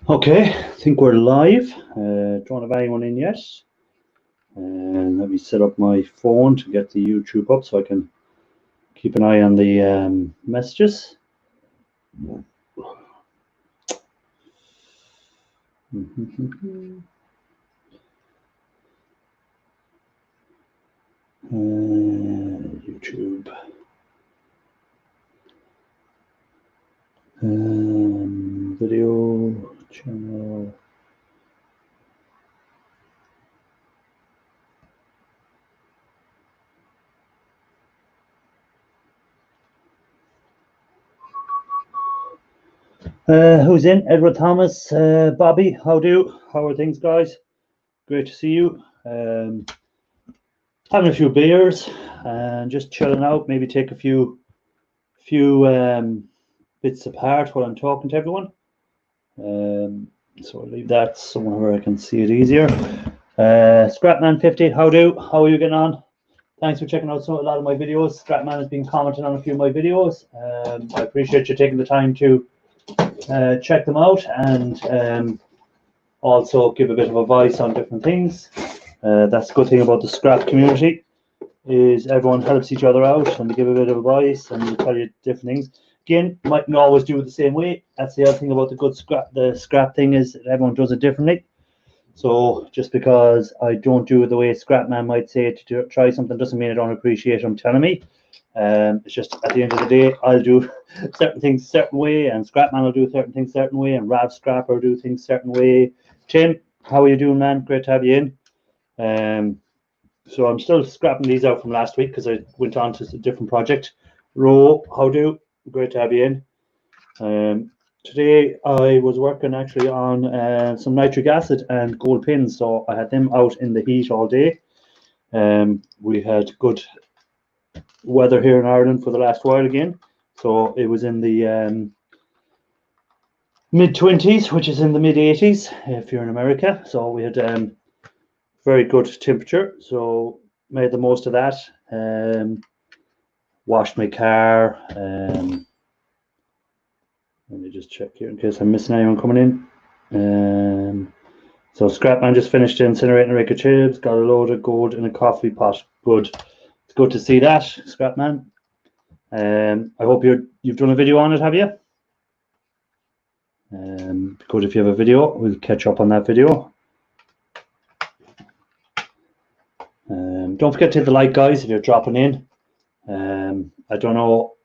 Okay, I think we're live. Don't have anyone in yet. And let me set up my phone to get the YouTube up so I can keep an eye on the messages. YouTube. Video channel. Who's in? Edward Thomas, Bobby, how are things, guys? Great to see you. Having a few beers and just chilling out, maybe take a few bits apart while I'm talking to everyone. So I'll leave that somewhere where I can see it easier. Scrapman50, how are you getting on? Thanks for checking out a lot of my videos. Scrapman has been commenting on a few of my videos. I appreciate you taking the time to check them out and also give a bit of advice on different things. That's the good thing about the scrap community, is everyone helps each other out and they give a bit of advice and they tell you different things. Again, might not always do it the same way. That's the other thing about the scrap thing, is that everyone does it differently. So just because I don't do it the way Scrapman might say to try something doesn't mean I don't appreciate him telling me. It's just at the end of the day, I'll do certain things a certain way, and Scrapman will do certain things a certain way, and Rav Scrapper will do things a certain way. Tim, how are you doing, man? Great to have you in. So I'm still scrapping these out from last week because I went on to a different project. Ro, how do? Great to have you in. Today I was working actually on some nitric acid and gold pins, so I had them out in the heat all day. We had good weather here in Ireland for the last while again, so it was in the mid-20s, which is in the mid-80s if you're in America. So we had very good temperature, so made the most of that. Washed my car. Let me just check here in case I'm missing anyone coming in. So Scrapman just finished incinerating a rake of chips, got a load of gold in a coffee pot. Good. It's good to see that, Scrapman. I hope you've done a video on it, have you? Good if you have a video. We'll catch up on that video. Don't forget to hit the like, guys, if you're dropping in. I don't know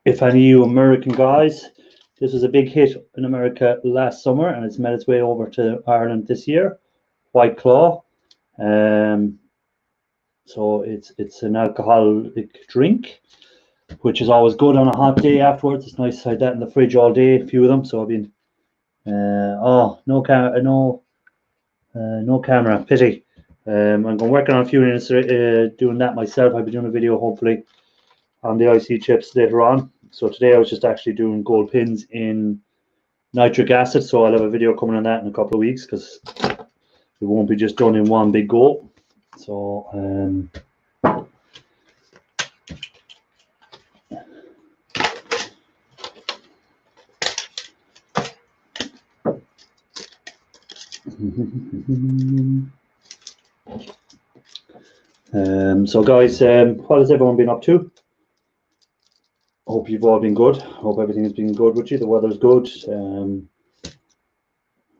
if any of you American guys, this was a big hit in America last summer and it's made its way over to Ireland this year. White Claw. So it's an alcoholic drink, which is always good on a hot day afterwards. It's nice to have that in the fridge all day, a few of them. So I've been no camera, pity. I'm going working on a few minutes doing that myself. I'll be doing a video hopefully on the IC chips later on. So today I was just actually doing gold pins in nitric acid, so I'll have a video coming on that in a couple of weeks because it won't be just done in one big go. So so guys, what has everyone been up to? Hope you've all been good. Hope everything has been good with you. The weather's good.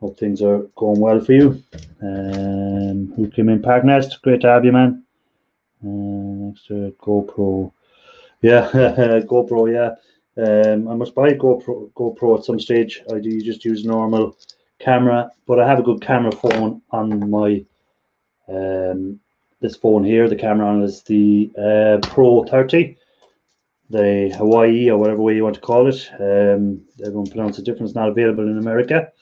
Hope things are going well for you. Who came in? Park Nest, great to have you, man. Next to GoPro. Yeah, GoPro, yeah. I must buy a GoPro at some stage. I do just use normal camera, but I have a good camera phone on my this phone here. The camera on it is the Pro 30, the Hawaii or whatever way you want to call it. Everyone pronounces it different. It's not available in America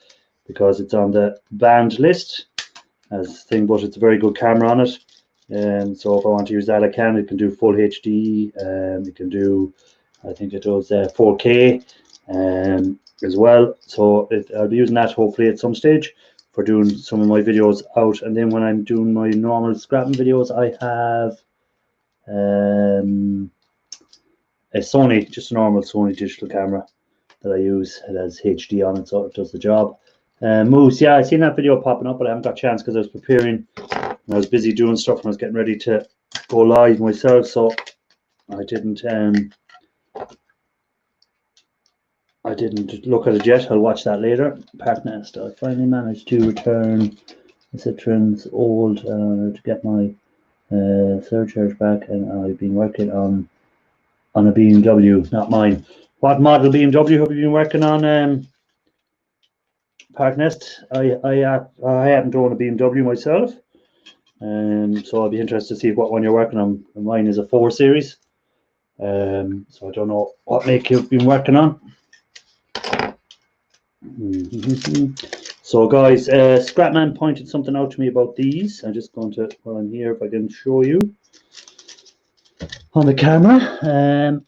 because it's on the banned list as thing, but it's a very good camera on it. So if I want to use that, I can. It can do full HD. It can do, I think it does 4K as well. So I'll be using that hopefully at some stage for doing some of my videos out. And then when I'm doing my normal scrapping videos, I have a Sony, just a normal Sony digital camera that I use. It has HD on it, so it does the job. Moose, yeah, I seen that video popping up, but I haven't got a chance because I was preparing and I was busy doing stuff and I was getting ready to go live myself, so I didn't look at it yet. I'll watch that later. Partnest, I finally managed to return the Citroen's old to get my surcharge back, and I've been working on a BMW, not mine. What model BMW have you been working on, Partnest? I happen to own a BMW myself, so I'll be interested to see what one you're working on. Mine is a 4 Series, so I don't know what make you've been working on. So guys, Scrapman pointed something out to me about these. I'm just going to, while I'm here, if I can show you on the camera.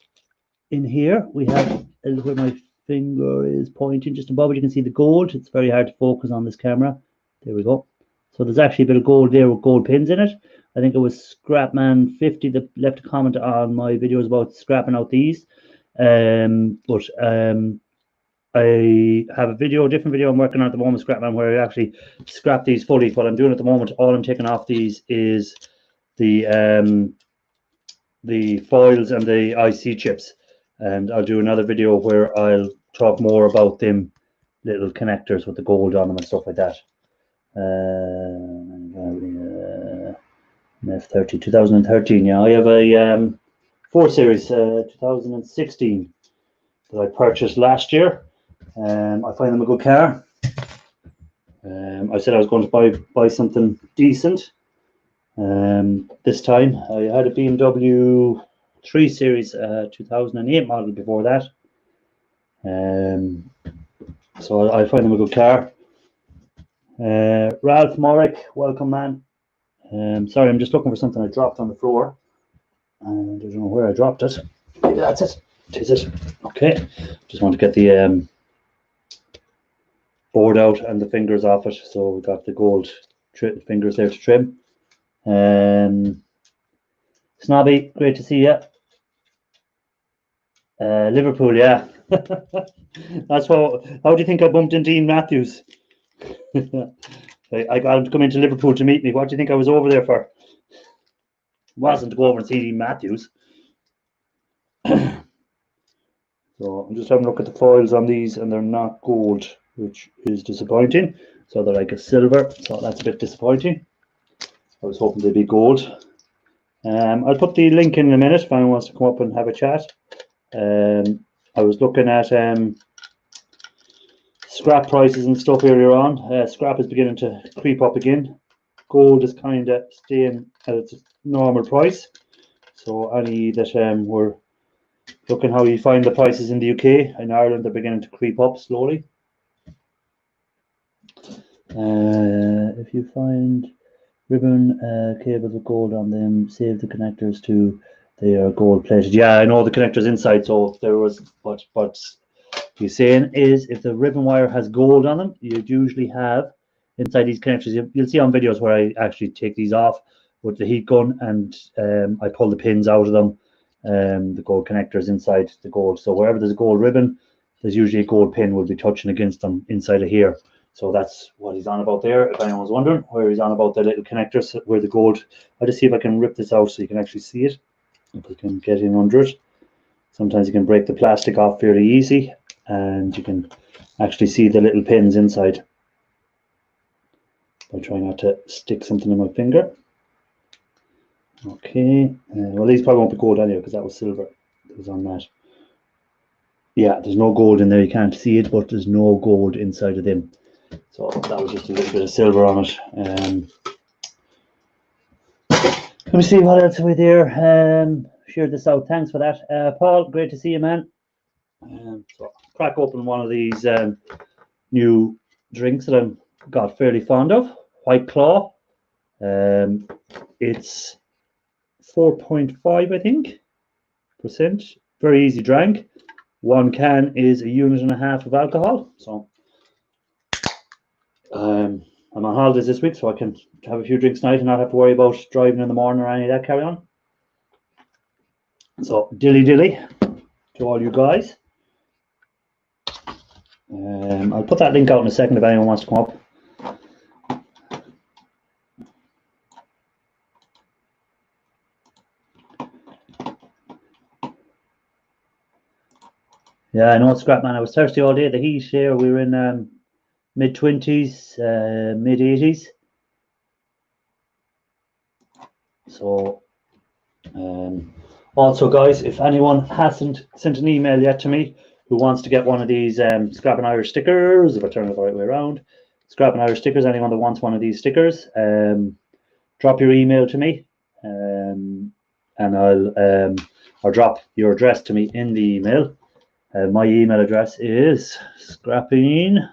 In here we have where my finger is pointing just above it, you can see the gold. It's very hard to focus on this camera. There we go. So there's actually a bit of gold there with gold pins in it. I think it was Scrapman50 that left a comment on my videos about scrapping out these. I have a different video I'm working on at the moment, Scrapman, where I actually scrap these fully. What I'm doing at the moment, all I'm taking off these is the foils and the IC chips, and I'll do another video where I'll talk more about them little connectors with the gold on them and stuff like that. F30 2013. Yeah, I have a 4 Series 2016 that I purchased last year. I find them a good car. I said I was going to buy something decent. This time I had a BMW 3 Series 2008 model before that. So I find them a good car. Ralph Morrick, welcome, man. Sorry, I'm just looking for something I dropped on the floor, and I don't know where I dropped it. Maybe that's it. Is it? Okay. Just want to get the board out and the fingers off it. So we got the gold fingers there to trim. Snobby, great to see you. Liverpool, yeah. That's how do you think I bumped into Ian Matthews? I got him to come into Liverpool to meet me. What do you think I was over there for? It wasn't to go over and see Ian Matthews. So I'm just having a look at the foils on these, and they're not gold, which is disappointing. So they're like a silver, so that's a bit disappointing. I was hoping they'd be gold. I'll put the link in a minute if anyone wants to come up and have a chat. I was looking at scrap prices and stuff earlier on. Scrap is beginning to creep up again. Gold is kind of staying at its normal price. So any that were looking how you find the prices in the UK, in Ireland, they're beginning to creep up slowly. If you find ribbon cables with gold on them, save the connectors to they are gold plated. Yeah, I know the connectors inside. So if there was, what he's saying is, if the ribbon wire has gold on them, you'd usually have inside these connectors. You'll see on videos where I actually take these off with the heat gun, and I pull the pins out of them. The gold connectors inside the gold. So wherever there's a gold ribbon, there's usually a gold pin will be touching against them inside of here. So that's what he's on about there. If anyone's wondering where he's on about the little connectors, where the gold. I'll just see if I can rip this out so you can actually see it. If we can get in under it. Sometimes you can break the plastic off fairly easy, and you can actually see the little pins inside. I'll try not to stick something in my finger. Okay, well, these probably won't be gold anyway because that was silver that was on that. Yeah, there's no gold in there. You can't see it, but there's no gold inside of them. So that was just a little bit of silver on it. Let me see what else are we there. Shared this out. Thanks for that, Paul. Great to see you, man. So crack open one of these new drinks that I'm got fairly fond of. White Claw. It's 4.5, I think, percent. Very easy drink. One can is 1.5 units of alcohol. So I'm on holidays this week, so I can have a few drinks tonight and not have to worry about driving in the morning or any of that carry on. So dilly dilly to all you guys. I'll put that link out in a second if anyone wants to come up. Yeah, I know, Scrapman. I was thirsty all day. The heat here, we were in mid-20s, mid-80s. So, also, guys, if anyone hasn't sent an email yet to me who wants to get one of these Scrappin' Irish stickers, if I turn it the right way around, Scrappin' Irish stickers, anyone that wants one of these stickers, drop your email to me, and I'll drop your address to me in the email. My email address is Scrappin'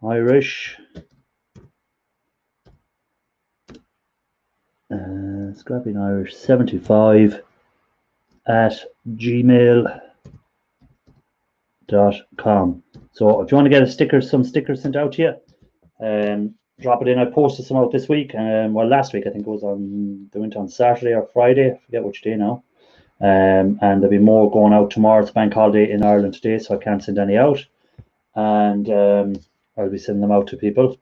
Irish Scrappin' Irish 75 at gmail.com. So if you want to get a sticker, some stickers sent out to you, drop it in. I posted some out this week, well, last week I think it was they went on Saturday or Friday, I forget which day now. And there'll be more going out tomorrow. It's bank holiday in Ireland today, so I can't send any out. And I'll be sending them out to people.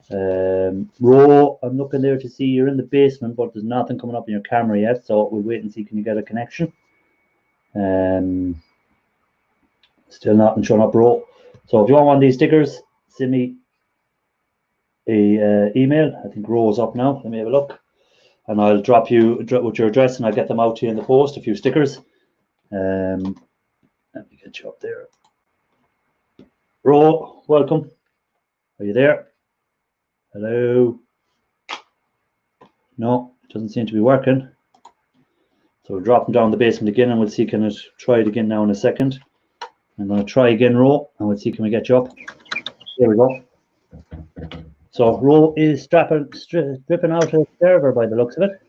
Ro, I'm looking there to see you're in the basement, but there's nothing coming up in your camera yet, so we'll wait and see. Can you get a connection? Still nothing showing up, Ro. So if you want one of these stickers, send me a email. I think Ro's up now. Let me have a look. And I'll drop you with your address, and I'll get them out to you in the post, a few stickers. Let me get you up there. Ro, welcome. Are you there? Hello? No, it doesn't seem to be working. So we'll drop them down the basement again, and we'll see, can it try it again now in a second. I'm going to try again, Ro, and we'll see, can we get you up? There we go. So Ro is stripping out a server by the looks of it.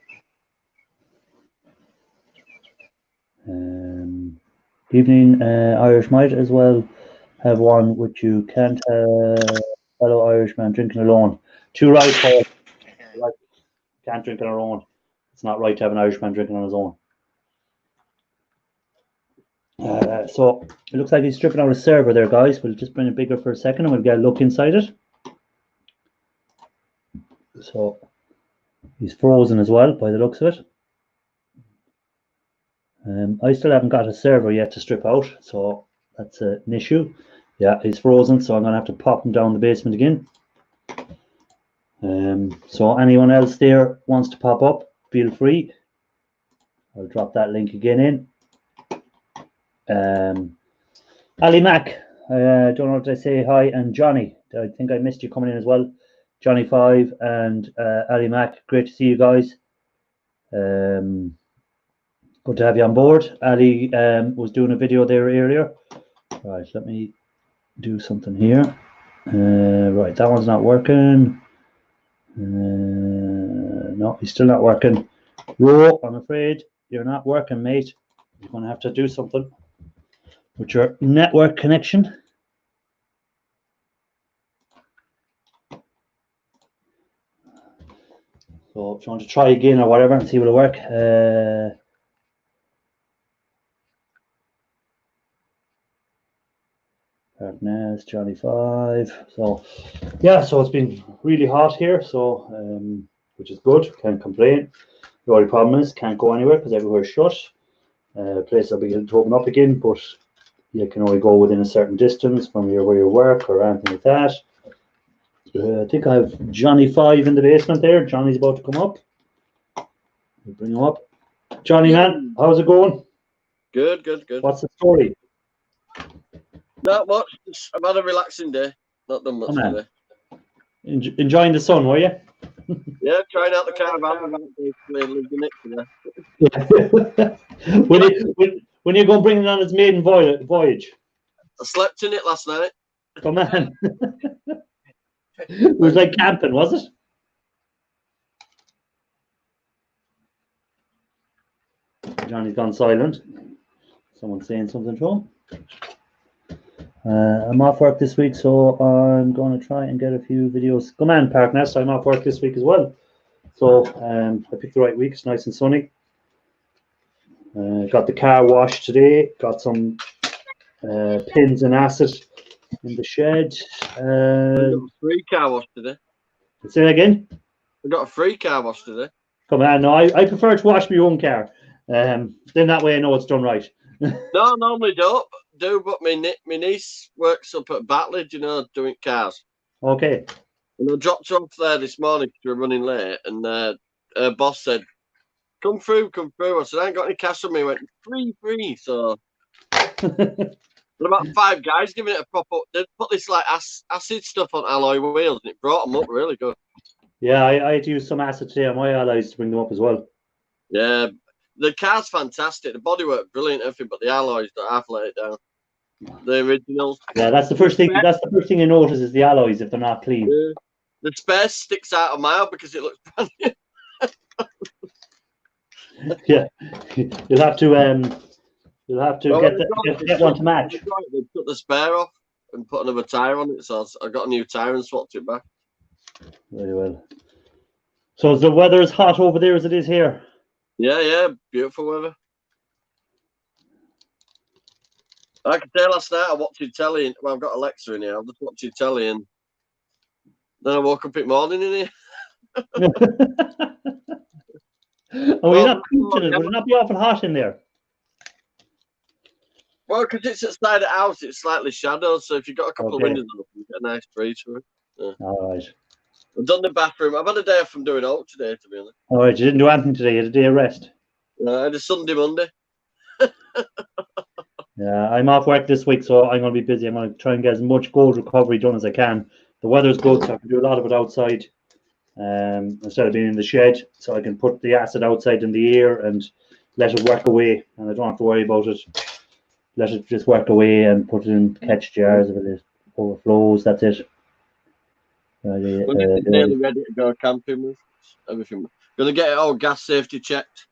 Evening, Irish might as well have one which you can't fellow Irishman drinking alone. Too right, Paul. Right. Can't drink on our own. It's not right to have an Irishman drinking on his own. So it looks like he's stripping out a server there, guys. We'll just bring it bigger for a second and we'll get a look inside it. So he's frozen as well by the looks of it. I still haven't got a server yet to strip out, so that's an issue. Yeah, he's frozen, so I'm going to have to pop him down the basement again. So anyone else there wants to pop up, feel free. I'll drop that link again in. Ali Mac, don't know what to say hi, and Johnny. I think I missed you coming in as well. Johnny 5 and Ali Mac, great to see you guys. Good to have you on board. Ali was doing a video there earlier. Right, let me do something here. Right, that one's not working. No, he's still not working. Ro, I'm afraid you're not working, mate. You're going to have to do something with your network connection. So if you want to try again or whatever and see will it work. Partners, Johnny 5. So yeah, so it's been really hot here, so which is good, can't complain. The only problem is can't go anywhere because everywhere's shut. Places are beginning to open up again, but you can only go within a certain distance from where you work or anything like that. I think I have Johnny 5 in the basement there. Johnny's about to come up. We'll bring him up. Johnny, man, how's it going? Good, good, good. What's the story? Not much. I've had a relaxing day. Not done much today. Enjoying the sun, were you? Yeah, trying out the caravan. When you're going to bring it on its maiden voyage? I slept in it last night. Come on. It was like camping, was it? Johnny's gone silent. Someone's saying something to him. I'm off work this week, so I'm going to try and get a few videos. Come on, Park Nest. I'm off work this week as well. So I picked the right week. It's nice and sunny. Got the car washed today. Got some pins and acid in the shed. I got a free car wash today. Say that again. I got a free car wash today. Come on, no, I prefer to wash my own car. Then that way I know it's done right. No, normally don't do, but my niece works up at Batley, you know, doing cars. Okay. And I dropped her off there this morning because we were running late, and her boss said, come through. I said, I ain't got any cash on me. He went, free. So about 5 guys giving it a proper. They put this like acid stuff on alloy wheels, and it brought them up really good. Yeah, I had to use some acid today on my alloys to bring them up as well. Yeah, the car's fantastic. The bodywork brilliant, everything, but the alloys that I've let it down. The originals. Yeah, that's the first thing. That's the first thing you notice is the alloys if they're not clean. Yeah. The space sticks out a mile because it looks brand new. Yeah, you'll have to get one to match. They took the spare off and put another tire on it, so I got a new tire and swapped it back. Very well. So the weather is hot over there as it is here. Yeah, beautiful weather. I could tell last night I watched telly. Well, I've got Alexa in here. I'm just watching telly, and then I woke up in the morning in here. Oh, you're not cooking it. Would it not be awful hot in there? Well, because it's outside the house, it's slightly shadowed. So if you've got a couple of windows open, you get a nice breeze for it. Yeah. All right. I've done the bathroom. I've had a day off from doing out today, to be honest. All right, you didn't do anything today. You had a day of rest. I had a Sunday, Monday. Yeah, I'm off work this week, so I'm going to be busy. I'm going to try and get as much gold recovery done as I can. The weather's good, so I can do a lot of it outside instead of being in the shed. So I can put the acid outside in the air and let it work away, and I don't have to worry about it. Let it just work away and put it in catch jars if it overflows. That's it. Nearly ready to go camping with everything. Gonna get it all gas safety checked.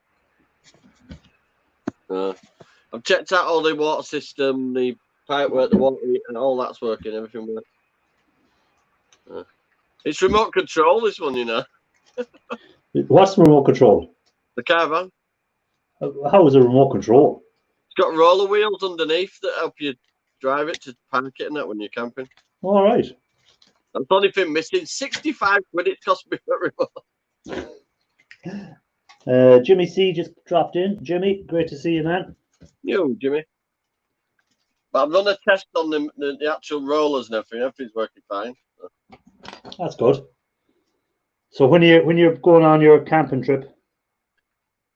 I've checked out all the water system, the pipe work, the water heat, and all that's working. Everything works. It's remote control. This one, you know. What's the remote control? The caravan. How is it remote control? It's got roller wheels underneath that help you drive it to park it and that when you're camping. All right. That's the only thing missing. 65 quid it cost me for remote. Jimmy C just dropped in. Jimmy, great to see you, man. You, Jimmy. But I've done a test on the actual rollers and everything. Everything's working fine. So. That's good. So when you're going on your camping trip?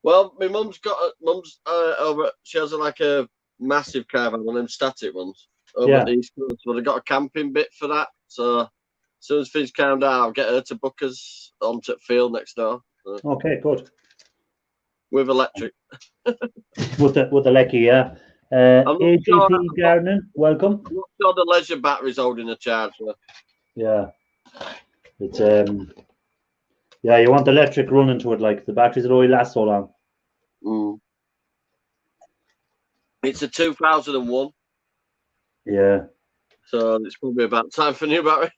Well, my mum's got over. She has like a massive caravan, one of them static ones over at the East Coast. So they got a camping bit for that. So as soon as things calm down, I'll get her to book us onto the field next door. So. Okay, good. With electric. with the Lecky, yeah. AJP Gardening, welcome. I'm not sure the leisure battery's holding a charge. So. Yeah. It's yeah, you want the electric running to it, like the batteries will only last so long. It's a 2001. Yeah. So it's probably about time for a new battery.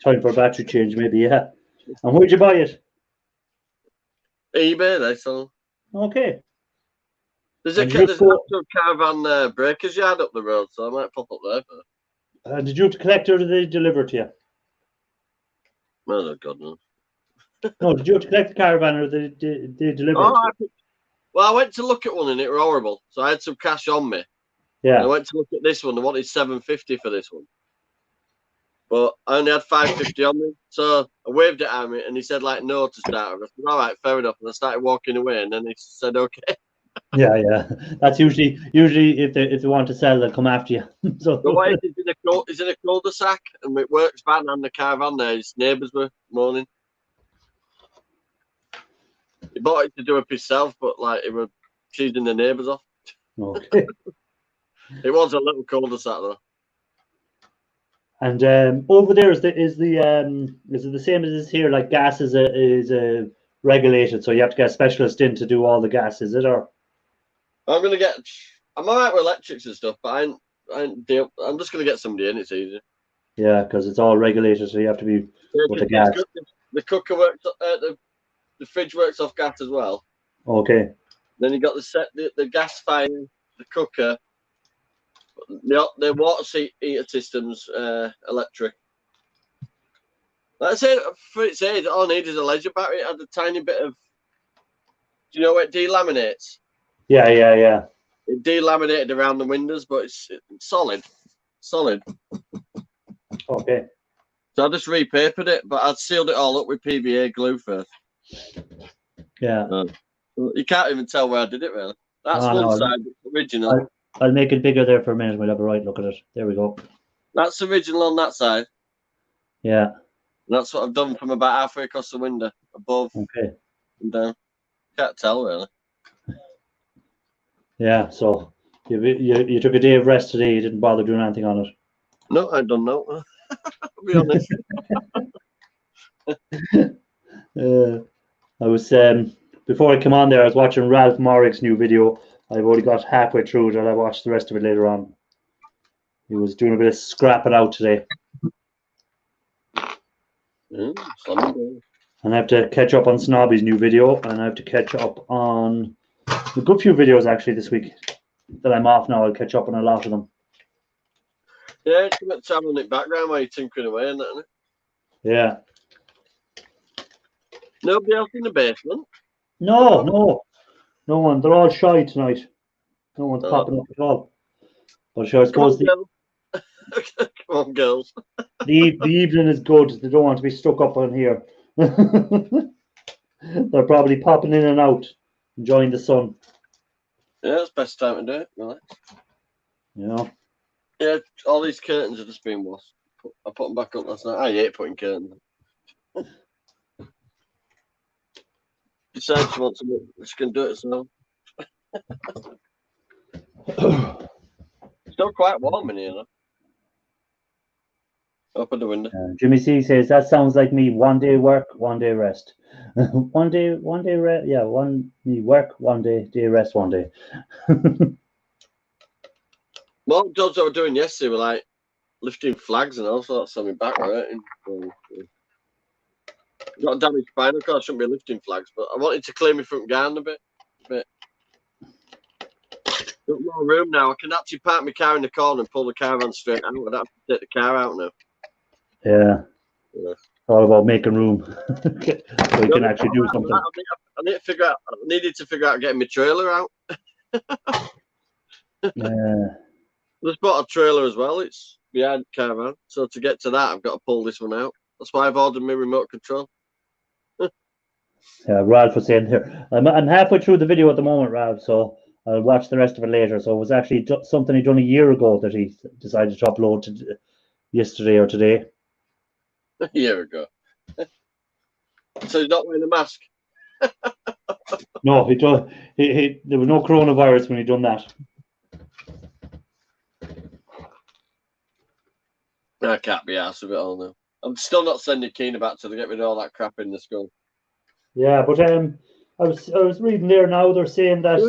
Time for a battery change, maybe, yeah. And where'd you buy it? eBay, they sell. Okay. There's an actual caravan breakers yard up the road, so I might pop up there. But... did you have to collect it or did they deliver it to you? Oh, God, no. No, did you have to collect the caravan or did they deliver it? Well, I went to look at one and it were horrible, so I had some cash on me. Yeah. And I went to look at this one. I wanted $750 for this one, but I only had $550 on me, so I waved it at me, and he said like no to start with. I said, all right, fair enough, and I started walking away, and then he said okay. Yeah. That's usually if they want to sell, they'll come after you. So the way it's in a cul-de-sac, and it works fine on the caravan there. His neighbours were moaning. He bought it to do it himself, but like it was cheating the neighbours off. Okay. It was a little cul-de-sac though. And over there is it the same as this here? Like gas is regulated, so you have to get a specialist in to do all the gas, is it? Or I'm alright with electrics and stuff, but I'm just gonna get somebody in. It's easy. Yeah, because it's all regulated, so you have to be with the gas. The cooker works. The fridge works off gas as well. Okay. Then you got the gas fire, the cooker, The water heater system's electric. Like I said, for its age, all I need is a leisure battery. It had a tiny bit of. Do you know what it delaminates? Yeah. It delaminated around the windows, but it's solid. Solid. Okay. So I just repapered it, but I'd sealed it all up with PVA glue first. Yeah. You can't even tell where I did it, really. That's one side, original. I'll make it bigger there for a minute. We'll have a right look at it. There we go. That's original on that side. Yeah. And that's what I've done from about halfway across the window, above and down. Can't tell, really. Yeah, so you took a day of rest today. You didn't bother doing anything on it. No, I don't know. I'll be honest. I was before I come on there, I was watching Ralph Morrick's new video. I've only got halfway through it, and I watched the rest of it later on. He was doing a bit of scrapping out today. And I have to catch up on Snobby's new video, and I have to catch up on a good few videos actually this week that I'm off now. I'll catch up on a lot of them. Yeah, it's got time on the background while you're tinkering away, isn't it? Yeah. Nobody else in the basement? No one. They're all shy tonight. No one's popping up at all. But sure, I suppose Come on, girls. the evening is good. They don't want to be stuck up on here. They're probably popping in and out, enjoying the sun. Yeah, it's the best time to do it, relax. Yeah. Yeah, all these curtains have just been washed. I put them back up last night. I hate putting curtains. Besides, she wants to. She can do it herself. Still quite warm in here, though. Open the window. Jimmy C says that sounds like me. 1 day work, 1 day rest. one day rest. Yeah, me work, 1 day rest, 1 day. Well, jobs I were doing yesterday were like lifting flags and all sorts on my back, right? Got a damaged spinal cord. I shouldn't be lifting flags, but I wanted to clear my front garden a bit. Got more room now. I can actually park my car in the corner and pull the caravan straight out. I don't have to take the car out now. Yeah. All about making room. So you can actually do something. I needed to figure out getting my trailer out. Yeah. I just bought a trailer as well. It's behind the caravan. So to get to that, I've got to pull this one out. That's why I've ordered my remote control. Yeah, Ralph was saying here. I'm halfway through the video at the moment, Ralph, so I'll watch the rest of it later. So it was actually something he'd done a year ago that he decided to upload yesterday or today. A year ago. So he's not wearing a mask? No, there was no coronavirus when he done that. I can't be arsed with it all now. I'm still not sending Keena back to get rid of all that crap in the school. Yeah, but I was reading there now. They're saying that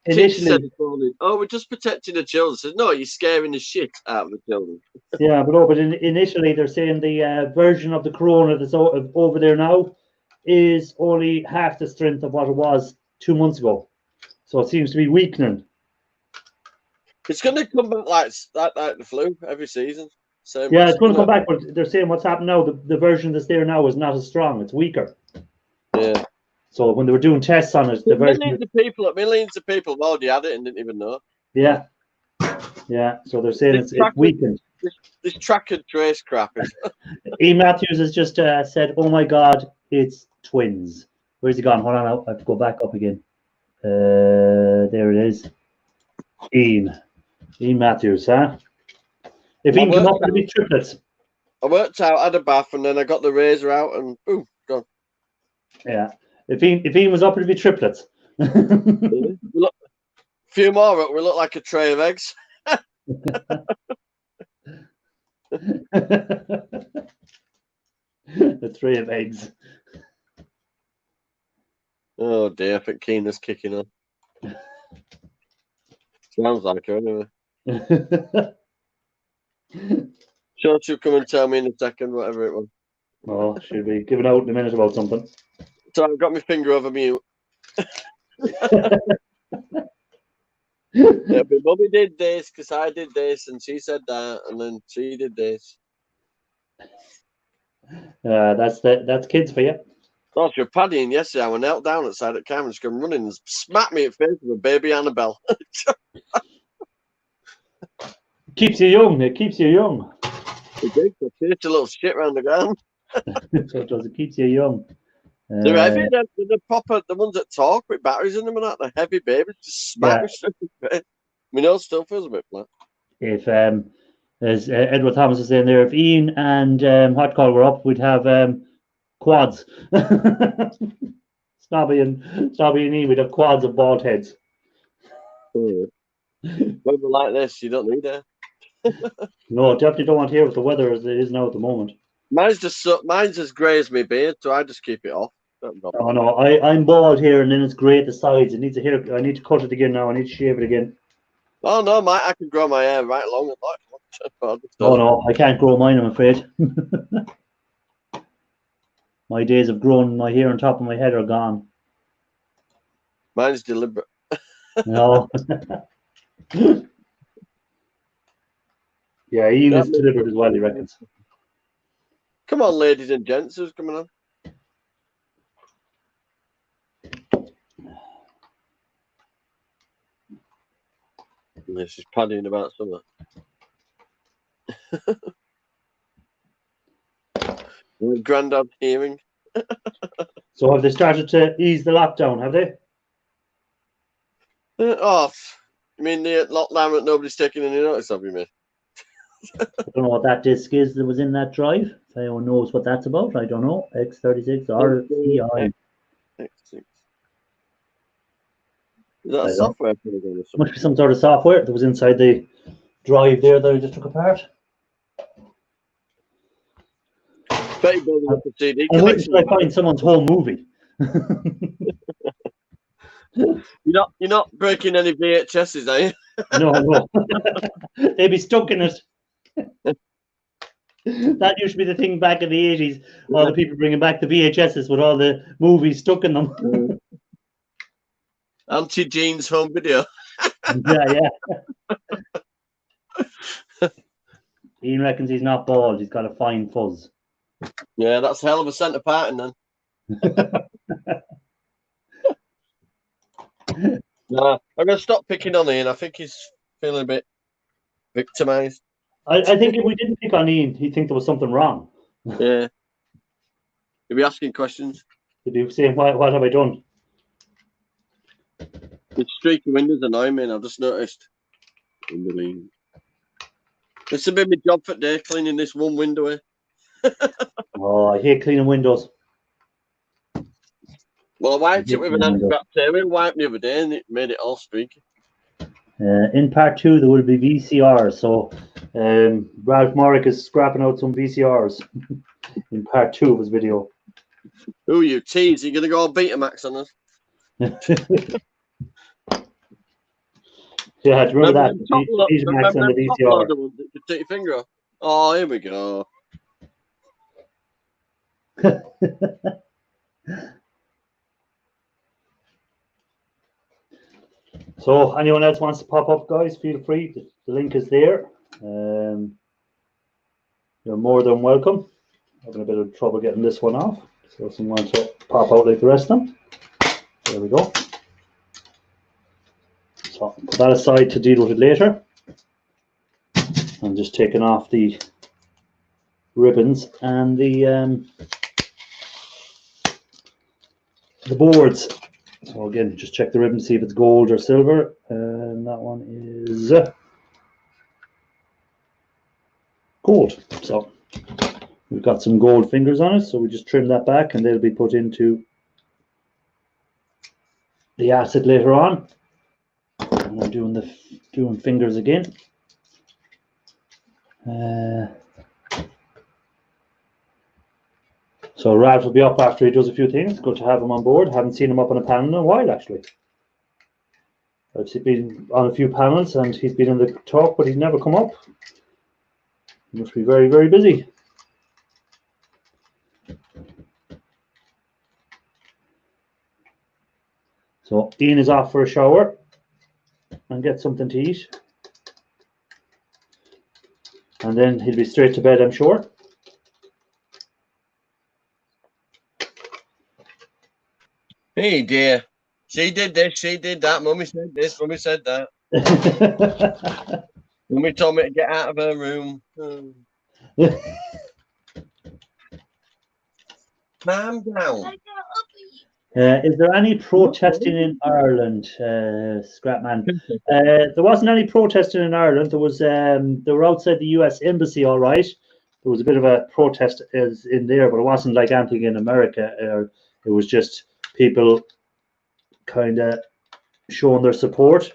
initially, we're just protecting the children. Says, no, you're scaring the shit out of the children. Yeah, but initially they're saying the version of the corona that's over there now is only half the strength of what it was 2 months ago. So it seems to be weakening. It's going to come back like the flu every season. Yeah, it's going to come back, but they're saying what's happened now, the version that's there now is not as strong. It's weaker. Yeah. So when they were doing tests on it, millions of people have already had it and didn't even know. Yeah. Yeah, so they're saying it's weakened. This track and trace crap is. E. Matthews has just said, oh my God, it's twins. Where's he gone? Hold on, I have to go back up again. There it is. Ian Matthews, huh? If he can come up, it'll be triplets. I worked out, had a bath, and then I got the razor out, and boom, gone. Yeah. If he was up, it'd be triplets. Look, a few more, we look like a tray of eggs. A tray of eggs. Oh dear, I think Keena's kicking on. Sounds like her anyway. Sure, she'll come and tell me in a second, whatever it was. Oh, she'll be giving out in a minute about something. So I've got my finger over mute. Yeah, but mummy did this because I did this, and she said that, and then she did this. That's kids for you. Oh, she was paddying yesterday. I went out down outside at camera, she came running and smacked me in the face with a baby Annabelle. Keeps you young. It keeps you young. It did. I chased a little shit around the ground. So it does. It keeps you young. They're heavy. They're proper. The ones that talk with batteries in them and that. They're heavy babies. Just smack me straight in the face. My nose still feels a bit flat. If as Edward Thomas was saying there, if Ian and Hot Call were up, we'd have quads. Snobby and Ian, we'd have quads of bald heads. When we're like this, you don't need it. No, definitely don't want to hear what the weather as it is now at the moment. Mine's just grey as my beard, so I just keep it off. Oh no, I'm bald here, and then it's grey at the sides. It needs a hair. I need to cut it again now. I need to shave it again. Oh no, I can grow my hair right long and like. Oh no, I can't grow mine, I'm afraid. My days of growing my hair on top of my head are gone. Mine's deliberate. No. Yeah, Ian is deliberate as well, he reckons. Come on, ladies and gents, who's coming on? She's padding about something. Granddad hearing. So have they started to ease the lockdown, have they? Off. You mean the lockdown that nobody's taking any notice of, you mean? I don't know what that disc is that was in that drive. If anyone knows what that's about, I don't know. X36 or CI. X6. Is that a software program or something? Must be some sort of software that was inside the drive there that I just took apart. And where did I find someone's whole movie? You're not breaking any VHSs, are you? No. They'd be stuck in it. That used to be the thing back in the 80s. All the people bringing back the VHSs with all the movies stuck in them. Auntie Jean's home video. Yeah. Ian reckons he's not bald. He's got a fine fuzz. Yeah, that's a hell of a centre parting then. No, I'm going to stop picking on Ian. I think he's feeling a bit victimised. I think if we didn't pick on Ian, he'd think there was something wrong. Yeah. He'd be asking questions. He'd be saying, what have I done? The streaky windows annoy me, and I've just noticed. This has been my job for the day, cleaning this one window. Oh, I hate cleaning windows. Well, I wiped it with an antibacterial wipe the other day, and it made it all streaky. In part 2, there will be VCRs. So Ralph Morrick is scrapping out some VCRs in part 2 of his video. Who are you, tease? Are you going to go all Betamax on us? Yeah, do you remember that? Betamax and the VCR. You take your finger off. Oh, here we go. So, anyone else wants to pop up, guys? Feel free. The link is there. You're more than welcome. Having a bit of trouble getting this one off, so someone wants to pop out like the rest of them. There we go. So put that aside to deal with it later. I'm just taking off the ribbons and the boards. So again, just check the ribbon, see if it's gold or silver. And that one is gold. So we've got some gold fingers on it, so we just trim that back and they'll be put into the acid later on. And I'm doing fingers again. So Ralph will be up after he does a few things. Good to have him on board. Haven't seen him up on a panel in a while, actually. I've been on a few panels and he's been in the talk, but he's never come up. He must be very, very busy. So Ian is off for a shower. and get something to eat. And then he'll be straight to bed, I'm sure. Hey dear. She did this, she did that. Mummy said this, Mummy said that. Mummy told me to get out of her room. Calm down. Is there any protesting in Ireland, Scrapman? There wasn't any protesting in Ireland. There was. They were outside the U.S. Embassy, all right. There was a bit of a protest in there, but it wasn't like anything in America. It was just people kind of showing their support.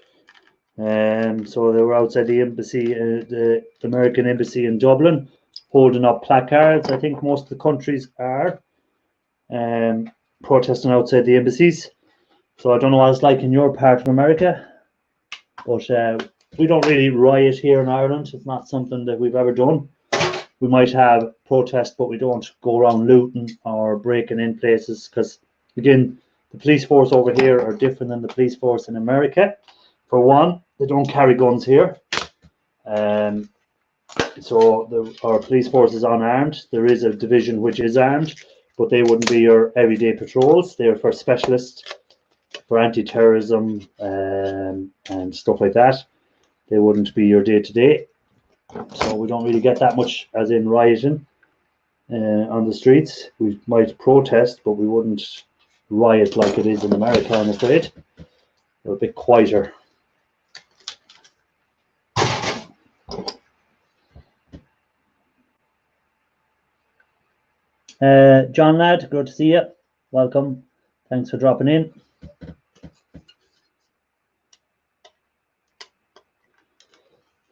So they were outside the embassy, the American embassy in Dublin, holding up placards. I think most of the countries are protesting outside the embassies. So I don't know what it's like in your part of America, but we don't really riot here in Ireland. It's not something that we've ever done. We might have protests, but we don't go around looting or breaking in places because, again, the police force over here are different than the police force in America. For one, they don't carry guns here. So our police force is unarmed. There is a division which is armed, but they wouldn't be your everyday patrols. They're for specialists, for anti-terrorism and stuff like that. They wouldn't be your day-to-day. So we don't really get that much as in rioting on the streets. We might protest, but we wouldn't riot like it is in America, I'm afraid. They're a bit quieter. John Ladd, good to see you. Welcome. Thanks for dropping in.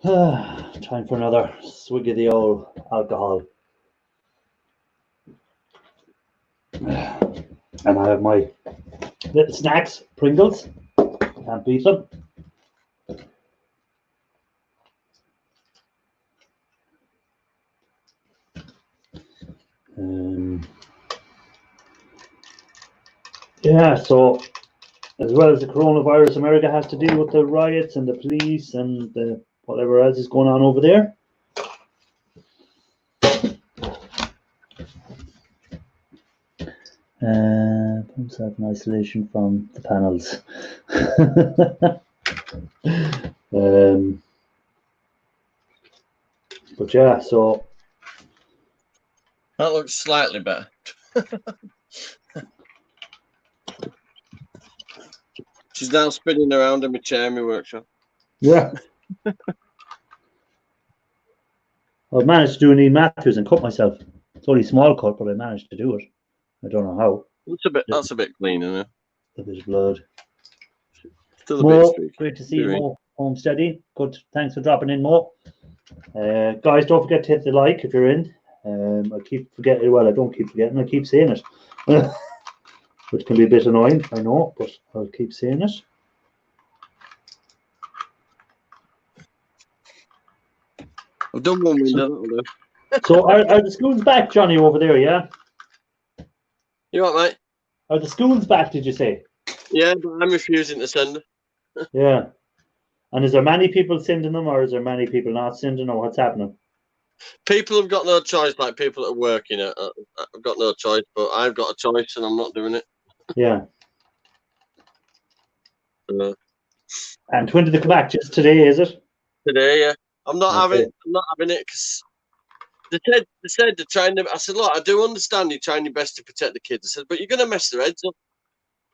Time for another swig of the old alcohol. And I have my little snacks, Pringles. Can't beat them. Yeah, so as well as the coronavirus, America has to deal with the riots and the police and the whatever else is going on over there. Pumps out in isolation from the panels. But yeah, so that looks slightly better. She's now spinning around in my chair in my workshop. Yeah. I've managed to do an Ian Matthews and cut myself. It's only a small cut, but I managed to do it. I don't know how. That's a bit clean, isn't it? A bit of blood. Still a Mo, bit great to see you, Mo. Homesteady. Good. Thanks for dropping in, Mo. Guys, don't forget to hit the like if you're in. I keep forgetting. Well, I don't keep forgetting. I keep saying it. Which can be a bit annoying, I know, but I'll keep saying it. I've done one window. So are the schools back, Johnny, over there, yeah? You what, mate? Are the schools back, did you say? Yeah, but I'm refusing to send them. Yeah. And is there many people sending them, or is there many people not sending, or what's happening? People have got no choice, like people that are working it. I've got no choice, but I've got a choice and I'm not doing it. Yeah. And when did they come back? Just today, is it? Today, yeah. I'm not having it because they said they're trying to. I said, look, I do understand you're trying your best to protect the kids. I said, but you're going to mess their heads up.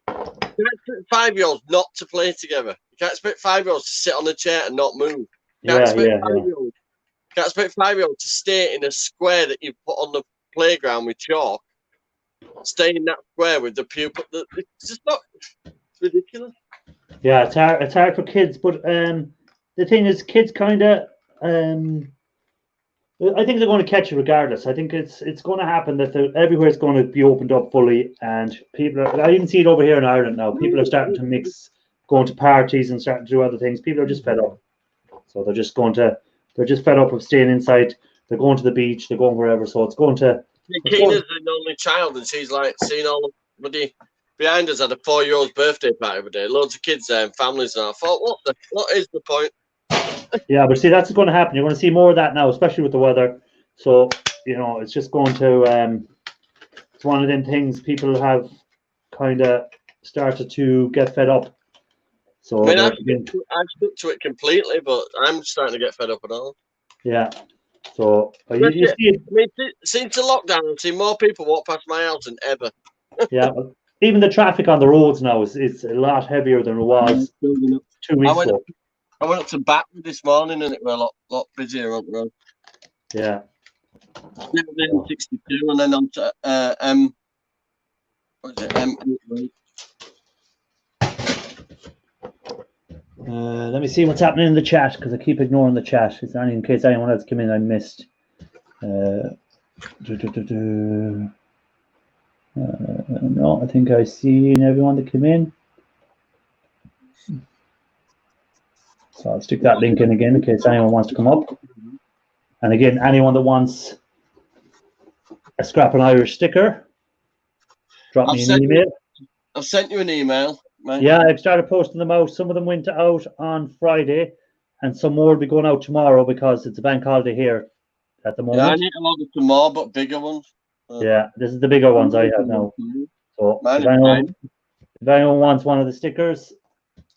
You can't expect 5-year-olds not to play together. You can't expect 5-year-olds to sit on a chair and not move. You can't expect 5-year-olds to stay in a square that you put on the playground with chalk. Stay in that square with the pupil. It's just not. It's ridiculous. Yeah, it's hard for kids, but the thing is, kids kind of. I think they're going to catch it regardless. I think it's going to happen that everywhere is going to be opened up fully, and people are. I even see it over here in Ireland now. People are starting to mix, going to parties and starting to do other things. People are just fed up, so they're just fed up of staying inside. They're going to the beach. They're going wherever. So it's going to. Keena's the only child, and she's like seeing all the bloody behind us had a 4-year-old's birthday party every day. Loads of kids there and families. And I thought, what is the point? Yeah, but see, that's going to happen. You're going to see more of that now, especially with the weather. So, you know, it's just going to, it's one of them things people have kind of started to get fed up. So, I mean, I've stuck to it completely, but I'm starting to get fed up at all. Yeah. So, you see it. I mean, since the lockdown, I've seen more people walk past my house than ever. Yeah, even the traffic on the roads now is a lot heavier than it was 2 weeks ago. I went up to Batley this morning and it was a lot busier on the road. Yeah. Then 62 and then on to what is it? Let me see what's happening in the chat because I keep ignoring the chat. Is there any, in case anyone else came in I missed? No, I think I see everyone that came in. So I'll stick that link in again in case anyone wants to come up. And again, anyone that wants a Scrap and Irish sticker, drop me an email. I've sent you an email. Right? Yeah, I've started posting them out. Some of them went out on Friday, and some more will be going out tomorrow because it's a bank holiday here at the moment. Yeah, I need to order some more, but bigger ones. Yeah, this is the bigger ones I have now. So if anyone wants one of the stickers,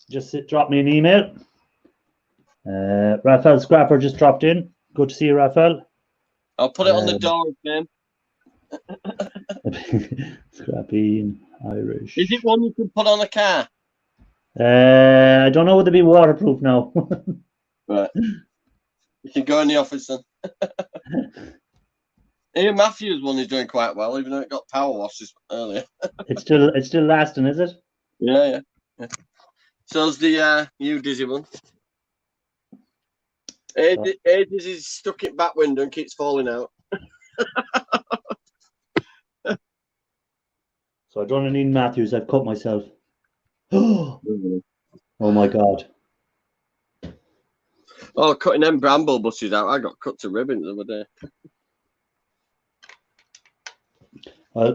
just drop me an email. Raphael Scrapper just dropped in. Good to see you, Raphael. I'll put it on the door again. Scrappy Irish. Is it one you can put on a car? I don't know whether it'll be waterproof now. Right. You can go in the office then. Ian Matthews one is doing quite well, even though it got power washes earlier. It's still lasting, is it? Yeah. So's the new Dizzy one. Ages is stuck in back window and keeps falling out. So I don't need Matthews. I've cut myself. Oh my God. Oh, cutting them bramble bushes out. I got cut to ribbons the other day.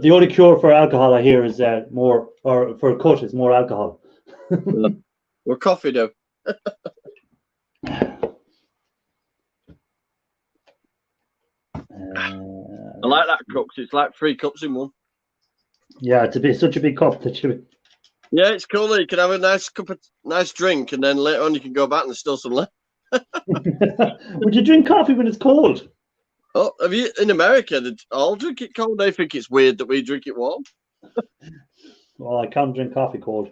The only cure for alcohol I hear is for a cut is more alcohol. Well, coffee though. I like that cup because it's like 3 cups in one. Yeah, it's such a big cup that you. Yeah, it's cool. You can have a nice drink, and then later on you can go back and there's still some left. Would you drink coffee when it's cold? Oh, have you in America? They all drink it cold. They think it's weird that we drink it warm. Well, I can't drink coffee cold.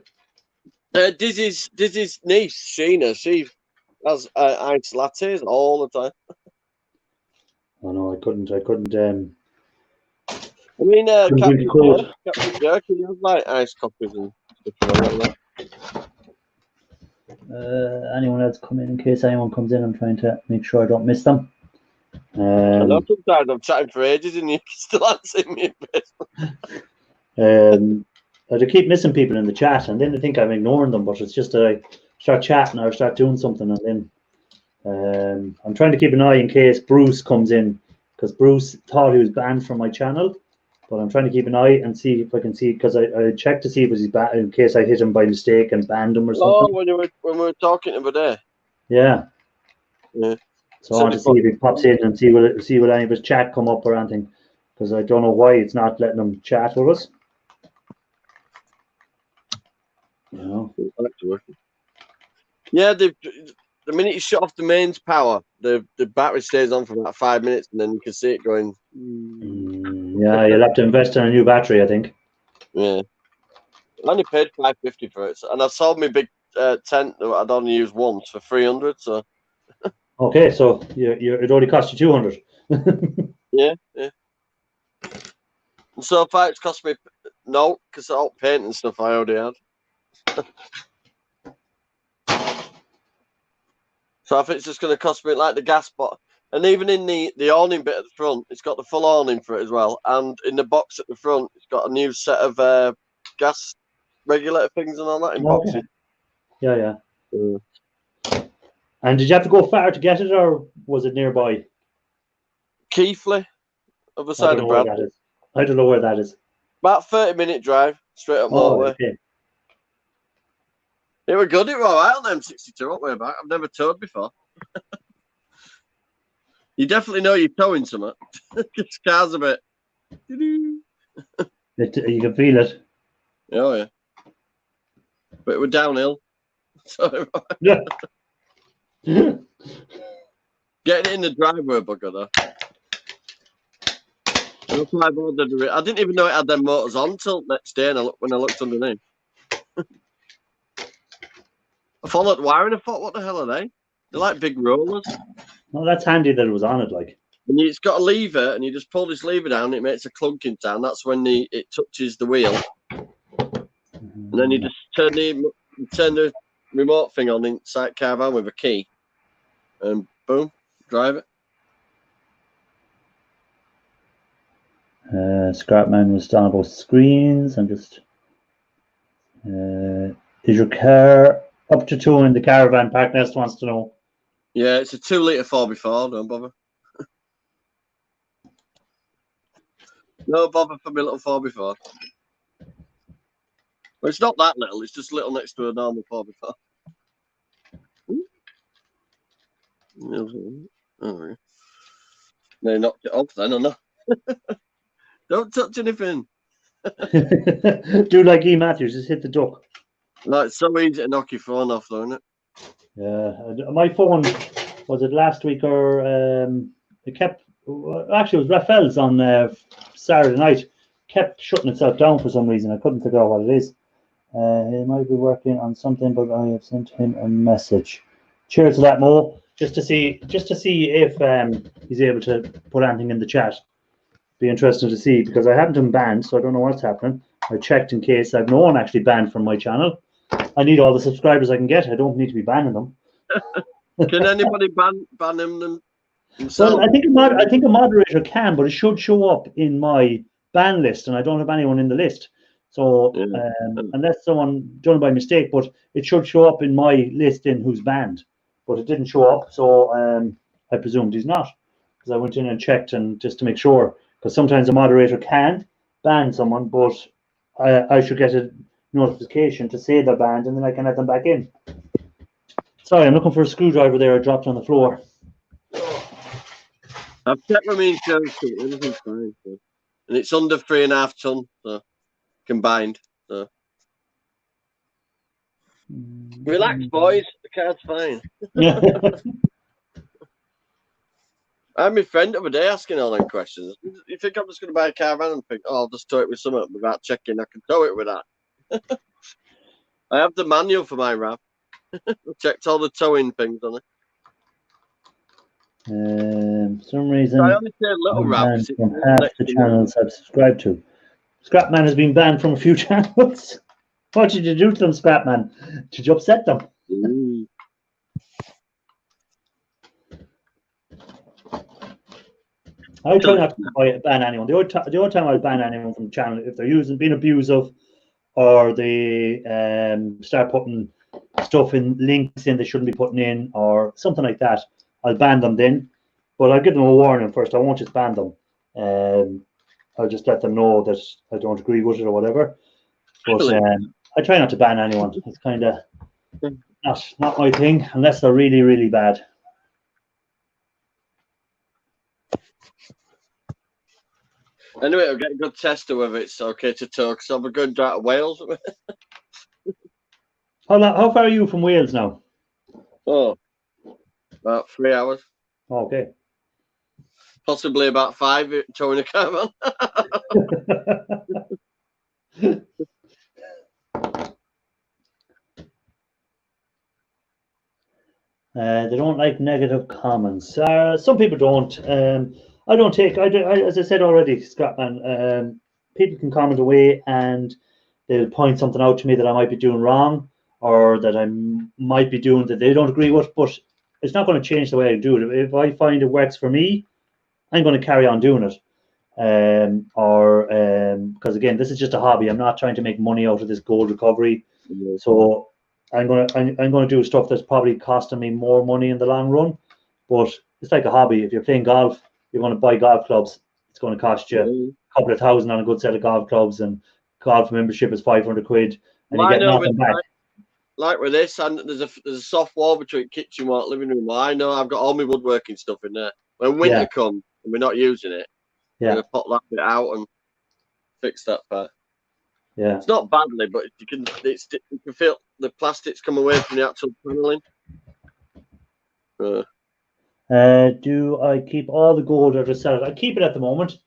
Dizzy's niece, Sheena, she has iced lattes all the time. Oh no, I couldn't. I mean, cold. Captain Jerk, he has like iced coffees and stuff like that. Anyone else come in case anyone comes in? I'm trying to make sure I don't miss them. I know sometimes I'm chatting for ages and you still haven't seen me in I keep missing people in the chat and then they think I'm ignoring them, but it's just that I start chatting or start doing something and then I'm trying to keep an eye in case Bruce comes in because Bruce thought he was banned from my channel, but I'm trying to keep an eye and see if I can see because I checked to see if he's banned in case I hit him by mistake and banned him or something. Oh, when we were talking about there. Yeah. Yeah. So I want to see if he pops in and see will any of his chat come up or anything, because I don't know why it's not letting him chat with us. You know. Yeah, the minute you shut off the mains power, the battery stays on for about 5 minutes, and then you can see it going. Yeah, you'll have to invest in a new battery, I think. Yeah, I only paid $550 for it, and I sold my big tent that I'd only used once for $300. So. Okay, so it only cost you $200. Yeah. And so far, it's cost me because all paint and stuff I already had. So I think it's just going to cost me like the gas pot, and even in the awning bit at the front, it's got the full awning for it as well. And in the box at the front, it's got a new set of gas regulator things and all that in boxes. Yeah. And did you have to go far to get it, or was it nearby? Keighley, other side of Bradford. I don't know where that is. About 30-minute drive straight up motorway. Okay. It was good. It was all right on the M62 up way back. I've never towed before. You definitely know you're towing something. This car's a bit. You can feel it. Oh yeah. But it was downhill. So Yeah. getting it in the driveway, bugger though. I didn't even know it had them motors on till next day, and when I looked underneath. I followed wiring. I thought, what the hell are they? They're like big rollers. Well, that's handy that it was on it, like. And it's got a lever, and you just pull this lever down, and it makes a clunking sound. That's when it touches the wheel. And then you just turn the remote thing on inside caravan with a key, and boom, drive it. Scrapman was down about screens. I'm just. Is your car up to 2 in the caravan? Park Nest wants to know. Yeah, it's a 2-litre 4x4. Don't bother. No bother for my little 4x4. Well, it's not that little. It's just little next to a normal 4x4. Oh, they knocked it off then, or no? Don't touch anything. Do like E. Matthews, just hit the duck. No, it's so easy to knock your phone off, though, isn't it? Yeah, my phone, was it last week or it kept, actually it was Raphael's on Saturday night, kept shutting itself down for some reason. I couldn't figure out what it is. He might be working on something, but I have sent him a message. Cheers to that, Mo. Just to see if he's able to put anything in the chat. Be interesting to see, because I haven't been banned, so I don't know what's happening. I checked in case I've no one actually banned from my channel. I need all the subscribers I can get. I don't need to be banning them. Can anybody ban them themselves? Well, I think a moderator can, but it should show up in my ban list, and I don't have anyone in the list. So unless someone done it by mistake, but it should show up in my list in who's banned. But it didn't show up, so I presumed he's not, because I went in and checked, and just to make sure, because sometimes a moderator can ban someone, but I should get a notification to say they're banned, and then I can let them back in. Sorry, I'm looking for a screwdriver there. I dropped on the floor. I've checked my insurance, everything's fine. So. And it's under 3.5 ton, so combined. So relax, boys. The car's fine. I had my friend the other day asking all them questions. You think I'm just going to buy a caravan and think, oh, I'll just tow it with something without checking I can tow it with that? I have the manual for my RAV. I checked all the towing things on it. For some reason, I only say little RAV. From half the channels I've subscribed to. Scrapman has been banned from a few channels. What did you do to them, Scrapman? Did you upset them? I try not to ban anyone. The only time I ban anyone from the channel, if they're being abusive, or they start putting stuff in, links in they shouldn't be putting in, or something like that, I'll ban them then. But I'll give them a warning first. I won't just ban them. I'll just let them know that I don't agree with it or whatever. But I try not to ban anyone. It's kind of not my thing, unless they're really, really bad. Anyway, I'll get a good test of whether it's okay to tow, because I'll be going down to Wales. How far are you from Wales now? Oh, about 3 hours. Okay. Possibly about 5 towing a caravan. They don't like negative comments. Some people don't. I don't take. As I said already, Scrapman. People can comment away, and they'll point something out to me that I might be doing wrong, or that I might be doing that they don't agree with. But it's not going to change the way I do it. If I find it works for me, I'm going to carry on doing it. Because again, this is just a hobby. I'm not trying to make money out of this gold recovery. So I'm gonna do stuff that's probably costing me more money in the long run. But it's like a hobby. If you're playing golf, you're going to buy golf clubs. it's going to cost you a couple of thousand on a good set of golf clubs, and golf membership is 500 quid, and you get nothing back. Like with this, and there's a soft wall between kitchen and living room. Well, I know I've got all my woodworking stuff in there. When winter comes and we're not using it, we're gonna pop that bit out and fix that part. Yeah, it's not badly, but you can feel the plastics come away from the actual paneling. Do I keep all the gold or just sell it? I keep it at the moment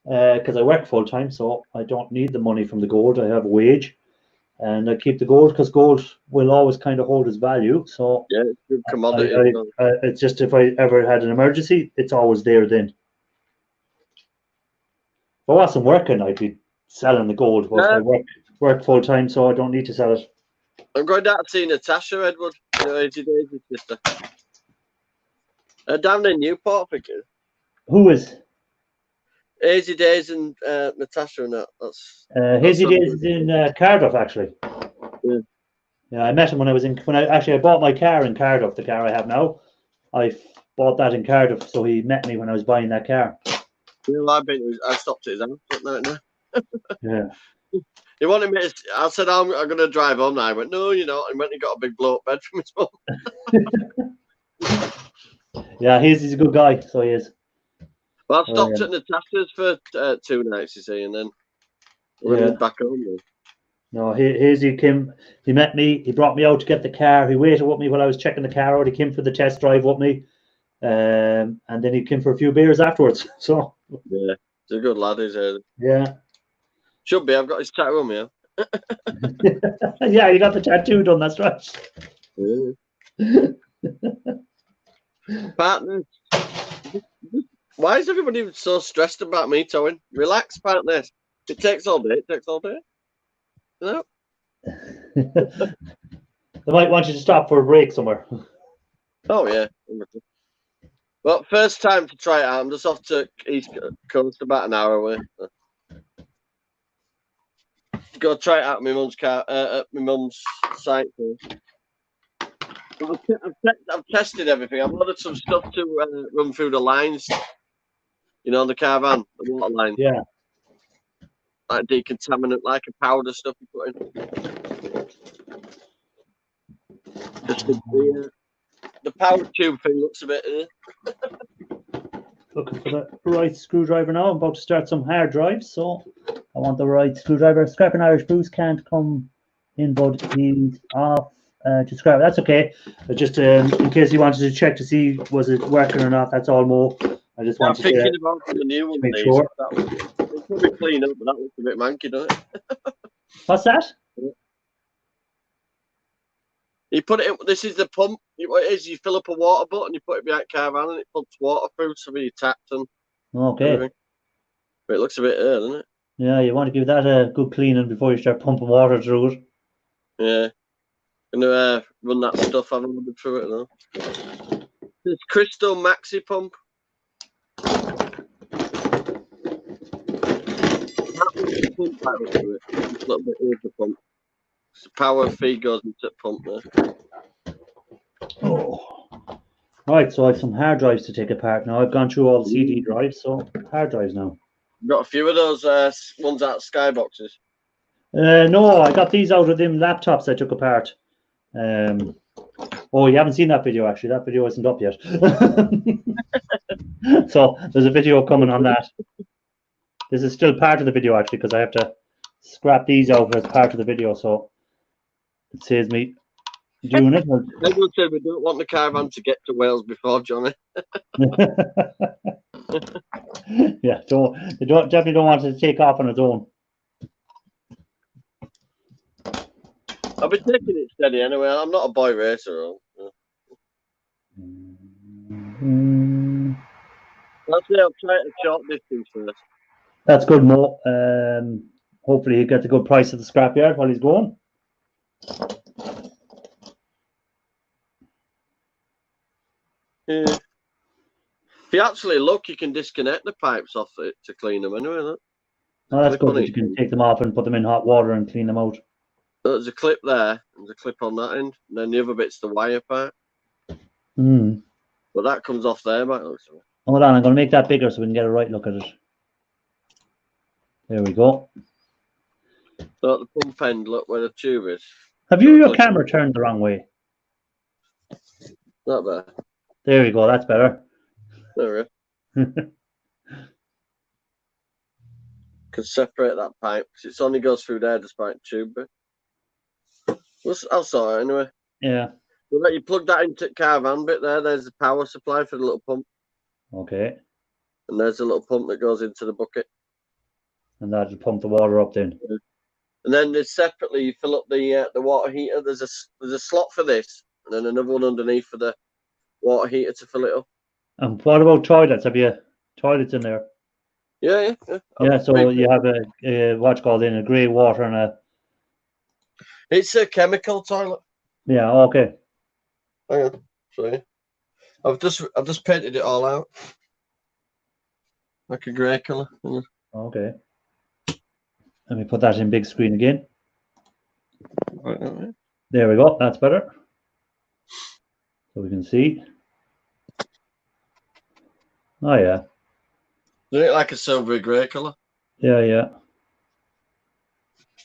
because I work full time, so I don't need the money from the gold. I have a wage. And I keep the gold because gold will always kind of hold its value. So yeah, it's good commodity. It's just if I ever had an emergency, it's always there then. If I wasn't working, I'd be selling the gold. But I work full time, so I don't need to sell it. I'm going down to see Natasha Edward, 80 Days' sister. Down in Newport, I think. Who is? Hazy Days and Natasha and that. Hazy Days is in Cardiff, actually. Yeah, I met him when I bought my car in Cardiff, the car I have now. I bought that in Cardiff, so he met me when I was buying that car. Yeah, I stopped at his house. Yeah. He wanted me to, I said, I'm going to drive home now. I went, no, you're not. He went and got a big blow-up bed from his mum. Yeah, he's a good guy, so he is. Well, I stopped at Natasha's for 2 nights, you see, and then went back home. Then. No, he came, he met me, he brought me out to get the car, he waited with me while I was checking the car out, he came for the test drive with me, and then he came for a few beers afterwards. So yeah, he's a good lad, is he? Yeah. Should be, I've got his tattoo on me, yeah, you got the tattoo done, that's right. Yeah. Partners. Why is everybody so stressed about me towing? Relax, partners. It takes all day. You know? They might want you to stop for a break somewhere. Oh, yeah. Well, first time to try it out. I'm just off to East Coast, about an hour away. Go try it out at my mum's car, at my mum's site first. I've tested everything. I've ordered some stuff to run through the lines. You know, the caravan, the water line. Yeah. Like decontaminant, like a powder stuff you put in. Just the power tube thing looks a bit. Looking for the right screwdriver now. I'm about to start some hard drives, so I want the right screwdriver. Scrapping Irish Bruce can't come in, but he's off to scrap. That's okay. Just in case you wanted to check to see was it working or not. That's all, Mo. I just wanted I'm thinking about the new one. Make sure. It's probably clean up, but that looks a bit manky, doesn't it? What's that? You put it in, this is the pump. What it is, you fill up a water button, you put it behind caravan, and it pumps water through, so you tapped and everything. But it looks a bit doesn't it? Yeah, you want to give that a good cleaning before you start pumping water through it. Yeah. Gonna run that stuff I've ordered through it though. This Crystal Maxi pump. Pump out to it. Just a little bit of the pump. The power feed goes into the pump there. Oh. Right, so I have some hard drives to take apart now. I've gone through all the CD drives, so hard drives now. Got a few of those ones out of Skyboxes. No, I got these out of them laptops I took apart. Oh, you haven't seen that video actually. That video isn't up yet. So there's a video coming on that. This is still part of the video actually because I have to scrap these out as part of the video, so it saves me doing it. Everyone said we don't want the caravan to get to Wales before Johnny. Yeah, definitely don't want it to take off on its own. I've been taking it steady anyway. I'm not a boy racer. I'll try it a short distance first. That's good, Mo. Hopefully he gets a good price at the scrapyard while he's going. Yeah. If you actually look, you can disconnect the pipes off it to clean them anyway. Look. Oh, that's good that you can take them off and put them in hot water and clean them out. There's a clip there. There's a clip on that end. And then the other bit's the wire part. Mm. But that comes off there, mate. Hold on, I'm going to make that bigger so we can get a right look at it. There we go. So at the pump end, look where the tube is. Have you your camera turned the wrong way? Not bad. There we go. That's better. There we go. Can separate that pipe because it only goes through there despite the tube bit. I'll sort it anyway. Yeah. We'll let you plug that into the caravan bit there. There's the power supply for the little pump. Okay. And there's a little pump that goes into the bucket. And that'll pump the water up then. Yeah. And then there's separately you fill up the water heater. There's a slot for this, and then another one underneath for the water heater to fill it up. And what about toilets? Have you toilets in there? Yeah. Yeah, so you have a what's called a grey water and a. It's a chemical toilet. Yeah. Okay. Hang on. Sorry. I've just painted it all out like a grey colour. Okay. Let me put that in big screen again. Right. There we go. That's better. So we can see. Oh yeah. Isn't it like a silvery grey colour? Yeah.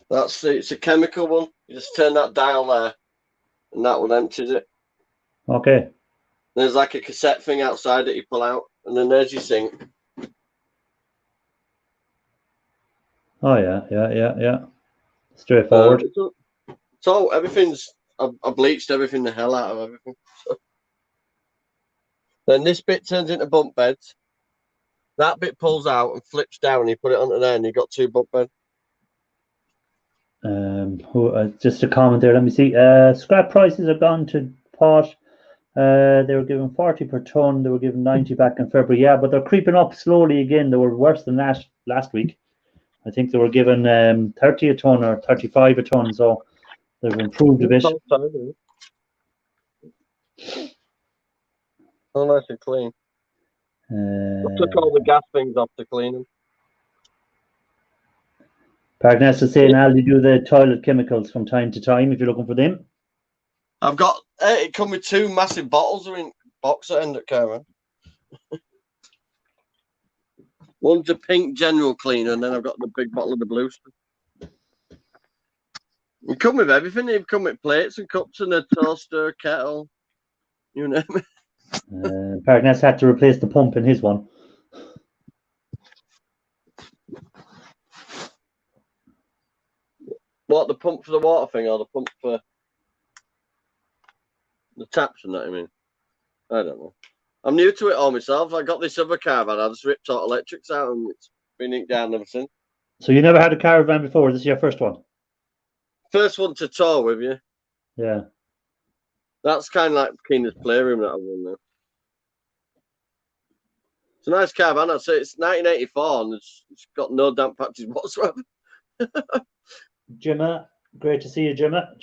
It's a chemical one. You just turn that dial there, and that one empties it. Okay. There's like a cassette thing outside that you pull out, and then there's your sink. Oh yeah. Straightforward. So everything's I bleached everything the hell out of everything. So. Then this bit turns into bunk beds. That bit pulls out and flips down, and you put it onto there, and you've got 2 bunk beds. Just a comment there. Let me see. Scrap prices have gone to pot. They were given 40 per ton. They were given 90 back in February. Yeah, but they're creeping up slowly again. They were worse than that last week. I think they were given 30 a ton or 35 a ton. So they've improved a bit. Oh, nice and clean. I took all the gas things off to clean them. Parkness is saying, Al, you do the toilet chemicals from time to time if you're looking for them. I've got it come with 2 massive bottles in box at end at caravan. One's a pink general cleaner, and then I've got the big bottle of the blue stuff. You come with everything. You come with plates and cups and a toaster, kettle, you name it. Parkness had to replace the pump in his one. What, the pump for the water thing or the pump for the taps and that, I mean? I don't know. I'm new to it all myself. I got this other caravan. I just ripped all electrics out and it's been inked down ever since. So you never had a caravan before? This is your first one? First one to tour with you. Yeah. That's kind of like Keena's playroom that I've won now. It's a nice caravan. I'd say it's 1984 and it's got no damp patches whatsoever. Jimma, great to see you, Jimma.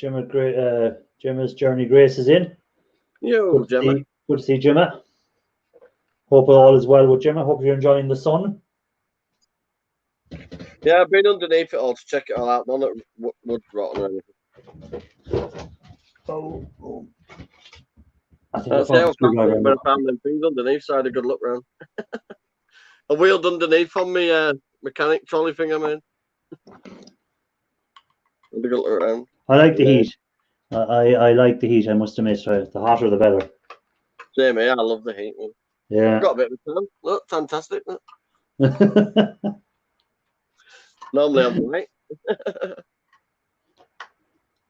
Jimma's Journey Grace is in. Yo, Jimma. Good to see Jimma. Hope all is well with Jimma. Hope you're enjoying the sun. Yeah, I've been underneath it all to check it all out. None of wood's rotten or anything. Oh. That's how I found them things underneath, so I had a good look round. I wheeled underneath on me mechanic trolley thing I made. Had a good look around. I like the heat. I like the heat, I must admit. The hotter the better. Same here, I love the heat. Yeah. I've got a bit of a tan. Look, fantastic. Normally I'm right.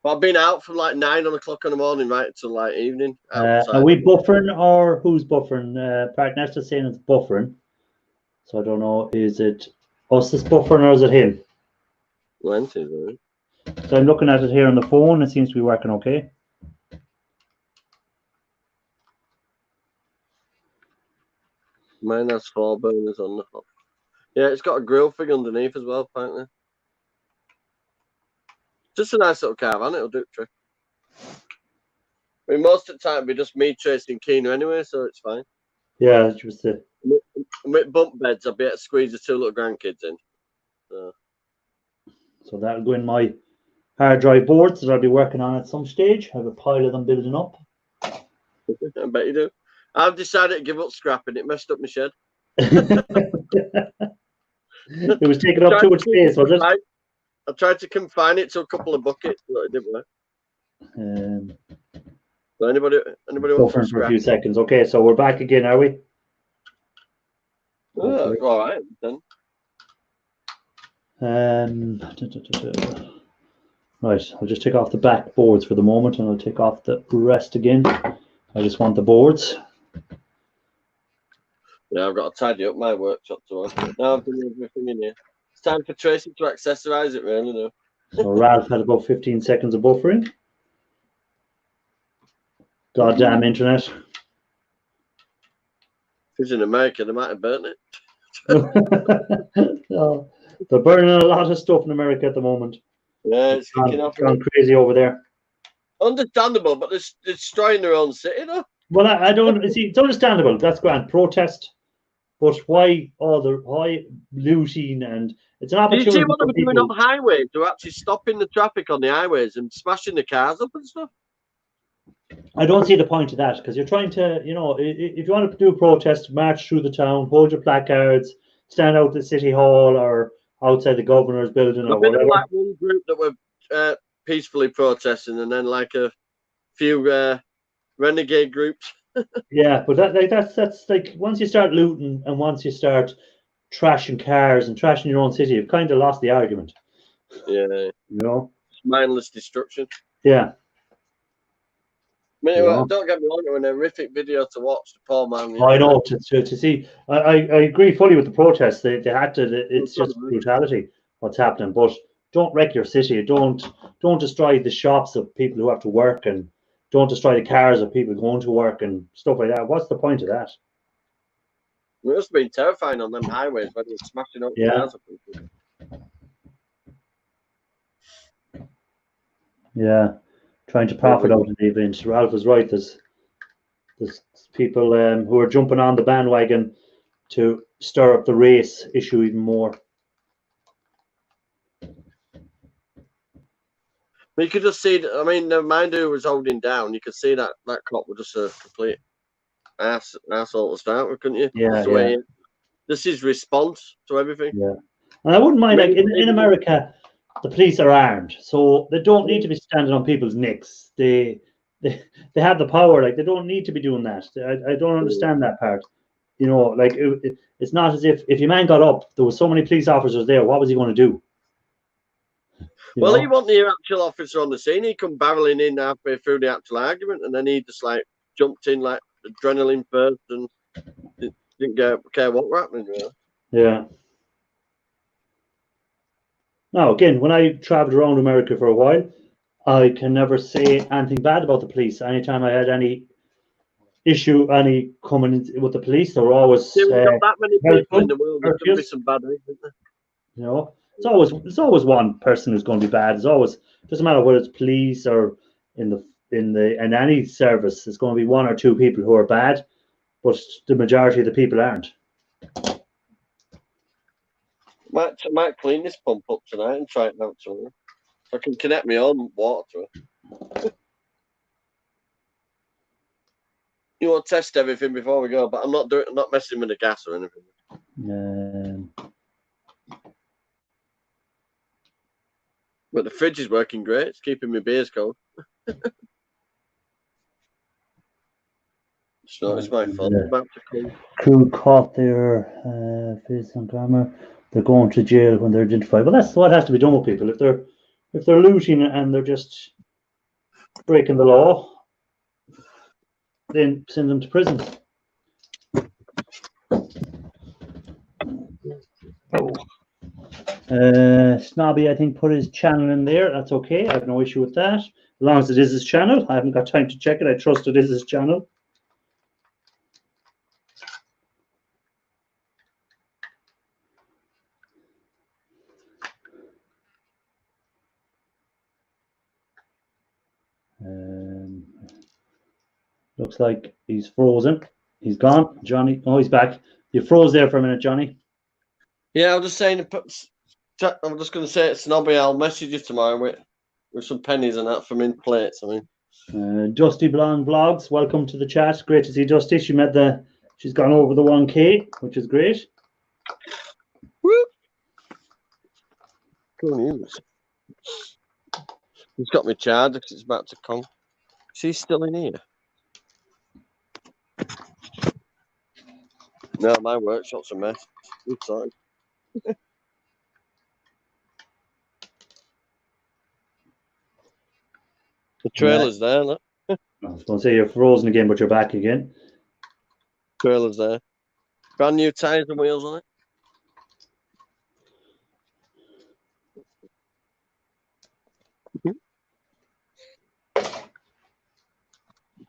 But I've been out from like 9 o'clock in the morning right till like evening. Are we buffering or who's buffering? Parkness is saying it's buffering. So I don't know, is it us that's buffering or is it him? Plenty, so I'm looking at it here on the phone. It seems to be working okay. Mine has 4 burners on the top. Yeah, it's got a grill thing underneath as well, apparently. Just a nice little caravan, it'll do the trick. I mean, most of the time it'll be just me chasing Keena anyway, so it's fine. Yeah, it's just it. With bunk beds, I'll be able to squeeze the 2 little grandkids in. So that'll go in my hard drive boards that I'll be working on at some stage. I have a pile of them building up. I bet you do. I've decided to give up scrapping. It messed up my shed. It was taking up too much space, was it? I tried to confine it to a couple of buckets, but it didn't work. So anybody want to for a few seconds? Okay, so we're back again, are we? Oh, all right then. Right, I'll just take off the back boards for the moment, and I'll take off the rest again. I just want the boards. Yeah, I've got to tidy up my workshop tomorrow. Now I've done everything in here. It's time for Tracy to accessorise it, really, now. So Ralph had about 15 seconds of buffering. Goddamn internet. If he's in America, they might have burnt it. No, they're burning a lot of stuff in America at the moment. Yeah, it's kicking off. Gone crazy over there. Understandable, but they're destroying their own city, though. Well, I don't see. It's understandable. That's grand. Protest, but why looting? And it's an opportunity. Do you see what they're doing on highways? They're actually stopping the traffic on the highways and smashing the cars up and stuff. I don't see the point of that, because you're trying to, you know, if you want to do a protest, march through the town, hold your placards, stand out at City Hall or outside the governor's building or whatever. Like one group that were peacefully protesting, and then like a few renegade groups. Yeah, but that's like, once you start looting and once you start trashing cars and trashing your own city, you've kind of lost the argument. Yeah, you know, it's mindless destruction. Yeah. I mean, don't get me wrong, it was an horrific video to watch. The poor man. I know, to see. I agree fully with the protests. They had to. It's just brutality what's happening. But don't wreck your city. Don't destroy the shops of people who have to work, and don't destroy the cars of people going to work and stuff like that. What's the point of that? It must have been terrifying on them highways when you're smashing up cars. Yeah. Trying to profit out of the event. Ralph was right. There's people who are jumping on the bandwagon to stir up the race issue even more. You could just see. I mean, the man who was holding down, you could see that cop was just a complete asshole to start with, couldn't you? Yeah. This is response to everything. Yeah, and I wouldn't mind, like in America, the police are armed, so they don't need to be standing on people's necks. They have the power. Like, they don't need to be doing that. I don't understand that part. You know, like it's not as if your man got up, there was so many police officers there. What was he going to do? Well, he wasn't the actual officer on the scene. He come barreling in halfway through the actual argument, and then he just like jumped in like adrenaline first and didn't care what was happening. Really. Yeah. Now, again, when I traveled around America for a while, I can never say anything bad about the police. Anytime I had any issue, any coming in with the police, they were always that many people in the world. There could be some bad, isn't there? You know, it's always one person who's going to be bad. It's always, doesn't matter whether it's police or in any service. It's going to be one or two people who are bad, but the majority of the people aren't. Might clean this pump up tonight and try it out tomorrow. I can connect my own water to it. You want to test everything before we go, but I'm not messing with the gas or anything. But the fridge is working great. It's keeping my beers cold. So it's my fault. About to come. Crew caught their face on camera. They're going to jail when they're identified. Well, that's what has to be done with people. If they're looting and they're just breaking the law, then send them to prison. Snobby, I think, put his channel in there. That's okay. I have no issue with that. As long as it is his channel. I haven't got time to check it. I trust it is his channel. Looks like he's frozen. He's gone. Johnny, oh, he's back. You froze there for a minute, Johnny. Yeah, I'm just saying. I'm just going to say, Snobby, I'll message you tomorrow with some pennies and that from in plates. I mean, Dusty Blonde Vlogs, welcome to the chat. Great to see Dusty. She's gone over the 1K, which is great. Woo! Cool news. He's got me charged because it's about to come. Is he still in here? No, my workshop's a mess. Good time. The trailer's there, look. I was going to say you're frozen again, but you're back again. Trailer's there. Brand new tyres and wheels on it.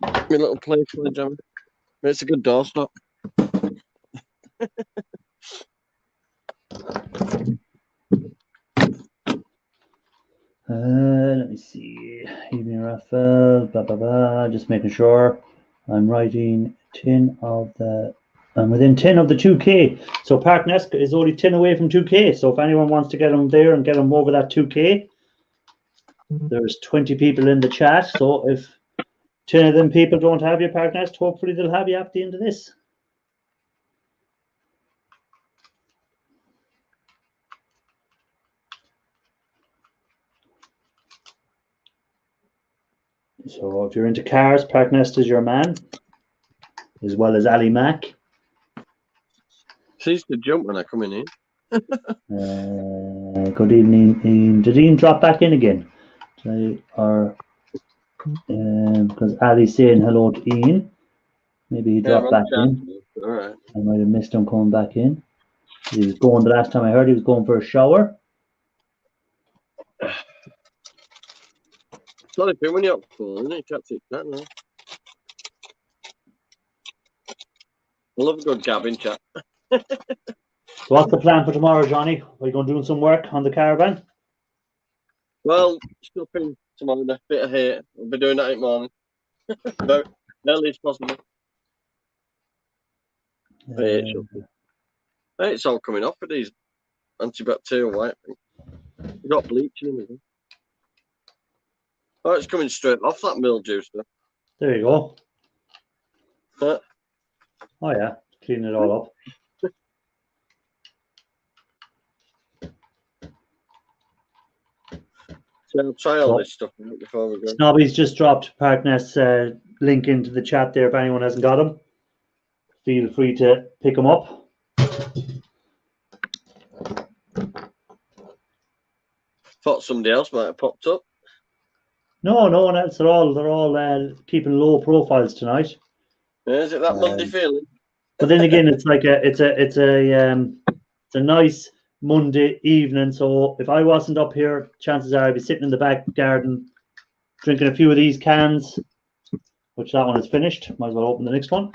My little place for the jammer. It's a good doorstop. Let me see. Evening Raphael, blah blah blah. Just making sure I'm writing 10 of the. I'm within 10 of the 2K. So Park Nest is only 10 away from 2K. So if anyone wants to get them there and get them over that 2K, there's 20 people in the chat. So if 10 of them people don't have your Park Nest, hopefully they'll have you at the end of this. So if you're into cars, Park Nest is your man, as well as Ali Mac. She used to jump when I come in here. Good evening, Ian. Did Ian drop back in again? Or because Ali's saying hello to Ian. Maybe he dropped back in. All right. I might have missed him coming back in. He was going, the last time I heard, he was going for a shower. Sorry, when you're up for, isn't it? You can't take that now. I love a good gabbing chat. So what's the plan for tomorrow, Johnny? Are you going to do some work on the caravan? Well, stopping tomorrow, a bit of hay. I'll be doing that in the morning. About early as possible. It's all coming off with these antibacterial white. You've got bleaching in it. Oh, it's coming straight off that mildew stuff. There you go. Huh? Oh yeah, clean it all up. So I'll try all this stuff before we go. Snobby's just dropped Park Nest's link into the chat there. If anyone hasn't got them, feel free to pick them up. Thought somebody else might have popped up. No, no one else. They're all keeping low profiles tonight. Yeah, is it that Monday feeling? But then again, it's like it's a nice Monday evening. So if I wasn't up here, chances are I'd be sitting in the back garden, drinking a few of these cans, which that one is finished. Might as well open the next one.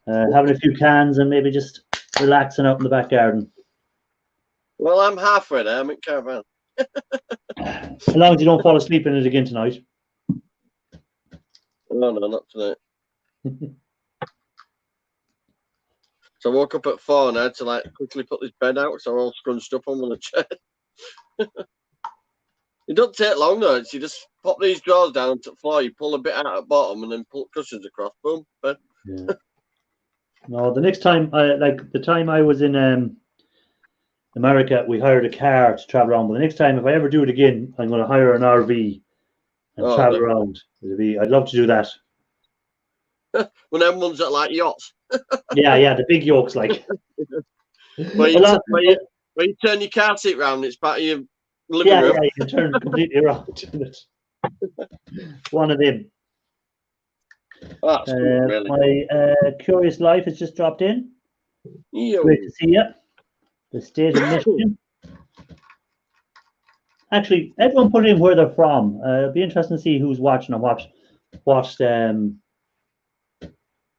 Having a few cans and maybe just relaxing out in the back garden. Well, I'm halfway there. I'm in caravan. As long as you don't fall asleep in it again tonight. No, not tonight. So I woke up at 4 and I had to like quickly put this bed out, so I'm all scrunched up on the chair. It doesn't take long though. You just pop these drawers down to the floor, you pull a bit out at the bottom, and then pull cushions across. Boom, bed. Yeah. No, the next time, like the time I was in America, we hired a car to travel around. But the next time, if I ever do it again, I'm going to hire an RV and travel around. I'd love to do that. When everyone's at like yachts. Yeah, the big yokes, like. Where you turn your car seat round, it's part of your living room. Yeah, you can turn it completely around. One of them. Oh, that's cool, really. My Curious Life has just dropped in. Yo. Great to see you. The state of Michigan. Actually, everyone put in where they're from. It'll be interesting to see who's watching and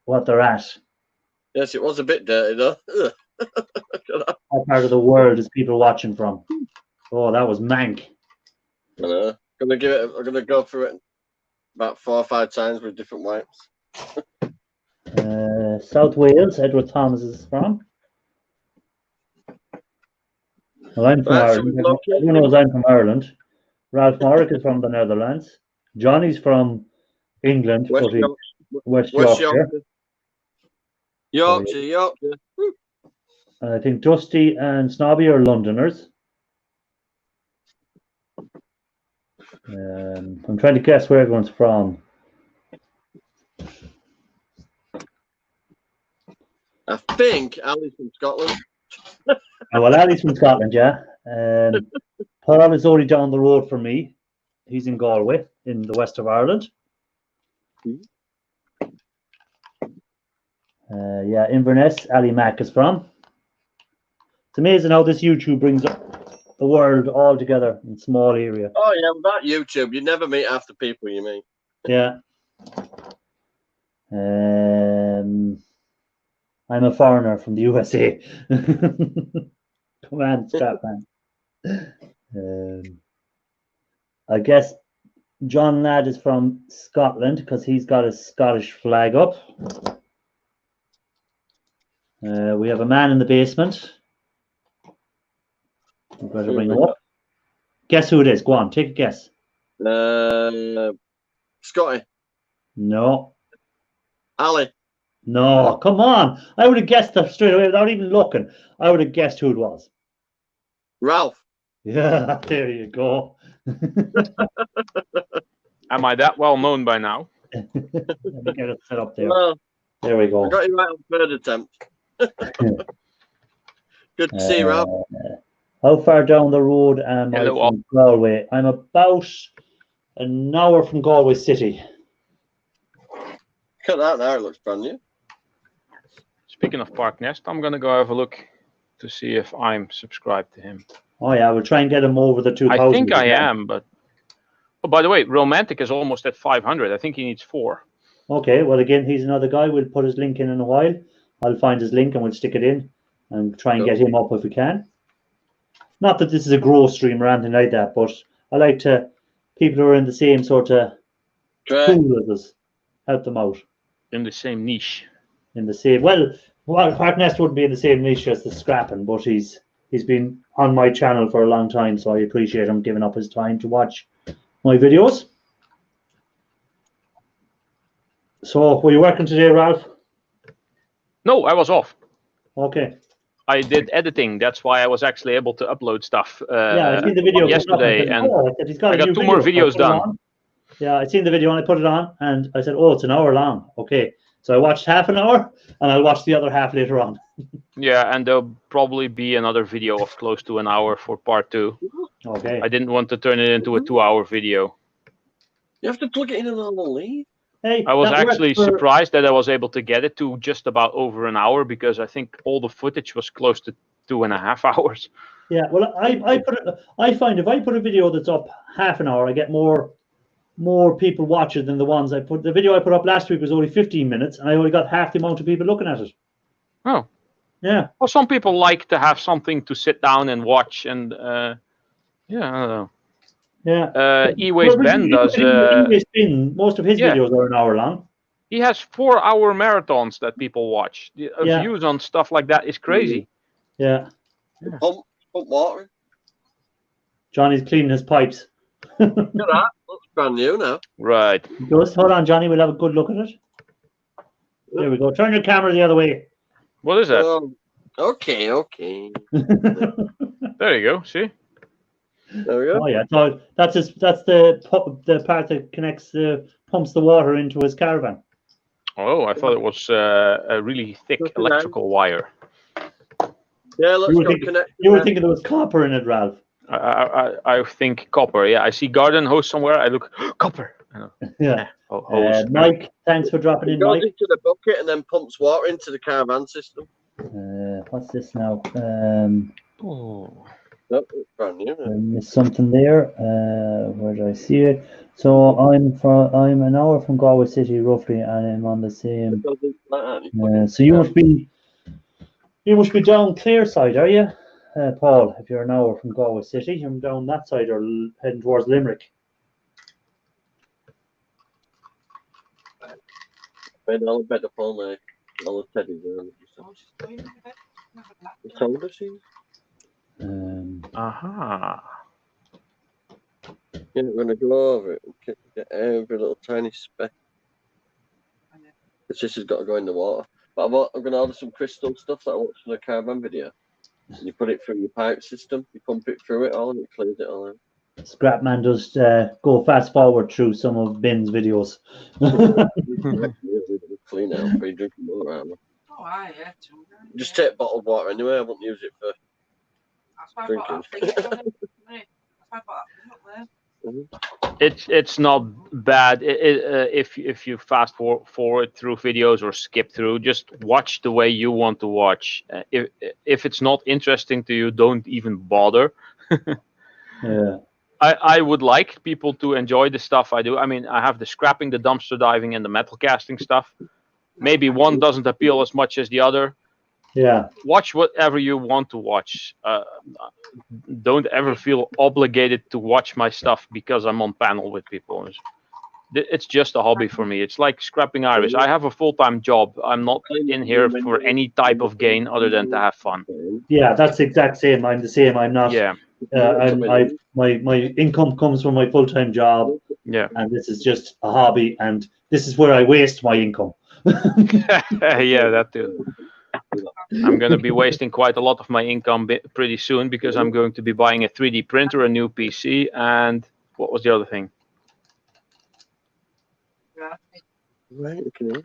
what they're at. Yes, it was a bit dirty though. What part of the world is people watching from? Oh, that was mank. I know. I'm gonna go through it about 4 or 5 times with different wipes. South Wales, Edward Thomas is from. Well, I'm from Ireland. Everyone knows I'm from Ireland. Ralph Morrick is from the Netherlands. Johnny's from England, West Yorkshire. Yorkshire. And I think Dusty and Snobby are Londoners. I'm trying to guess where everyone's from. I think Ali's from Scotland. Well, Ali's from Scotland, yeah. Paul is only down the road from me. He's in Galway, in the west of Ireland. Yeah, Inverness, Ali Mack is from. It's amazing how this YouTube brings up the world all together in a small area. Oh, yeah, without YouTube, you never meet half the people you meet. Yeah. I'm a foreigner from the USA. Come on, Scotland. I guess John Ladd is from Scotland because he's got a Scottish flag up. We have a man in the basement. I'm going to bring him up. Guess who it is? Go on, take a guess. Scotty. No. Ali. No, come on. I would have guessed that straight away without even looking. I would have guessed who it was. Ralph. Yeah, there you go. Am I that well known by now? Let me get it set up there. Well, there we go. I got you right on third attempt. Good to see you, Ralph. How far down the road am I from Galway? I'm about an hour from Galway City. Cut that there, it looks brand new. Speaking of Park Nest, I'm going to go have a look to see if I'm subscribed to him. Oh, yeah, we'll try and get him over the 2,000. I think I am, but... Oh, by the way, Romantic is almost at 500. I think he needs 4. Okay, well, again, he's another guy. We'll put his link in a while. I'll find his link and we'll stick it in and try and get him up if we can. Not that this is a grow stream or anything like that, but I like to... People who are in the same sort of pool as us, help them out. In the same niche. In the same... Well, Park Nest wouldn't be in the same niche as the scrapping, but he's been on my channel for a long time, so I appreciate him giving up his time to watch my videos. So, were you working today, Ralph? No, I was off. Okay. I did editing. That's why I was actually able to upload stuff yeah, I seen the video yesterday, and I got 2 more videos done. Yeah, I seen the video and I put it on, and I said, "Oh, it's an hour long." Okay, so I watched half an hour, and I'll watch the other half later on. Yeah, and there'll probably be another video of close to an hour for part 2. Okay. I didn't want to turn it into a 2-hour video. You have to plug it in a normal lead. Hey, I was actually surprised that I was able to get it to just about over an hour, because I think all the footage was close to 2.5 hours. Yeah, well, I find if I put a video that's up half an hour, I get more people watch it than the ones I put. The video I put up last week was only 15 minutes, and I only got half the amount of people looking at it. Oh. Yeah. Well, some people like to have something to sit down and watch, and yeah, I don't know. Yeah. E-Waste Ben does. E-Waste Ben, most of his videos are an hour long. He has 4-hour marathons that people watch. The views on stuff like that is crazy. Yeah. Pump water. Johnny's cleaning his pipes. Look at that. Looks brand new now. Right. Just hold on, Johnny. We'll have a good look at it. There we go. Turn your camera the other way. What is that? Okay. There you go. See. There we go. Oh yeah, so that's the part that connects pumps the water into his caravan. Oh, I thought it was a really thick electrical wire. Yeah, let's go connect. You were thinking there was copper in it, Ralph. I think copper. Yeah, I see garden hose somewhere. I look copper. Yeah. Hose. Mike, thanks for dropping in. It goes Mike. into the bucket and then pumps water into the caravan system. What's this now? Oh. Nope, it's brand new. I missed something there. Where did I see it? So I'm an hour from Galway City roughly, and I'm on the same. So you must be down Clare side, are you, Paul? If you're an hour from Galway City, you're down that side or heading towards Limerick. I'll bet upon all the teddies. You told us you. Aha. Yeah, we're gonna go over it. Get every little tiny speck. It's just got to go in the water. But I'm gonna order some crystal stuff that I watched in a caravan video. And you put it through your pipe system. You pump it through it all, and it cleans it all out. Scrapman does go fast forward through some of Ben's videos. Clean out, free drinking water. Oh, yeah. Just take bottled water anyway. I won't use it for drinking. It's not bad if you fast forward through videos or skip through. Just watch the way you want to watch. If it's not interesting to you, don't even bother. Yeah. I would like people to enjoy the stuff I do. I mean, I have the scrapping, the dumpster diving, and the metal casting stuff. Maybe one doesn't appeal as much as the other. Yeah. Watch whatever you want to watch. Don't ever feel obligated to watch my stuff because I'm on panel with people. It's just a hobby for me. It's like scrapping iris. I have a full-time job. I'm not in here for any type of gain other than to have fun. Yeah, that's the exact same. I'm the same. I'm not. Yeah. My income comes from my full-time job. Yeah. And this is just a hobby, and this is where I waste my income. Yeah, that too. I'm going to be wasting quite a lot of my income pretty soon because I'm going to be buying a 3D printer, a new PC, and what was the other thing?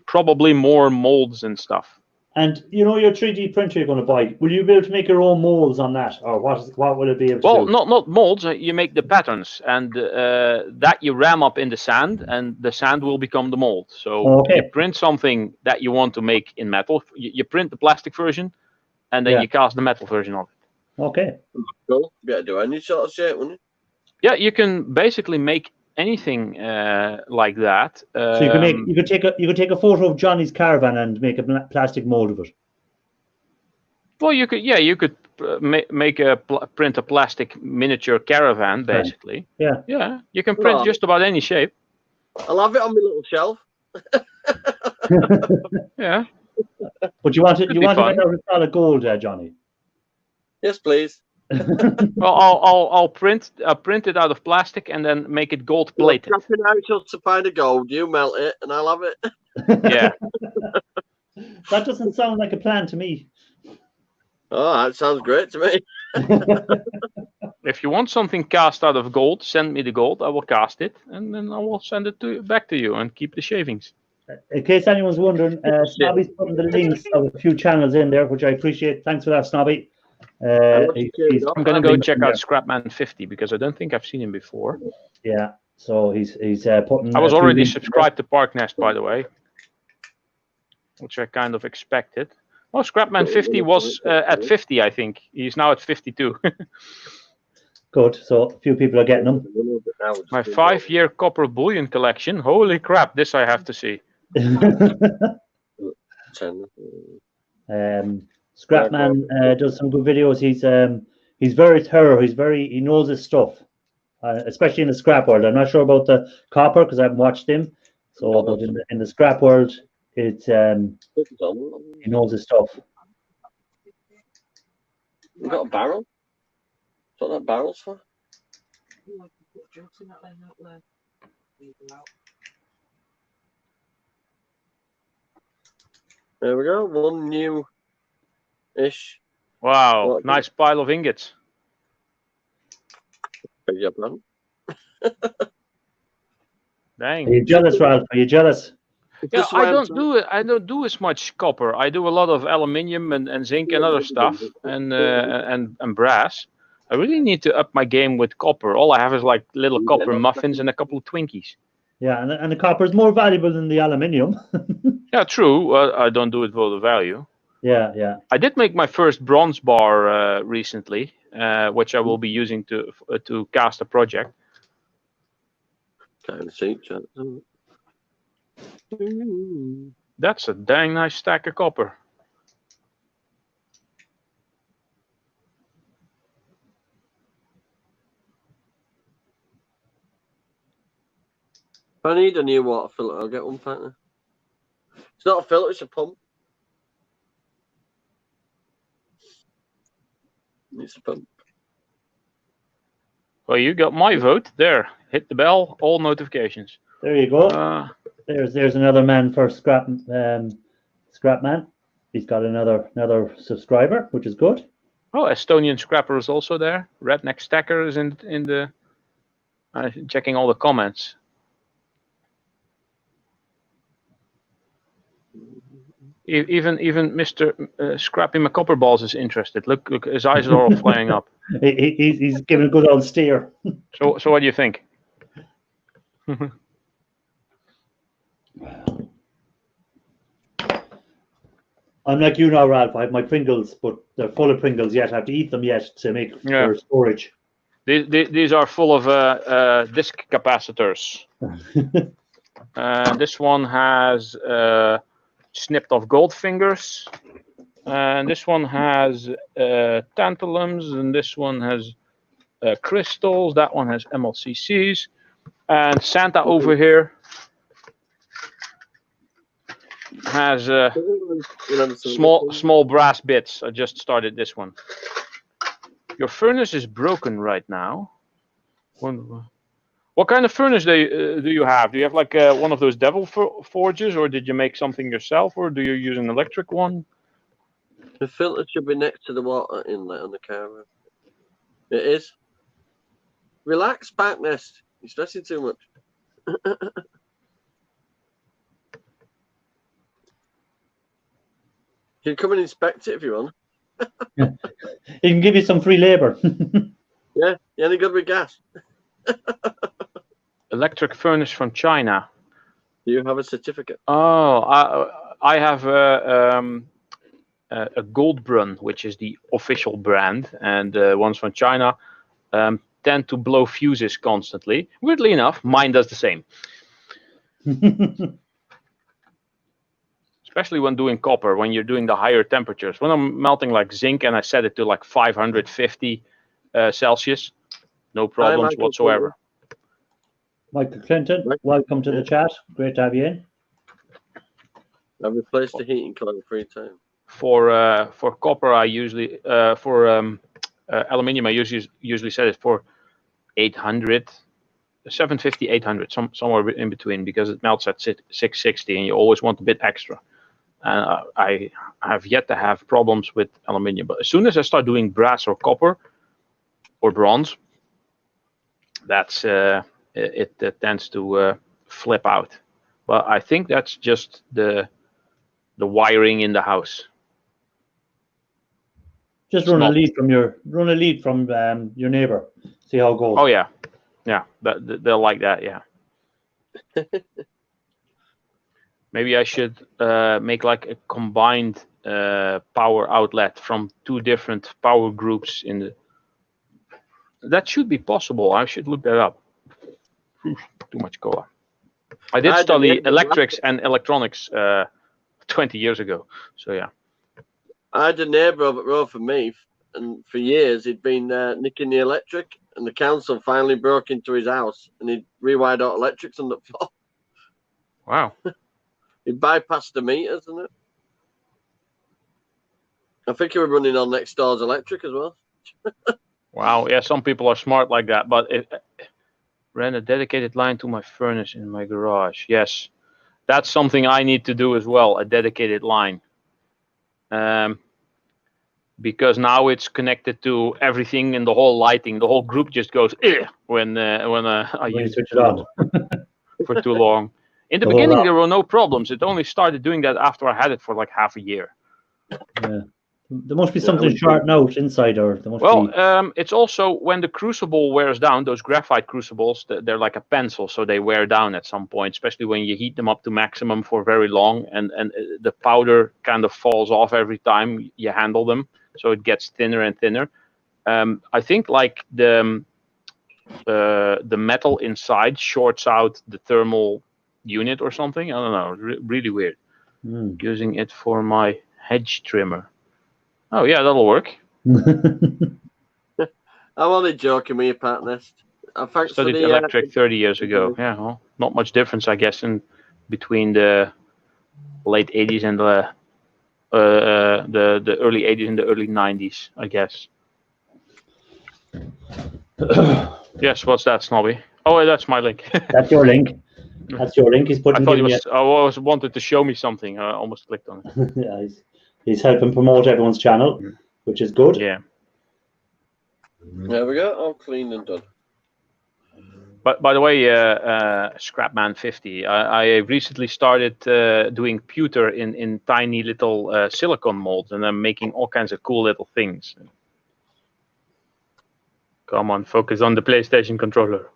Probably more molds and stuff. And you know your 3D printer you're going to buy, will you be able to make your own molds on that, or what will it be able to do? Well, not molds. You make the patterns, and that you ram up in the sand, and the sand will become the mold. So you print something that you want to make in metal. You print the plastic version, and then you cast the metal version of it. Okay. Cool. Yeah, do any sort of shape, wouldn't you? Yeah, you can basically make anything like that. So you could take a photo of Johnny's caravan and make a plastic mold of it. Well, you could print a plastic miniature caravan, basically. Yeah. Yeah, you can print just about any shape. I'll have it on my little shelf. Yeah. But you want it out of solid gold, Johnny? Yes, please. Well, I'll print it out of plastic and then make it gold plated. Just a pint of gold, you melt it, and I'll have it. Yeah. That doesn't sound like a plan to me. Oh, that sounds great to me. If you want something cast out of gold, send me the gold. I will cast it, and then I will send it back to you and keep the shavings. In case anyone's wondering, Snobby's putting the links of a few channels in there, which I appreciate. Thanks for that, Snobby. I'm going to go check out Scrapman 50 because I don't think I've seen him before. Yeah, so he's putting. I was already subscribed to Park Nest, by the way, which I kind of expected. Oh, Scrapman 50 was at 50, I think. He's now at 52. Good. So a few people are getting them. My 5-year copper bullion collection. Holy crap! This I have to see. Scrapman does some good videos. He's very thorough. He knows his stuff, especially in the scrap world. I'm not sure about the copper because I haven't watched him. So, but in the scrap world, it's he knows his stuff. You got a barrel? What that barrel's for? There we go. One new-ish. Wow, nice pile of ingots. Beg your pardon. Dang. Are you jealous, Ralph? Are you jealous? Yeah, I don't do as much copper. I do a lot of aluminium and zinc and other stuff and brass. I really need to up my game with copper. All I have is like little copper muffins and a couple of Twinkies. Yeah, and the copper is more valuable than the aluminium. Yeah, true. I don't do it for the value. Yeah, yeah. I did make my first bronze bar recently, which I will be using to cast a project. That's a dang nice stack of copper. If I need a new water filter, I'll get one, partner. It's not a filter, it's a pump. It's a pump. Well, you got my vote. There. Hit the bell, all notifications. There you go. There's another man for Scrapman. He's got another subscriber, which is good. Oh, Estonian Scrapper is also there. Redneck Stacker is in the Checking all the comments. Even Mr. Scrappy McCopperballs is interested. Look, his eyes are all flaring up. He's giving a good old steer. So what do you think? I'm like you now, Ralph. I have my Pringles, but they're full of Pringles yet. I have to eat them yet to make for storage. These are full of disc capacitors. This one has snipped off gold fingers, and this one has tantalums, and this one has crystals. That one has MLCCs, and Santa over here has small brass bits. I just started this one. Your furnace is broken right now. What kind of furnace do you have? Do you have like one of those devil forges, or did you make something yourself, or do you use an electric one? The filter should be next to the water inlet on the camera. It is. Relax, Pat Nest. You're stressing too much. You can come and inspect it if you want. He can give you some free labor. Yeah, you only good with gas. Electric furnace from China. Do you have a certificate? Oh, I have a Goldbrunn, which is the official brand, and ones from China tend to blow fuses constantly. Weirdly enough, mine does the same. Especially when doing copper, when you're doing the higher temperatures. When I'm melting like zinc and I set it to like 550 Celsius, no problems whatsoever. Michael Clinton, welcome to the chat. Great to have you in. I've replaced the heating coil 3 times. For copper, I usually for aluminium, I usually set it for 800, 750, 800, somewhere in between, because it melts at 660, and you always want a bit extra. And I have yet to have problems with aluminium, but as soon as I start doing brass or copper or bronze, that's it tends to flip out. But I think that's just the wiring in the house. Just run a lead from your neighbor. See how it goes. Oh yeah, they'll like that. Yeah. Maybe I should make like a combined power outlet from 2 different power groups in the. That should be possible. I should look that up. Too much cola. I did study electrics and electronics 20 years ago. So yeah. I had a neighbour over the road from me, and for years he'd been nicking the electric, and the council finally broke into his house and he'd rewired out electrics on the floor. Wow. He bypassed the meters, isn't it? I think he was running on next door's electric as well. Wow, yeah, some people are smart like that, but it ran a dedicated line to my furnace in my garage. Yes, that's something I need to do as well, a dedicated line. Because now it's connected to everything in the whole lighting. The whole group just goes when I use it for too long. In the beginning, there were no problems. It only started doing that after I had it for like half a year. Yeah. There must be something shorting out inside, or there must be... it's also when the crucible wears down. Those graphite crucibles, they're like a pencil, so they wear down at some point, especially when you heat them up to maximum for very long, and the powder kind of falls off every time you handle them, so it gets thinner and thinner. I think like the metal inside shorts out the thermal unit or something. I don't know. Really weird. Using it for my hedge trimmer. Oh yeah, that'll work. I'm only joking with you, Pat Nest. I studied electric 30 years ago. Yeah, well, not much difference, I guess, in between the late 80s and the early 80s and the early 90s, I guess. Yes, what's that, Snobby? Oh, that's my link. That's your link. That's your link. He's putting. I thought he was. I always wanted to show me something. I almost clicked on it. Yeah, he's helping promote everyone's channel, which is good. Yeah. There we go. All clean and done. But by the way, Scrapman50, I recently started doing pewter in tiny little silicone molds, and I'm making all kinds of cool little things. Come on, focus on the PlayStation controller.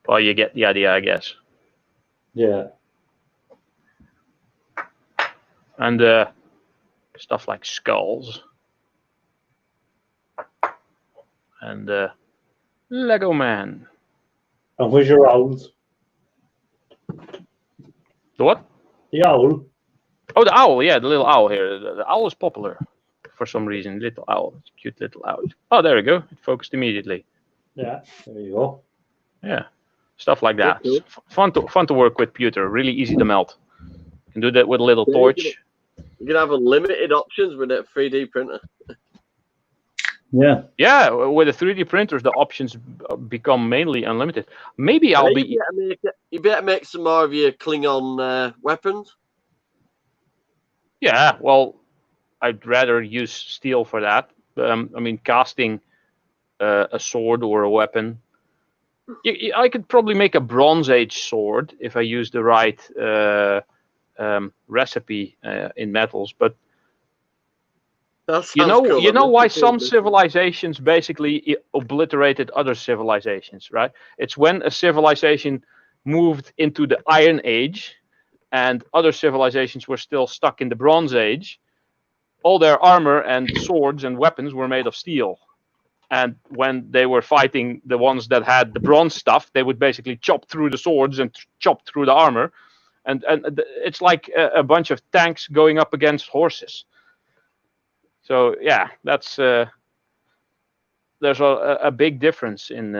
Well, you get the idea, I guess. Yeah. And stuff like skulls. And Lego Man. And where's your owls? The what? The owl. Oh, the owl. Yeah, the little owl here. The owl is popular for some reason. Little owl. It's a cute little owl. Oh, there we go. It focused immediately. Yeah, there you go. Yeah, stuff like that. Cool. It's fun to work with pewter. Really easy to melt. You can do that with a little Yeah, torch. You can have unlimited options with a 3D printer. Yeah. Yeah, with the 3D printers, the options become mainly unlimited. Maybe I'll be. You better make some more of your Klingon weapons. Yeah, well, I'd rather use steel for that. I mean, casting a sword or a weapon. I could probably make a Bronze Age sword if I use the right recipe in metals. But you know why some civilizations basically obliterated other civilizations, right? It's when a civilization moved into the Iron Age and other civilizations were still stuck in the Bronze Age. All their armor and swords and weapons were made of steel. And when they were fighting the ones that had the bronze stuff, they would basically chop through the swords and chop through the armor. And it's like a bunch of tanks going up against horses. So yeah, that's there's a big difference in.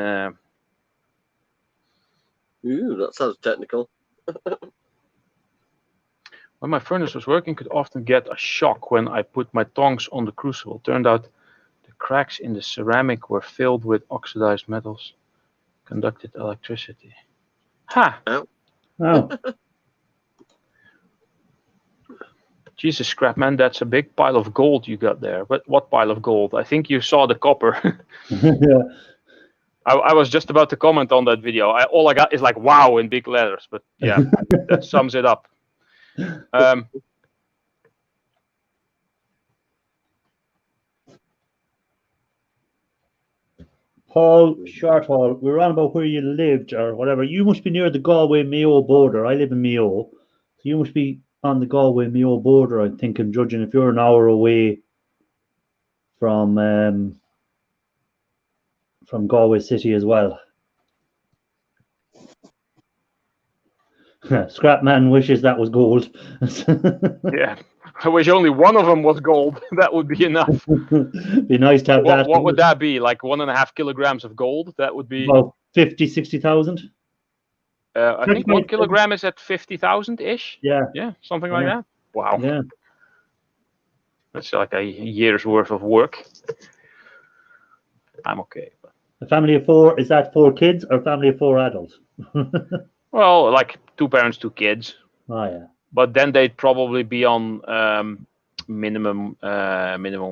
Ooh, that sounds technical. When my furnace was working, could often get a shock when I put my tongs on the crucible. Turned out the cracks in the ceramic were filled with oxidized metals, conducted electricity. Ha! Oh. Jesus, Scrapman, that's a big pile of gold you got there. But what pile of gold? I think you saw the copper. Yeah. I was just about to comment on that video. All I got is like "wow" in big letters, but yeah, that sums it up. Paul Shorthall, we were on about where you lived or whatever. You must be near the Galway-Mayo border. I live in Mayo. So you must be on the Galway-Mayo border, I think, I'm judging, if you're an hour away from Galway City as well. Scrapman wishes that was gold. Yeah, I wish only one of them was gold. That would be enough. Be nice to have that. What would that be? Like 1.5 kilograms of gold? That would be about 50,000, 60,000. I think 1 kilogram is at 50,000 ish. Yeah, something like that. Wow. Yeah, that's like a year's worth of work. I'm okay. But... A family of four, is that 4 kids or a family of 4 adults? Well, like 2 parents, 2 kids. Oh yeah. But then they'd probably be on minimum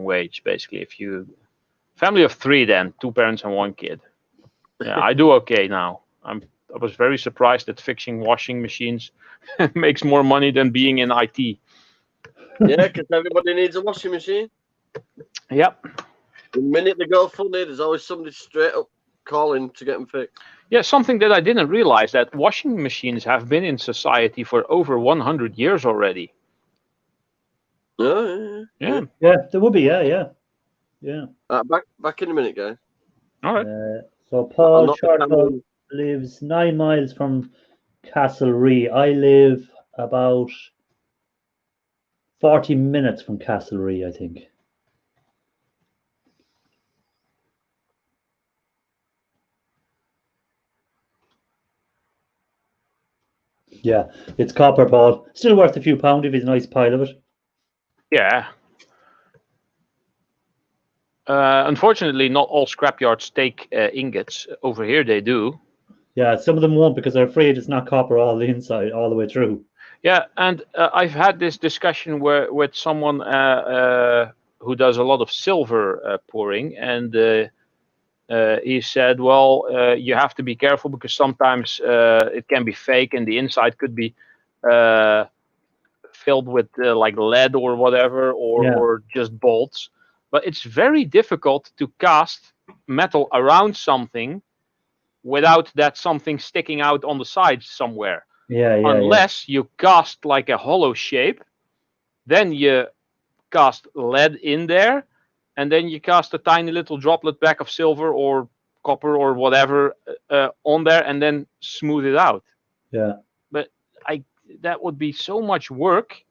wage, basically. If you family of 3, then 2 parents and 1 kid. Yeah, I do okay now. I was very surprised that fixing washing machines makes more money than being in IT. Yeah, because everybody needs a washing machine. Yep. The minute they go funny, there's always somebody straight up calling to get them fixed. Yeah, something that I didn't realize, that washing machines have been in society for over 100 years already. Yeah. Yeah, there would be, yeah. Back in a minute, guys. All right. So Paul Shortall lives 9 miles from Castlerea. I live about 40 minutes from Castlerea, I think. Yeah, it's copper, Paul. Still worth a few pound if it's a nice pile of it. Yeah. Unfortunately, not all scrapyards take ingots. Over here, they do. Yeah, some of them won't because they're afraid it's not copper all the inside, all the way through. Yeah, and I've had this discussion with someone who does a lot of silver pouring, and he said, well, you have to be careful because sometimes it can be fake and the inside could be filled with like lead or whatever, or just bolts. But it's very difficult to cast metal around something without that something sticking out on the sides somewhere. Unless you cast like a hollow shape, then you cast lead in there, and then you cast a tiny little droplet back of silver or copper or whatever on there, and then smooth it out. But that would be so much work.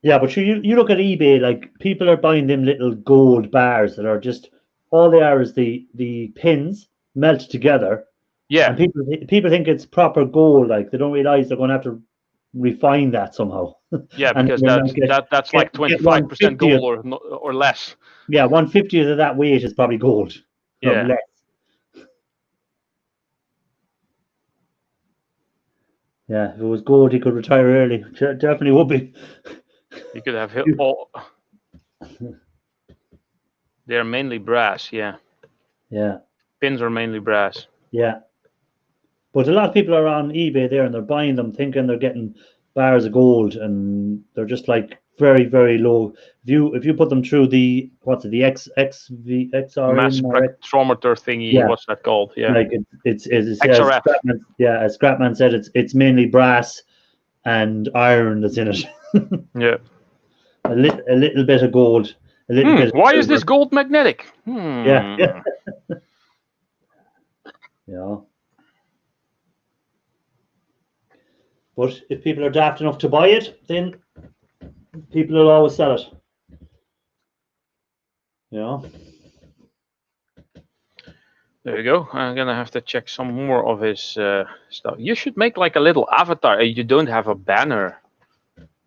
Yeah, but you look at eBay, like people are buying them little gold bars that are just, all they are is the pins melt together. Yeah. And people think it's proper gold, like they don't realize they're going to have to refine that somehow. Yeah, because that's like 25% gold or less. Yeah, 1/50 of that weight is probably gold. Yeah. Less. Yeah, if it was gold, he could retire early. Definitely would be. You could have all. They're mainly brass, yeah. Yeah. Pins are mainly brass. Yeah. But a lot of people are on eBay there and they're buying them thinking they're getting bars of gold, and they're just like very, very low. If you put them through the XRM mass spectrometer thingy, what's that called? Yeah. Like it's XRF. As Scrapman said, it's mainly brass and iron that's in it. Yeah. A little bit of gold. A little bit. Why is this gold magnetic? Yeah. Yeah. But if people are daft enough to buy it, then people will always sell it. Yeah. There you go. I'm gonna have to check some more of his stuff. You should make like a little avatar. You don't have a banner.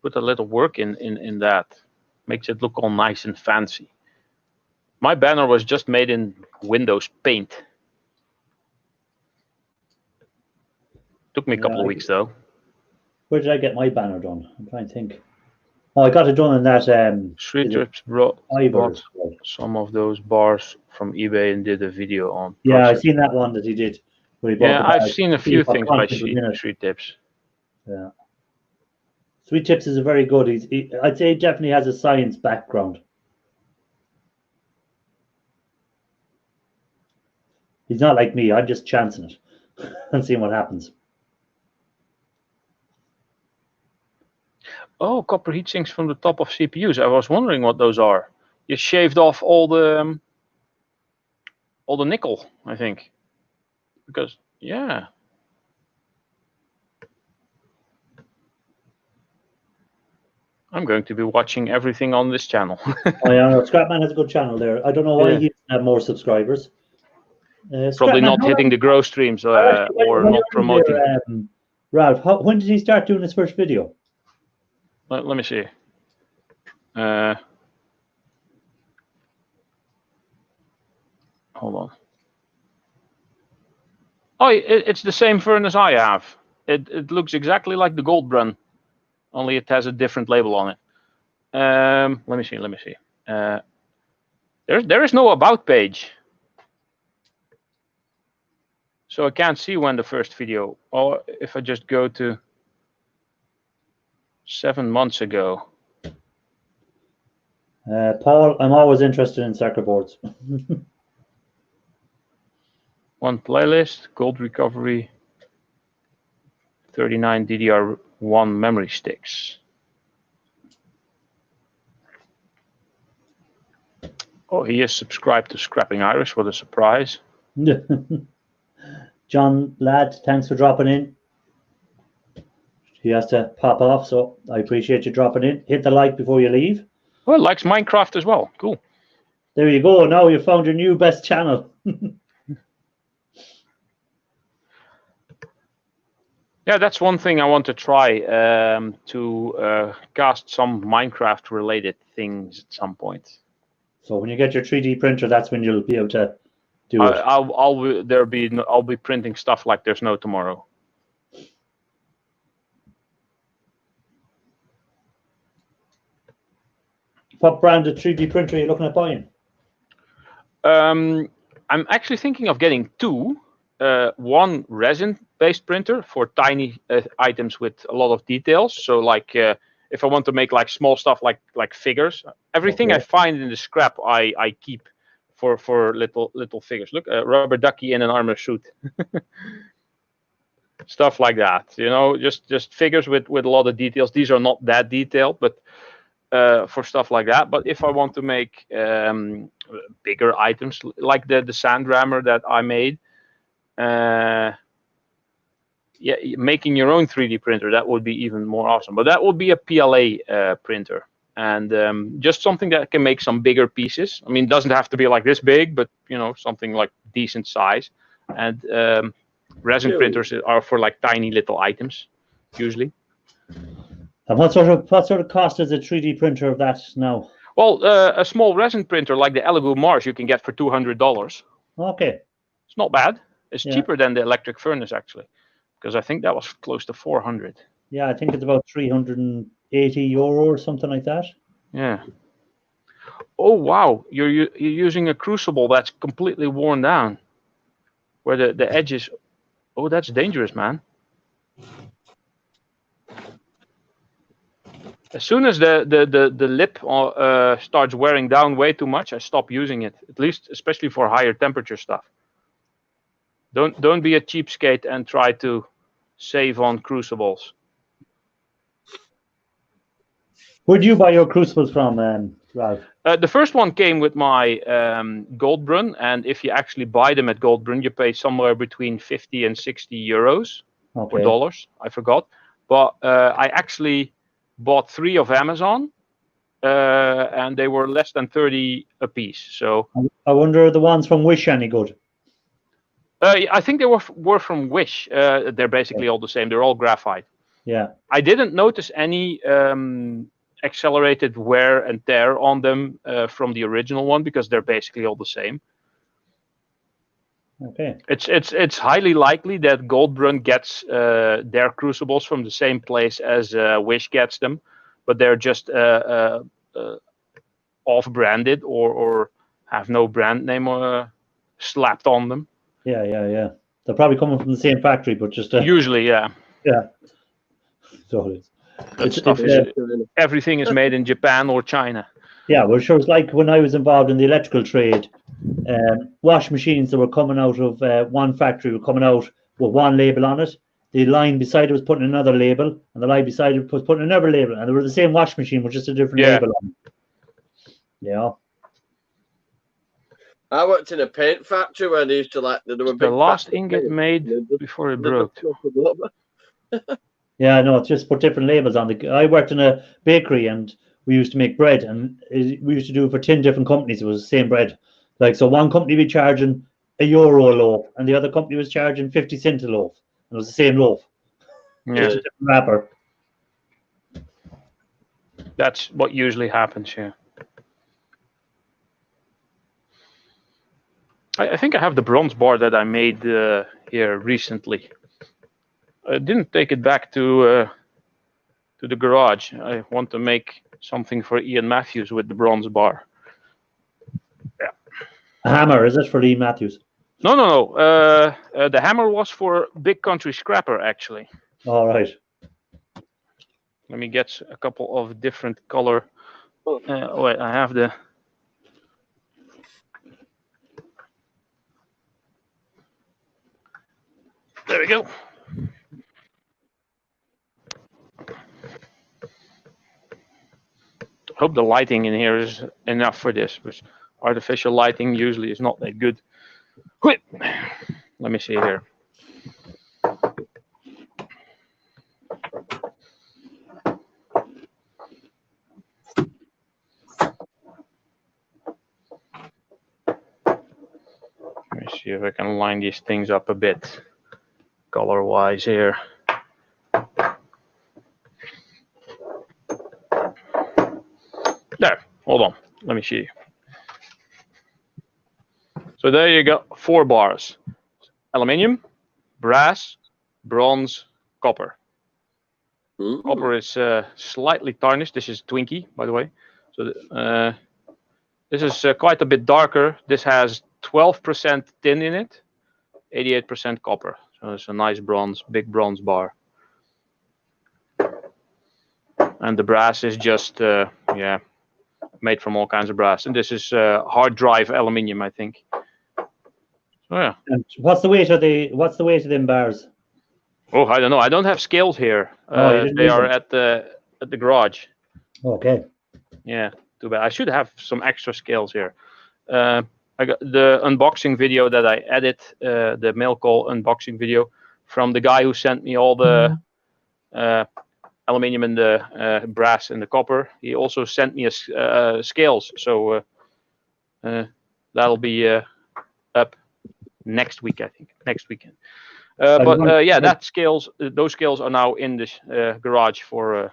Put a little work in that. Makes it look all nice and fancy. My banner was just made in Windows Paint. Took me a couple of weeks though. Where did I get my banner done? I'm trying to think. Oh, I got it done in that. Street Trips brought some of those bars from eBay and did a video on. Yeah, I've seen that one that he did. Yeah, I've seen a few things by Street Tips. Yeah. Street Tips is a very good. I'd say he definitely has a science background. He's not like me. I'm just chancing it and seeing what happens. Oh, copper heat sinks from the top of CPUs. I was wondering what those are. You shaved off all the nickel, I think. Because yeah. I'm going to be watching everything on this channel. Oh yeah, Scrapman has a good channel there. I don't know why he doesn't have more subscribers. Probably not hitting the grow streams or not promoting. Ralph, when did he start doing his first video? Let me see. Hold on. Oh, it's the same furnace I have. It looks exactly like the Goldbrunn, only it has a different label on it. Let me see. There is no about page. So I can't see when the first video, or if I just go to 7 months ago. Paul, I'm always interested in circuit boards. One playlist, gold recovery, 39 DDR1 memory sticks. Oh, he is subscribed to Scrapping Irish. What a surprise. John, lad, thanks for dropping in. He has to pop off, so I appreciate you dropping in. Hit the like before you leave. Well, likes Minecraft as well. Cool. There you go. Now you found your new best channel. Yeah, that's one thing I want to try, to cast some Minecraft-related things at some point. So when you get your 3D printer, that's when you'll be able to do it. I'll be printing stuff like there's no tomorrow. What brand of 3D printer are you looking at buying? I'm actually thinking of getting two. One resin-based printer for tiny items with a lot of details. So like if I want to make like small stuff like figures, everything I find in the scrap I keep for little figures. Look, a rubber ducky in an armor suit. Stuff like that, you know, just figures with a lot of details. These are not that detailed, but for stuff like that. But if I want to make bigger items like the sand rammer that I made, yeah, making your own 3D printer, that would be even more awesome. But that would be a PLA printer, and just something that can make some bigger pieces. I mean, it doesn't have to be like this big, but you know, something like decent size. And resin printers are for like tiny little items, usually. And what sort of cost is a 3D printer of that now? Well, a small resin printer like the Elegoo Mars you can get for $200. Okay. It's not bad. It's cheaper than the electric furnace actually, because I think that was close to 400. Yeah, I think it's about 380 euro or something like that. Yeah. Oh wow, you're using a crucible that's completely worn down, where the edges. Oh, that's dangerous, man. As soon as the lip starts wearing down way too much, I stop using it. At least, especially for higher temperature stuff. Don't be a cheapskate and try to save on crucibles. Where do you buy your crucibles from, Ralph? The first one came with my Goldbrunn, and if you actually buy them at Goldbrunn, you pay somewhere between 50 and 60 euros or dollars. I forgot, but I actually bought 3 of Amazon, and they were less than 30 a piece. So I wonder, are the ones from Wish any good? I think they were from Wish. They're basically all the same. They're all graphite. Yeah. I didn't notice any accelerated wear and tear on them from the original one, because they're basically all the same. Okay. It's highly likely that Goldbrunn gets their crucibles from the same place as Wish gets them, but they're just off-branded or have no brand name slapped on them. Yeah. They're probably coming from the same factory, but just usually, yeah. Yeah. So everything is made in Japan or China. Yeah, well, sure. It's like when I was involved in the electrical trade, wash machines that were coming out of one factory were coming out with one label on it. The line beside it was putting another label, and the line beside it was putting another label, and they were the same wash machine with just a different label on it. Yeah. I worked in a paint factory where they used to like the last ingot made before it broke. Yeah, no, it's just put different labels on the. I worked in a bakery and we used to make bread, and we used to do it for 10 different companies. It was the same bread. Like, so one company would be charging €1 a loaf, and the other company was charging 50 cents a loaf. And it was the same loaf. Yeah. Just a different wrapper. That's what usually happens here. I think I have the bronze bar that I made here recently. I didn't take it back to the garage. I want to make something for Ian Matthews with the bronze bar. Yeah. A hammer, is it for Ian Matthews? No. The hammer was for Big Country Scrapper, actually. All right. Let me get a couple of different color. Wait, I have the. There we go. Hope the lighting in here is enough for this, because artificial lighting usually is not that good. Wait. Let me see here. Let me see if I can line these things up a bit, color-wise here. There, hold on. Let me see. So there you go, 4 bars. Aluminium, brass, bronze, copper. Ooh. Copper is slightly tarnished. This is Twinkie, by the way. So this is quite a bit darker. This has 12% tin in it, 88% copper. So it's a nice big bronze bar. And the brass is just made from all kinds of brass. And this is hard drive aluminium, I think. So yeah. And what's the weight of them bars? Oh, I don't know. I don't have scales here. They are at the garage. Okay. Yeah, too bad. I should have some extra scales here. I got the unboxing video that I edit, the mail call unboxing video from the guy who sent me all the aluminium and the brass and the copper. He also sent me scales, so that'll be up next week, I think, next weekend. Those scales are now in the garage for.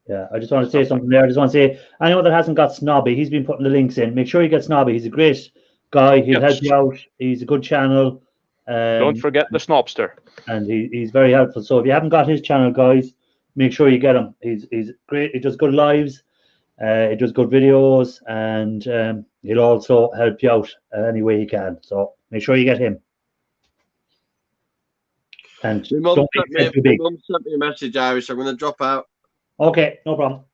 Yeah, I just want to say something there. I just want to say, anyone that hasn't got Snobby, he's been putting the links in. Make sure you get Snobby. He's a great guy. He'll help you out. He's a good channel. Don't forget the Snobster. And he's very helpful. So if you haven't got his channel, guys, make sure you get him. He's great. He does good lives. He does good videos, and he'll also help you out any way he can. So make sure you get him. And my mum sent me a message, Irish. I'm going to drop out. Okay, no problem.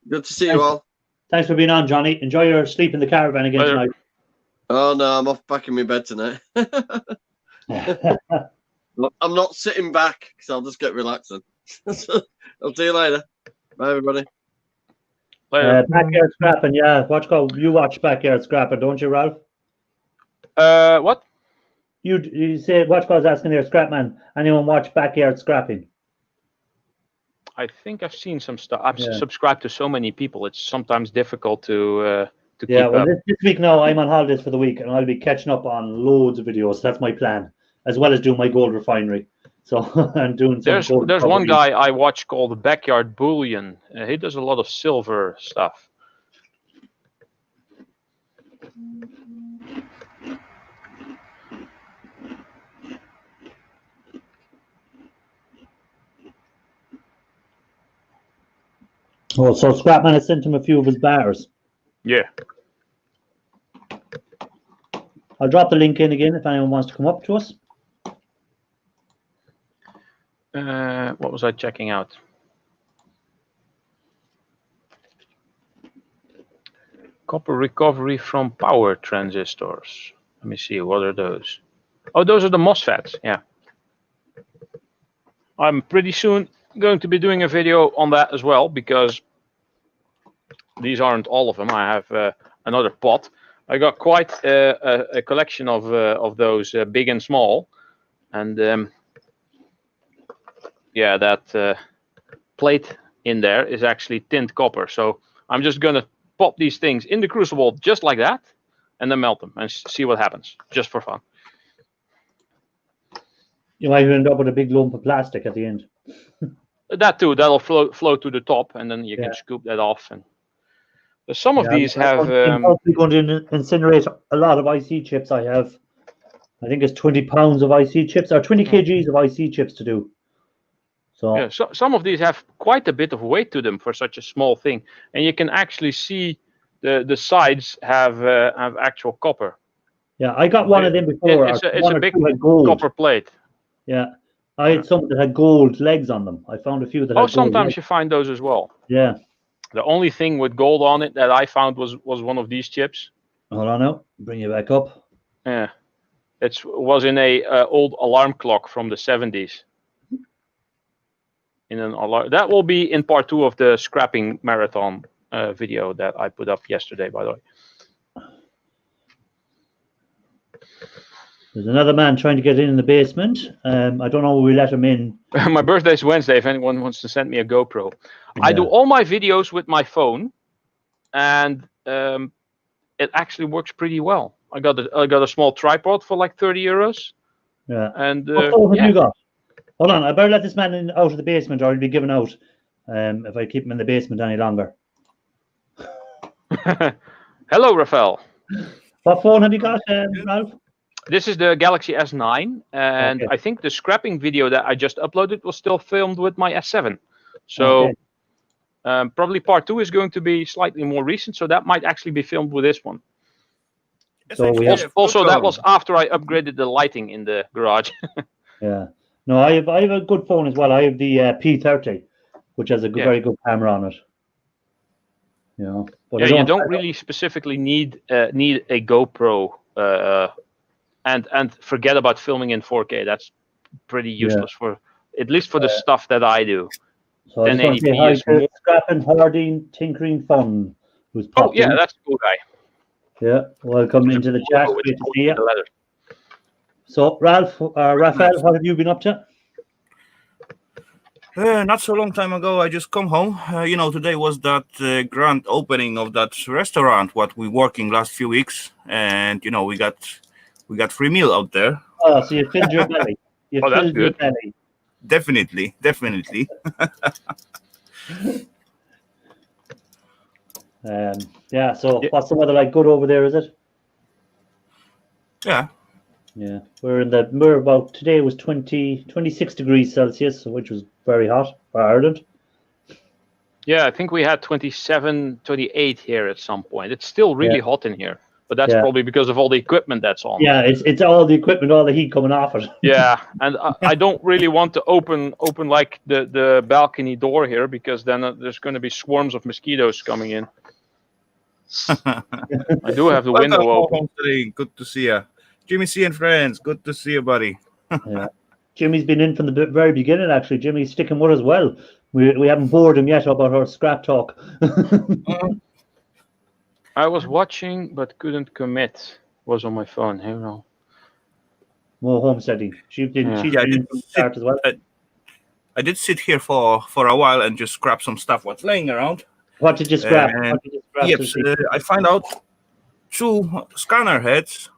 Good to see you all. Thanks for being on, Johnny. Enjoy your sleep in the caravan again tonight. Oh, no, I'm off back in my bed tonight. I'm not sitting back because I'll just get relaxing. I'll see you later. Bye, everybody. Backyard Scrapping, yeah. You watch Backyard Scrapping, don't you, Ralph? What? You say Watchcall's asking there, Scrapman. Anyone watch Backyard Scrapping? I think I've seen some stuff. I've subscribed to so many people. It's sometimes difficult to keep up. This week now I'm on holidays for the week, and I'll be catching up on loads of videos. That's my plan, as well as doing my gold refinery. So I'm doing. There's one guy I watch called Backyard Bullion. He does a lot of silver stuff. Oh, so Scrapman has sent him a few of his bars. Yeah. I'll drop the link in again if anyone wants to come up to us. What was I checking out? Copper recovery from power transistors. Let me see, what are those? Oh, those are the MOSFETs, yeah. I'm pretty soon going to be doing a video on that as well, because these aren't all of them. I have another pot. I got quite a collection of those big and small, and yeah, that plate in there is actually tinned copper. So I'm just gonna pop these things in the crucible just like that, and then melt them and see what happens, just for fun. You might end up with a big lump of plastic at the end. That too, that'll flow to the top, and then you can scoop that off. And some of these have. I'm probably going to incinerate a lot of IC chips. I think it's 20 pounds of IC chips, or 20 kgs of IC chips to do. So yeah, some of these have quite a bit of weight to them for such a small thing, and you can actually see the sides have actual copper. Yeah, I got one of them before. It's a big copper plate. Yeah, I had some that had gold legs on them. I found a few that. Sometimes you find those as well. Yeah. The only thing with gold on it that I found was one of these chips. Hold on now, bring you back up. Yeah, it was in a old alarm clock from the 70s. In an alarm that will be in part 2 of the scrapping marathon video that I put up yesterday, by the way. There's another man trying to get in the basement. I don't know if we let him in. My birthday's Wednesday. If anyone wants to send me a GoPro, I do all my videos with my phone, and it actually works pretty well. I got a small tripod for like 30 euros. Yeah. And what phone have you got? Hold on, I better let this man out of the basement, or he'll be given out if I keep him in the basement any longer. Hello, Rafael. What phone have you got, Ralph? This is the Galaxy S9, and I think the scrapping video that I just uploaded was still filmed with my S7. So probably part 2 is going to be slightly more recent, so that might actually be filmed with this one. So we have also that was after I upgraded the lighting in the garage. yeah. No, I have a good phone as well. I have the P30, which has a very good camera on it. You know, but yeah, you don't really specifically need a GoPro, and forget about filming in 4K. That's pretty useless for at least for the stuff that I do. So I just want to say hi to Scrapping, Harding, Tinkering Fun, who's popped in. That's a cool guy. Yeah, welcome into the chat. Great to see you. So, Raphael, what have you been up to? Not so long time ago, I just come home. Today was that grand opening of that restaurant what we working last few weeks, and we got free meal out there. Oh, so you filled your belly. You that's good. Your belly. Definitely. Yeah. So, what's the weather like? Good over there, is it? Yeah. Yeah, we're about today was 26 degrees Celsius, which was very hot for Ireland. Yeah, I think we had 27, 28 here at some point. It's still really hot in here, but that's probably because of all the equipment that's on. Yeah, it's all the equipment, all the heat coming off it. Yeah, and I don't really want to open like the balcony door here, because then there's going to be swarms of mosquitoes coming in. I do have the window open. Today. Good to see you. Jimmy C and friends, good to see you, buddy. Yeah, Jimmy's been in from the very beginning. Actually, Jimmy's sticking with us well. We haven't bored him yet about our scrap talk. I was watching but couldn't commit. Was on my phone. Here now. More homesteading. She didn't. She didn't start as well. I did sit here for a while and just scrap some stuff what's laying around. What did you scrap? I find out 2 scanner heads.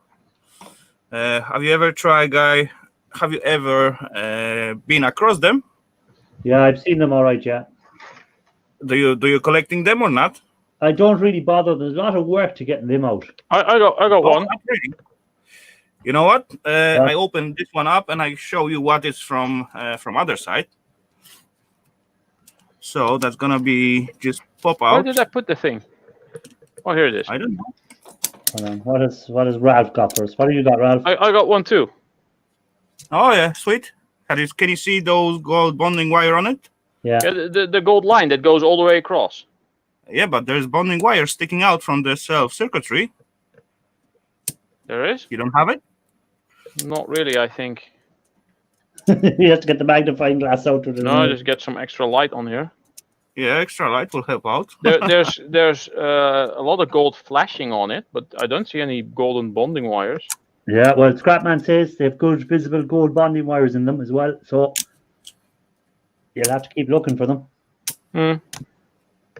Have you ever tried, guy? Have you ever been across them? Yeah, I've seen them. All right, yeah. Do you collecting them or not? I don't really bother. There's a lot of work to getting them out. I got one. Not really. You know what? I open this one up and I show you what is from other side. So that's gonna be just pop out. Where did I put the thing? Oh, here it is. I don't know. Hold on. What has Ralph got for us? What have you got, Ralph? I got one too. Oh yeah, sweet. Can you see those gold bonding wire on it? Yeah. The gold line that goes all the way across. Yeah, but there's bonding wire sticking out from the cell circuitry. There is? You don't have it? Not really, I think. You have to get the magnifying glass out to the. No, just get some extra light on here. Yeah, extra light will help out. there's a lot of gold flashing on it, but I don't see any golden bonding wires. Yeah, well, Scrapman says they have good visible gold bonding wires in them as well, so you'll have to keep looking for them. Oh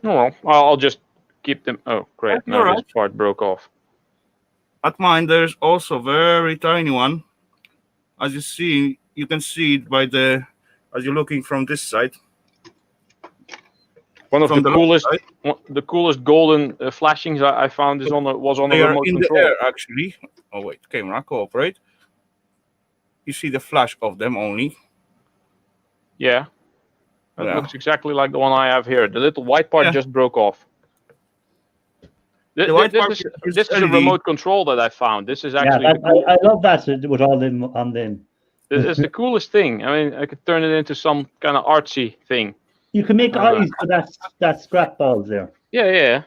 well, I'll just keep them. Oh, great! That's now right. this part broke off. At mine, there's also very tiny one. As you see, you can see it as you're looking from this side. One of the coolest golden flashings I found was on a remote control. The air, actually. Oh wait, camera, cooperate. You see the flash of them only. Yeah, that looks exactly like the one I have here. The little white part just broke off. This is a remote control that I found. This is actually. I love that with all them on them. This is the coolest thing. I mean, I could turn it into some kind of artsy thing. You can make eyes for that scrap balls there. Yeah.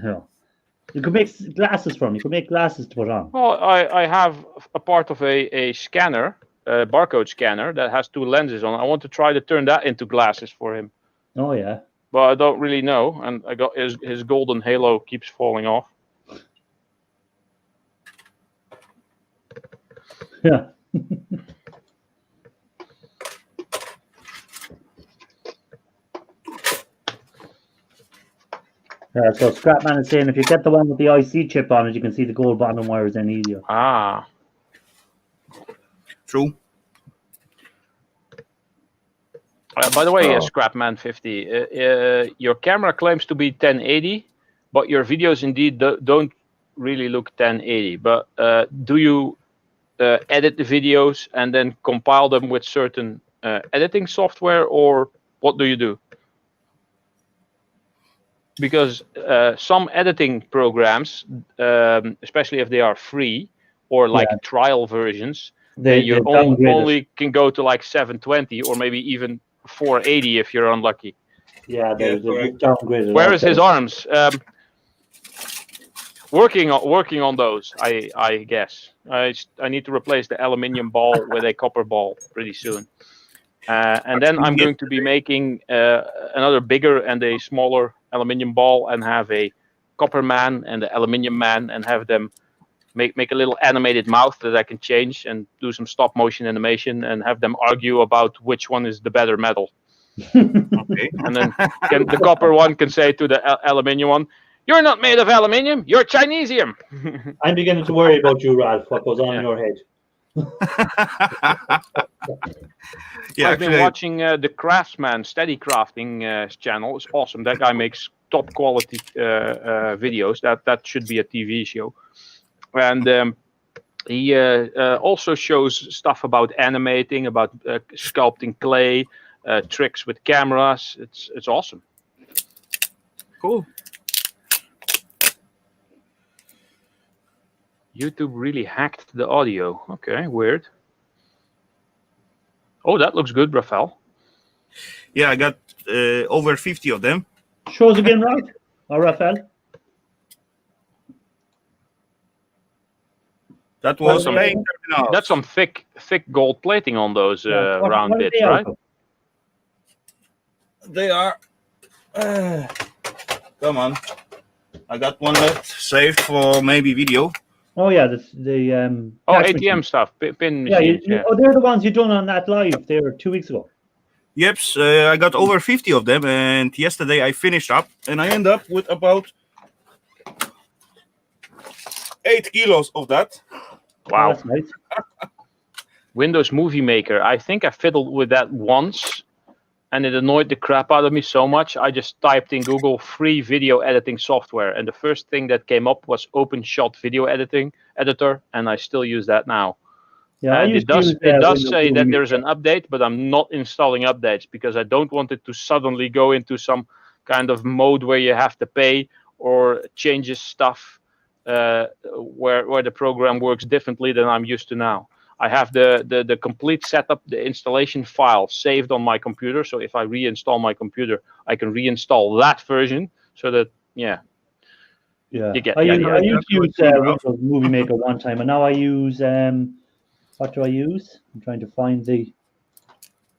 You can make glasses from. You can make glasses to put on. Well, I have a part of a scanner, a barcode scanner that has 2 lenses on. I want to try to turn that into glasses for him. Oh yeah. But I don't really know, and I got his golden halo keeps falling off. Yeah. So Scrapman is saying if you get the one with the IC chip on it, you can see the gold bonding wires then easier. Ah. True. By the way, Scrapman 50, your camera claims to be 1080, but your videos indeed don't really look 1080. But do you edit the videos and then compile them with certain editing software, or what do you do? because some editing programs, especially if they are free or like trial versions, then you only can go to like 720 or maybe even 480 if you're unlucky. Yeah, they're downgraded. Where is his arms? Working on those, I guess. I need to replace the aluminium ball with a copper ball pretty soon. And then I'm going to be making another bigger and a smaller aluminium ball, and have a copper man and the aluminium man, and have them make a little animated mouth that I can change and do some stop motion animation, and have them argue about which one is the better metal. Okay. And then the copper one can say to the aluminium one, "You're not made of aluminium, you're Chinesium." I'm beginning to worry about you, Ralph, what goes on in your head. Yeah, I've been watching the Craftsman Steady Crafting channel. It's awesome. That guy makes top quality videos. That should be a TV show. And he also shows stuff about animating, about sculpting clay, tricks with cameras. It's awesome. Cool. YouTube really hacked the audio. Okay, weird. Oh, that looks good, Rafael. Yeah, I got over 50 of them. Show us again, Ralph or Rafael. That was That's some thick gold plating on those round bits, right? They are. Come on. I got one left saved for maybe video. Oh yeah, the ATM machine stuff, pin Yeah, machines. oh, they're the ones you done on that live there 2 weeks ago. Yep, I got over 50 of them, and yesterday I finished up, and I end up with about 8 kilos of that. Wow. Oh, that's nice. Windows Movie Maker. I think I fiddled with that once, and it annoyed the crap out of me so much. I just typed in Google free video editing software, and the first thing that came up was OpenShot video editor, and I still use that now. Yeah, it does say that there's an update, but I'm not installing updates because I don't want it to suddenly go into some kind of mode where you have to pay or changes stuff where the program works differently than I'm used to now. I have the complete setup, the installation file saved on my computer. So if I reinstall my computer, I can reinstall that version so that, Yeah. You get I used to use Windows Movie Maker one time, and now I use what do I use? I'm trying to find the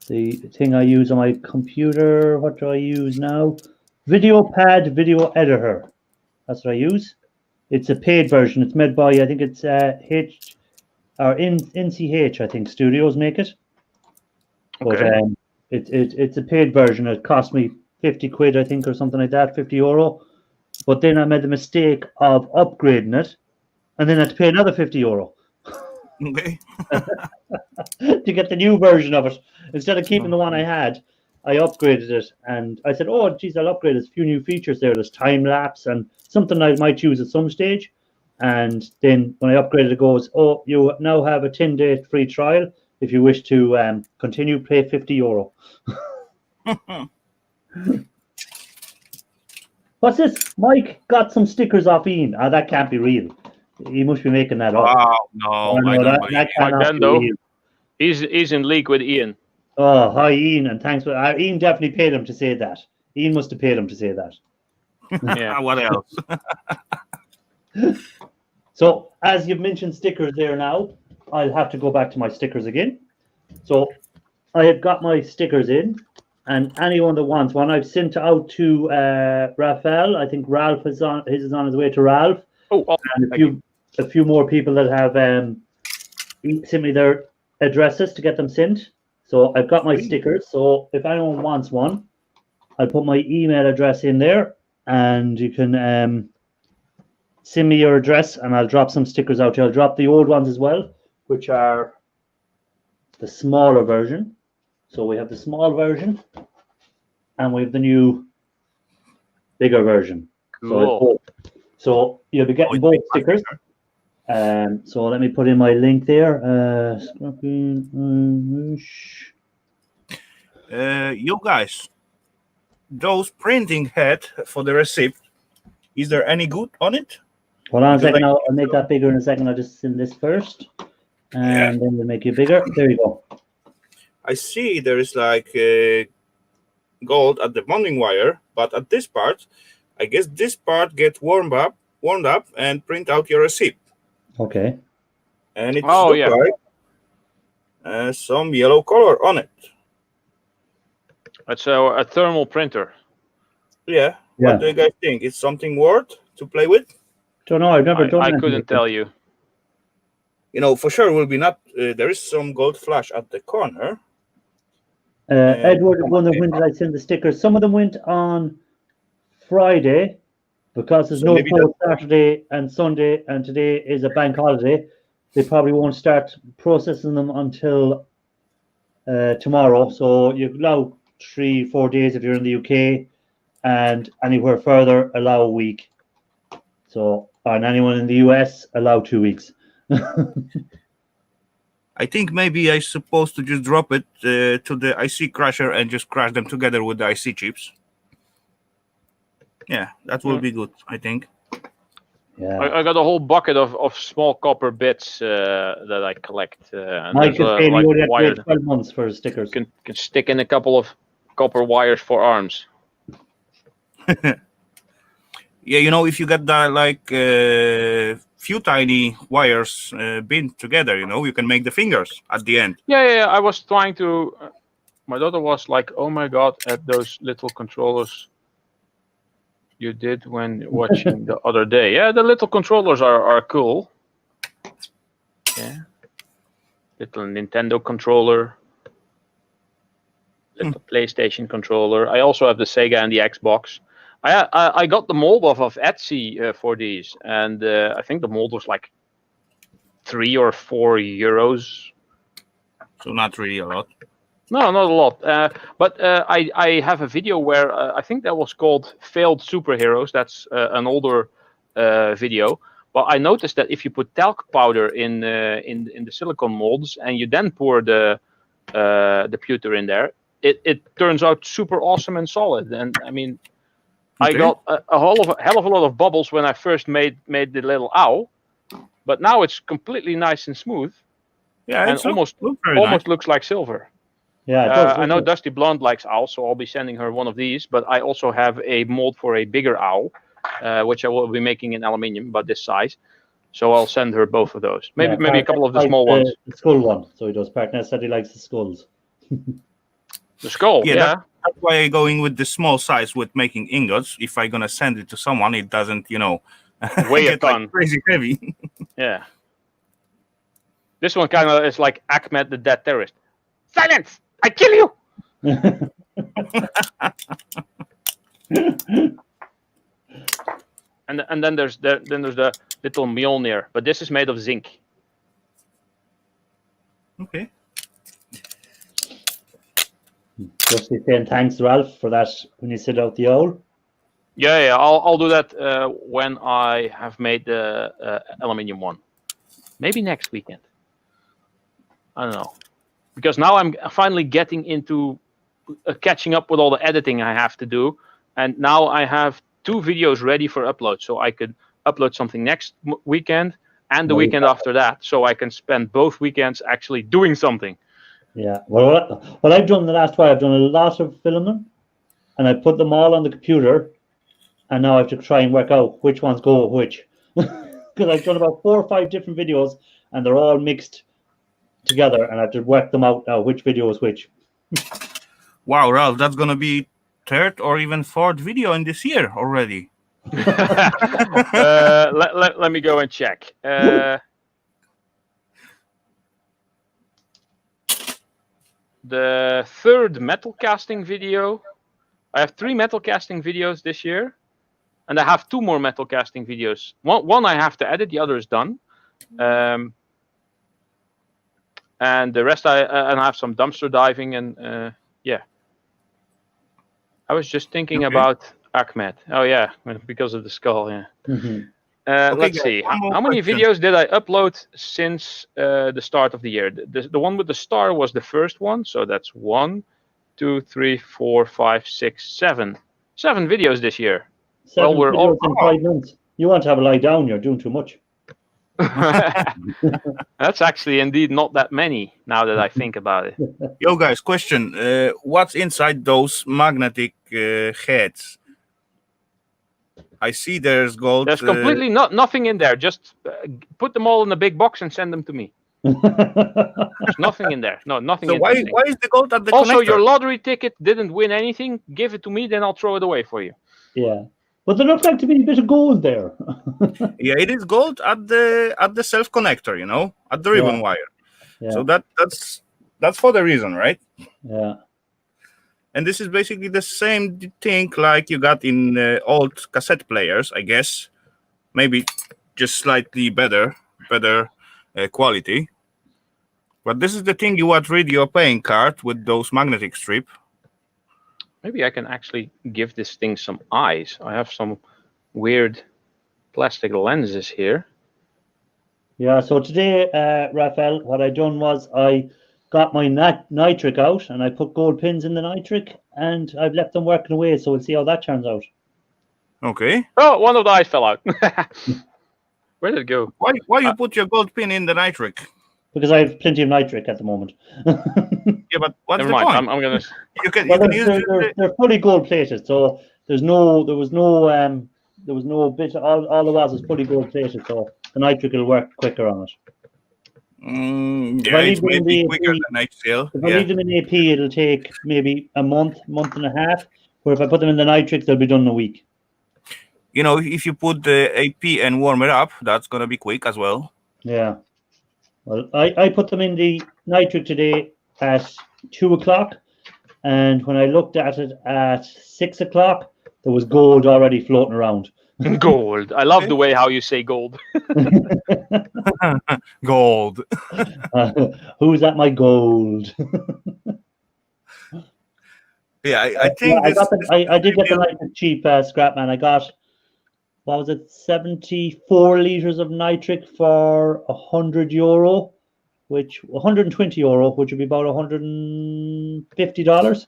thing I use on my computer. What do I use now? VideoPad Video Editor. That's what I use. It's a paid version. It's made by, I think it's NCH, I think Studios make it. Okay. But it's a paid version. It cost me 50 quid, I think, or something like that, 50 euro. But then I made the mistake of upgrading it, and then I had to pay another 50 euro. Okay. To get the new version of it. Instead of keeping the one I had, I upgraded it, and I said, oh, geez, I'll upgrade. There's a few new features there. There's time lapse and something I might use at some stage. And then when I upgraded, it goes, oh, you now have a 10-day free trial. If you wish to continue, pay 50 euro. What's this? Mike got some stickers off Ian. Oh, that can't be real. He must be making that up. Wow, no, that cannot be real. He's in league with Ian. Oh, hi, Ian, and thanks for Ian definitely paid him to say that. Ian must have paid him to say that. Yeah. What else? So, as you've mentioned stickers there now, I'll have to go back to my stickers again. So, I have got my stickers in, and anyone that wants one, I've sent out to Rafael. I think Ralph is on his way to Ralph. Oh, and a few more people that have sent me their addresses to get them sent. So I've got my stickers. So if anyone wants one, I'll put my email address in there, and you can send me your address, and I'll drop some stickers out here. I'll drop the old ones as well, which are the smaller version. So we have the small version, and we have the new bigger version. Cool. So you'll be getting both stickers. So let me put in my link there. You guys, those printing head for the receipt, is there any good on it? Hold on a Because second. I'll make that bigger in a second. I'll just send this first, and then we'll make it bigger. There you go. I see there is like gold at the bonding wire, but at this part, I guess this part gets warmed up, and print out your receipt. Okay. And it looks like some yellow color on it. It's a thermal printer. Yeah. What do you guys think? It's something worth to play with? Don't know. I've never done I anything couldn't like tell you. You know, for sure will be not. There is some gold flash at the corner. Edward, wonder when did I send the stickers? Some of them went on Friday because there's no post Saturday and Sunday, and today is a bank holiday. They probably won't start processing them until tomorrow. So you allow 3-4 days if you're in the UK, and anywhere further allow a week. So, and anyone in the US allow 2 weeks. I think maybe I'm supposed to just drop it to the IC crusher and just crash them together with the IC chips. Yeah, that will be good, I think. Yeah. I got a whole bucket of small copper bits that I collect. Mike is saying you only have to wait 12 months for stickers. Can stick in a couple of copper wires for arms. Yeah, you know, if you get that like few tiny wires bind together, you know, you can make the fingers at the end. Yeah. I was trying to. My daughter was like, "Oh my god!" at those little controllers you did when watching the other day. Yeah, the little controllers are cool. Yeah, little Nintendo controller, little PlayStation controller. I also have the Sega and the Xbox. I got the mold off Etsy for these, and I think the mold was like €3 or €4. So not really a lot. No, not a lot. But I have a video where I think that was called "Failed Superheroes." That's an older video. But I noticed that if you put talc powder in the silicone molds and you then pour the pewter in there, it turns out super awesome and solid. And I mean, I got a hell of a lot of bubbles when I first made the little owl, but now it's completely nice and smooth. Yeah, and almost looks like silver. Yeah, it does, I know Dusty Blonde likes owls, so I'll be sending her one of these. But I also have a mold for a bigger owl, which I will be making in aluminium, about this size. So I'll send her both of those. Maybe a couple of the small ones. The skull one. So he does. Partner said he likes the skulls. The skull, yeah. That's why I'm going with the small size with making ingots. If I'm gonna send it to someone, it doesn't, you know, weigh a ton. Like crazy heavy. Yeah. This one kind of is like Ahmed the Dead Terrorist. Silence! I kill you! and then there's the little Mjolnir, but this is made of zinc. Okay. Just saying thanks, Ralph, for that when you sit out the owl. Yeah. I'll do that when I have made the aluminium one. Maybe next weekend. I don't know. Because now I'm finally getting into catching up with all the editing I have to do. And now I have 2 videos ready for upload. So I could upload something next weekend and the weekend after that. So I can spend both weekends actually doing something. Yeah. Well, what I've done the last while, I've done a lot of filming. And I put them all on the computer. And now I have to try and work out which ones go with which. Because I've done about 4 or 5 different videos. And they're all mixed together, and I have to work them out now, which video is which. Wow, Ralph, that's gonna be 3rd or even 4th video in this year already. Let me go and check. The 3rd metal casting video. I have 3 metal casting videos this year, and I have 2 more metal casting videos. One I have to edit, the other is done. And the rest I have some dumpster diving and yeah. I was just thinking about Ahmed. Oh yeah, because of the skull. Yeah. Mm-hmm. Let's see. How many videos did I upload since the start of the year? The one with the star was the first one, so that's 1, 2, 3, 4, 5, 6, 7. 7 videos this year. 7 we're videos all- in 5 months. You want to have a lie down? You're doing too much. That's actually indeed not that many now that I think about it. Yo, guys, question. What's inside those magnetic heads? I see there's gold. There's completely nothing in there. Just put them all in a big box and send them to me. There's nothing in there. No, nothing. So why is the gold at the also, connector? your lottery ticket didn't win anything. Give it to me, then I'll throw it away for you. Yeah. But there looks like to be a bit of gold there. Yeah, it is gold at the self connector, you know, at the ribbon wire. Yeah. So that's for the reason, right? Yeah. And this is basically the same thing like you got in old cassette players, I guess. Maybe just slightly better quality. But this is the thing you would read your playing card with those magnetic strip. Maybe I can actually give this thing some eyes. I have some weird plastic lenses here. Yeah, so today, Raphael, what I done was I got my nitric out and I put gold pins in the nitric and I've left them working away, so we'll see how that turns out. Okay. Oh, one of the eyes fell out. Where did it go? Why you put your gold pin in the nitric? Because I have plenty of nitric at the moment. Yeah, but what's Never the mind. point? I'm gonna. You can Well, use they're fully gold plated, so there was no bit. All there was fully gold plated, so the nitric will work quicker on it. Yeah, it's maybe quicker than HCl. If I leave them in AP, it'll take maybe a month and a half. Where if I put them in the nitric, they'll be done in a week. You know, if you put the AP and warm it up, that's gonna be quick as well. Yeah. Well, I put them in the nitric today at 2 o'clock, and when I looked at it at 6 o'clock, there was gold already floating around. Gold. I love the way how you say gold. Gold. Who's at my gold? Yeah, I think I did get the nitric cheap, Scrapman. I got, what was it, 74 liters of nitric for €100, which €120, which would be about $150.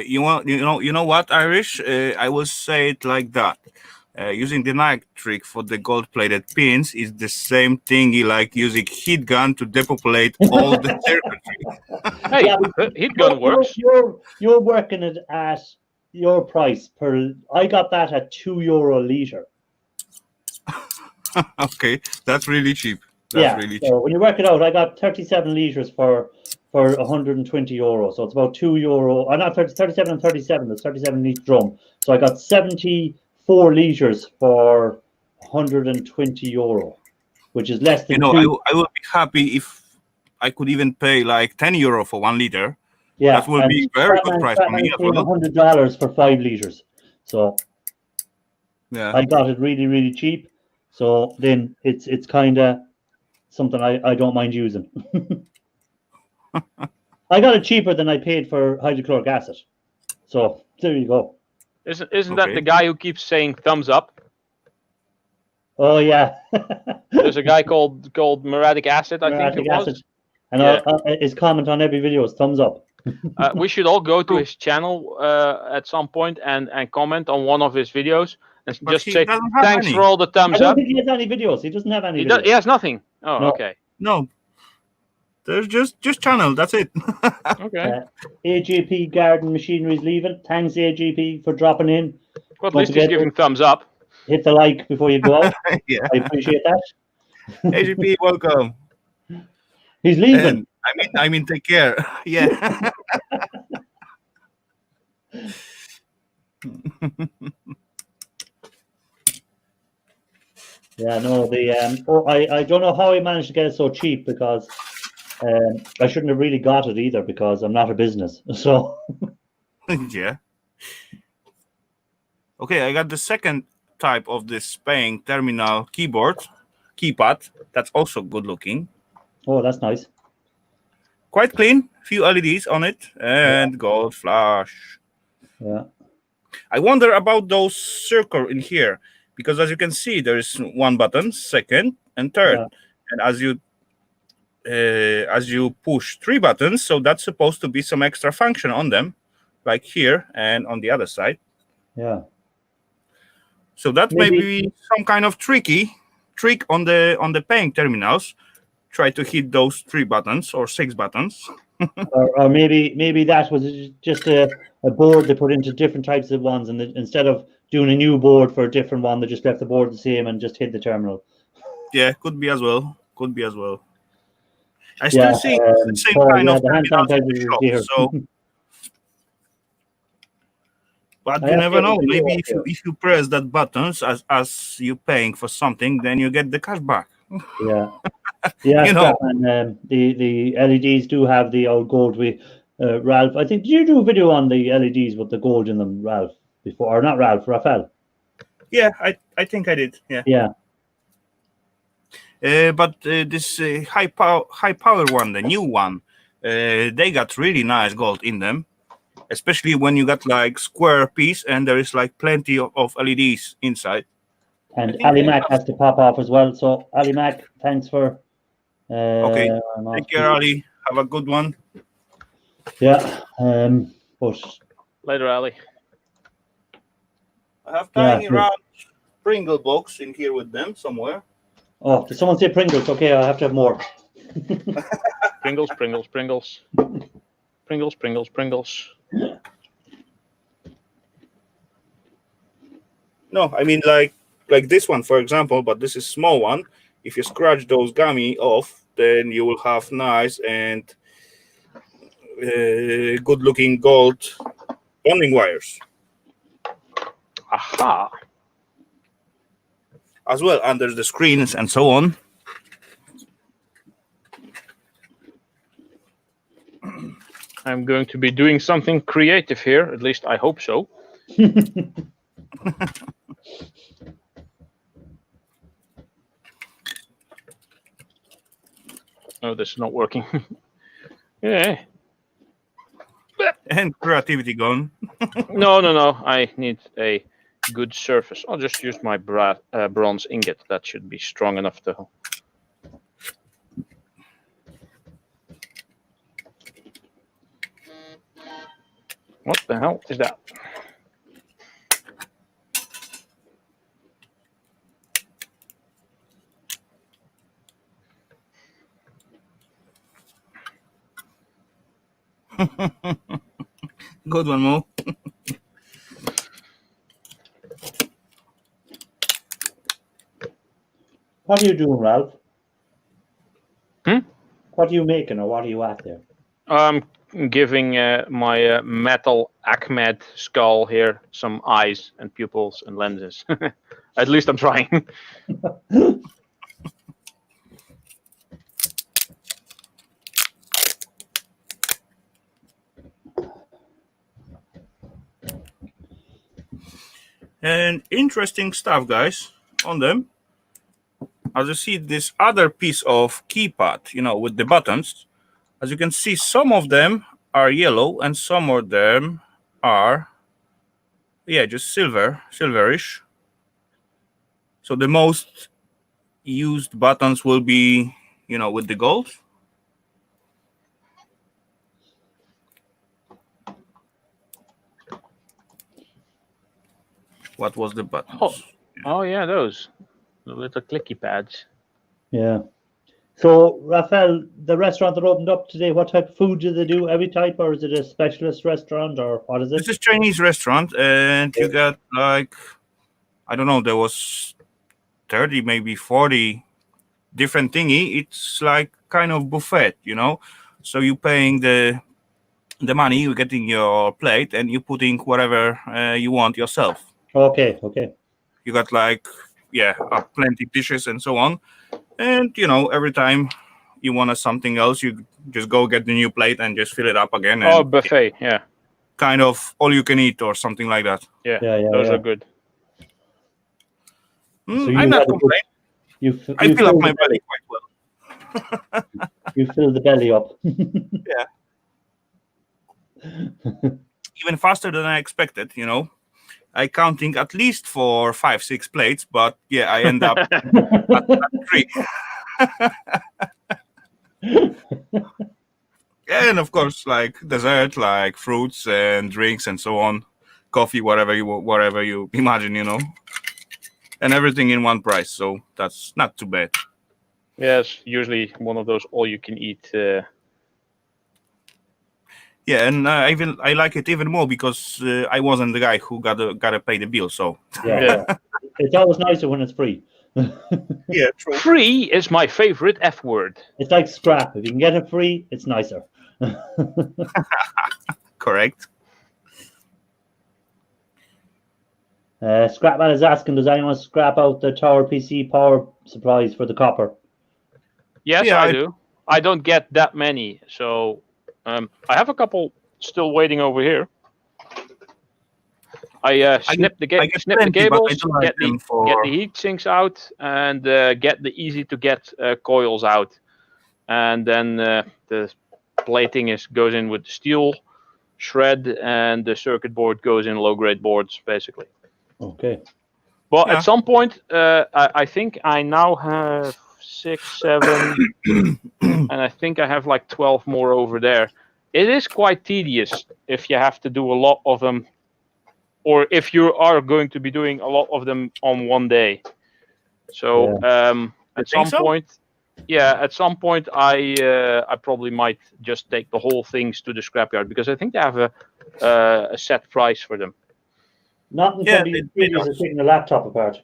You know what, Irish? I will say it like that. Using the nitric for the gold-plated pins is the same thing like using heat gun to depopulate all the circuitry. Hey, Yeah, heat gun works. You're working it at your price per. I got that at €2 a liter. Okay, that's really cheap. That's really cheap. So when you work it out, I got 37 liters for €120. So it's about €2. Not 37 and 37. There's 37 in each drum. So I got 74 liters for €120, which is less than. I would be happy if I could even pay like €10 for 1 liter. Yeah, that will be a very good price for me as well. $100 for 5 liters. So yeah, I got it really, really cheap. So then it's kind of something I don't mind using. I got it cheaper than I paid for hydrochloric acid. So there you go. Isn't that the guy who keeps saying thumbs up? Oh yeah. There's a guy called muriatic acid, I think it was. And his comment on every video is thumbs up. We should all go to his channel at some point and comment on one of his videos and just say thanks for all the thumbs up. I don't think he has any videos. He doesn't have any videos. He has nothing. Oh, No. okay. no, there's just channel. That's it. Okay. AGP Garden Machinery is leaving. Thanks, AGP, for dropping in. Well, at least he's giving thumbs up. Hit the like before you go out. Yeah, I appreciate that. AGP, welcome. He's leaving. I mean, take care. Yeah. Yeah, no, I don't know how he managed to get it so cheap because I shouldn't have really got it either because I'm not a business. So Yeah. Okay, I got the second type of this paying terminal keypad. That's also good looking. oh, that's nice. Quite clean. Few LEDs on it and gold flash. Yeah. I wonder about those circle in here because as you can see, there is one button, second, and third. Yeah. And as you push 3 buttons, so that's supposed to be some extra function on them. like here and on the other side. Yeah. So that may Maybe- be some kind of trick on the paying terminals. Try to hit those 3 buttons or 6 buttons. or maybe that was just a board they put into different types of ones, and instead of doing a new board for a different one, they just left the board the same and just hit the terminal. Yeah, could be as well. I still see the same Paul, kind of the hand terminals in sanitizer the is shop, here. so. But I you have never to know. have a video Maybe up if you press that buttons as you paying for something, then you get the cash back. Yeah. Yeah, You know. and the LEDs do have the old gold. Ralph, I think, did you do a video on the LEDs with the gold in them, Ralph, before? Or not Ralph, Raphael? Yeah, I think I did. Yeah. Yeah. But this high power one, the new one, they got really nice gold in them, especially when you got like square piece and there is like plenty of LEDs inside. And Ali Mac has to pop off as well. So Ali Mac, thanks for. Okay. Take care, Ali. Have a good one. Yeah. But Later, Ali. I have tiny round Pringle box in here with them somewhere. oh, did someone say Pringles? Okay, I have to have more. Pringles, Pringles, Pringles. Pringles, Pringles, Pringles. No, I mean like this one, for example, but this is small one. If you scratch those gummy off, then you will have nice and good-looking gold bonding wires. Aha! As well under the screens and so on. I'm going to be doing something creative here. At least I hope so. Oh, this is not working. Yeah. And creativity gone. No. I need a good surface. I'll just use my bronze ingot. That should be strong enough to. What the hell is that? Good one, Mo. What are you doing, Ralph? Hmm? What are you making, or what are you at there? I'm giving my metal Ahmed skull here some eyes and pupils and lenses. At least I'm trying. And interesting stuff, guys, on them. As you see, this other piece of keypad, with the buttons, as you can see, some of them are yellow and some of them are, just silverish. So the most used buttons will be, with the gold. What was the buttons? Oh yeah, those the little clicky pads. Yeah. So, Raphael, the restaurant that opened up today, what type of food do they do? Every type, or is it a specialist restaurant, or what is it? This is Chinese restaurant, and you got like, I don't know, there was 30, maybe 40 different thingy. It's like kind of buffet, So you paying the money, you're getting your plate, and you putting whatever you want yourself. Okay. You got like, plenty dishes and so on. And, every time you want something else, you just go get the new plate and just fill it up again. And Buffet, yeah. Kind of all you can eat or something like that. Yeah, those are good. So I'm not complaining. I fill up my belly quite well. You fill the belly up. Yeah. Even faster than I expected, I counting at least for 5-6 plates, but I end up at 3. And of course, like dessert, like fruits and drinks and so on, coffee, whatever you imagine, and everything in one price. So that's not too bad. Yes, usually one of those all-you-can-eat. Yeah, and I like it even more because I wasn't the guy who gotta pay the bill. So Yeah. It's always nicer when it's free. yeah, true. Free is my favorite F word. It's like scrap. If you can get it free, it's nicer. Correct. Scrapman is asking, does anyone scrap out the Tower PC power supplies for the copper? Yes, Yeah, I do. I don't get that many, so I have a couple still waiting over here. I snip the cables, get the heat sinks out, and get the easy to get coils out, and then the plating goes in with the steel shred, and the circuit board goes in low grade boards, basically. Okay. Well, at some point, I think I now have 6, 7, and I think I have like 12 more over there. It is quite tedious if you have to do a lot of them, or if you are going to be doing a lot of them on one day. So at some point, I probably might just take the whole things to the scrapyard, because I think they have a set price for them. Not in somebody previous is taking a laptop apart.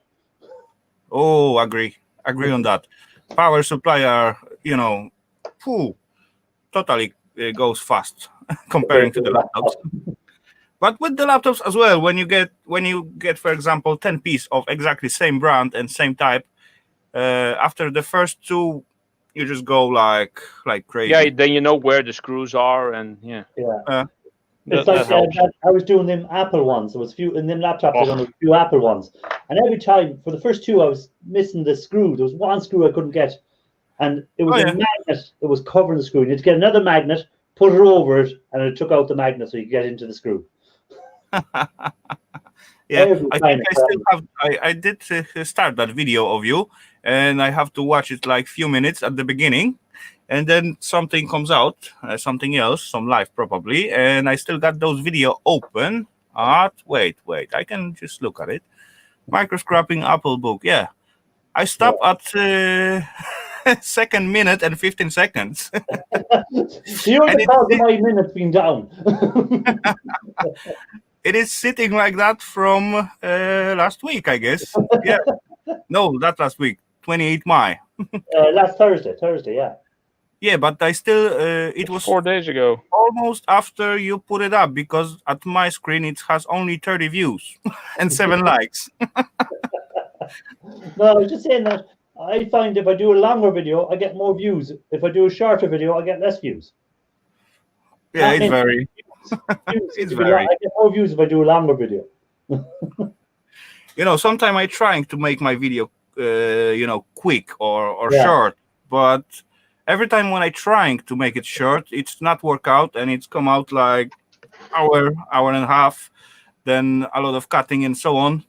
Oh, agree on that. Power supply are, totally goes fast comparing to the laptops. But with the laptops as well, when you get, for example, 10 pieces of exactly same brand and same type, after the first 2, you just go like crazy. Yeah, then you know where the screws are, and It's like I was doing them Apple ones. There was few in them laptops. There were a few Apple ones, and every time for the first 2, I was missing the screw. There was one screw I couldn't get, and it was a magnet. It was covering the screw. You had to get another magnet, put it over it, and it took out the magnet so you could get into the screw. Yeah, I think I still have. I did start that video of you, and I have to watch it like few minutes at the beginning, and then something comes out, something else, some live probably, and I still got those video open. Wait, I can just look at it. Microscrapping Apple book. Yeah, I stop at 2nd minute and 15 seconds. You're the cause of my minutes being down. It is sitting like that from last week, I guess. Yeah. No, not last week. 28 May. Last Thursday, yeah. Yeah, but I still, it was 4 days ago. Almost after you put it up, because at my screen it has only 30 views and 7 likes. No, I was just saying that I find if I do a longer video, I get more views. If I do a shorter video, I get less views. Yeah, it's very. It's very. I get more views if I do a longer video. Sometimes I trying to make my video, quick or short, but every time when I trying to make it short, it's not work out, and it's come out like hour and a half, then a lot of cutting and so on.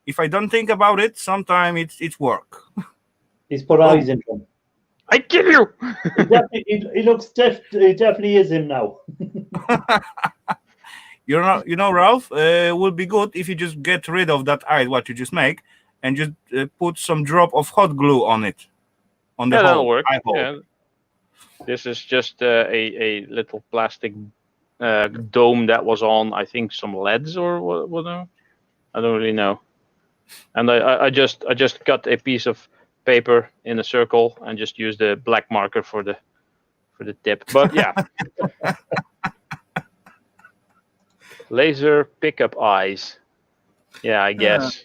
If I don't think about it, sometimes it's work. He's put eyes into him. I kill you. He looks he definitely is him now. Ralph, it would be good if you just get rid of that eye, what you just make, and just put some drop of hot glue on it. On the hole. That'll work. Eye hole. Yeah. This is just a little plastic dome that was on, I think, some LEDs or what? I don't really know. And I just cut a piece of paper in a circle and just use the black marker for the tip. But yeah. Laser pickup eyes. Yeah, I guess.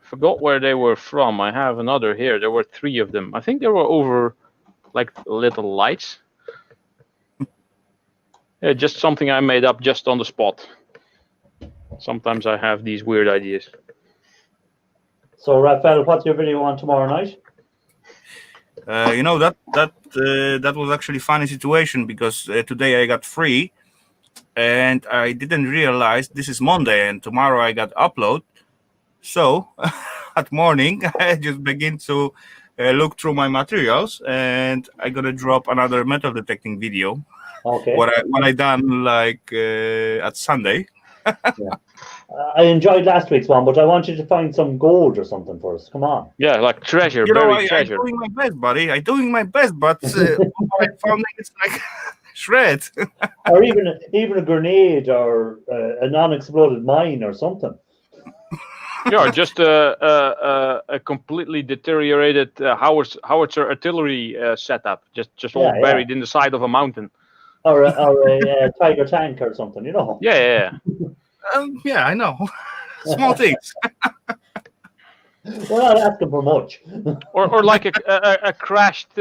Forgot where they were from. I have another here. There were 3 of them. I think they were over like little lights. Yeah, just something I made up just on the spot. Sometimes I have these weird ideas. So, Raphael, what's your video on tomorrow night? That was actually a funny situation, because today I got free, and I didn't realize this is Monday, and tomorrow I got upload. So at morning I just begin to look through my materials, and I'm gonna drop another metal detecting video. Okay. What I done like at Sunday. Yeah. I enjoyed last week's one, but I want you to find some gold or something for us. Come on. Yeah, like treasure, You know, buried treasure. I'm doing my best, buddy. I'm doing my best, but what I found it's like shred. Or even a grenade or a non-exploded mine or something. Yeah, just a completely deteriorated howitzer artillery setup, just all buried in the side of a mountain. Or a Tiger tank or something, you know. Yeah. Yeah, I know. Small things. We're not asking for much. Or like a crashed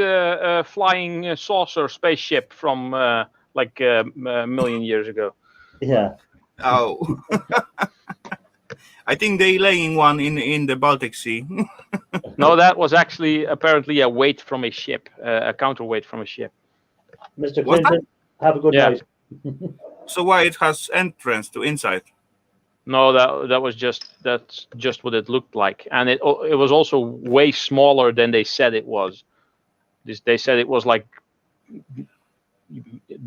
flying saucer spaceship from like a million years ago. Yeah. Oh. I think they laying one in the Baltic Sea. No, that was actually apparently a weight from a ship, a counterweight from a ship. Mr. Clinton, have a good night. So why it has entrance to inside? No, that's just what it looked like, and it was also way smaller than they said it was. They said it was like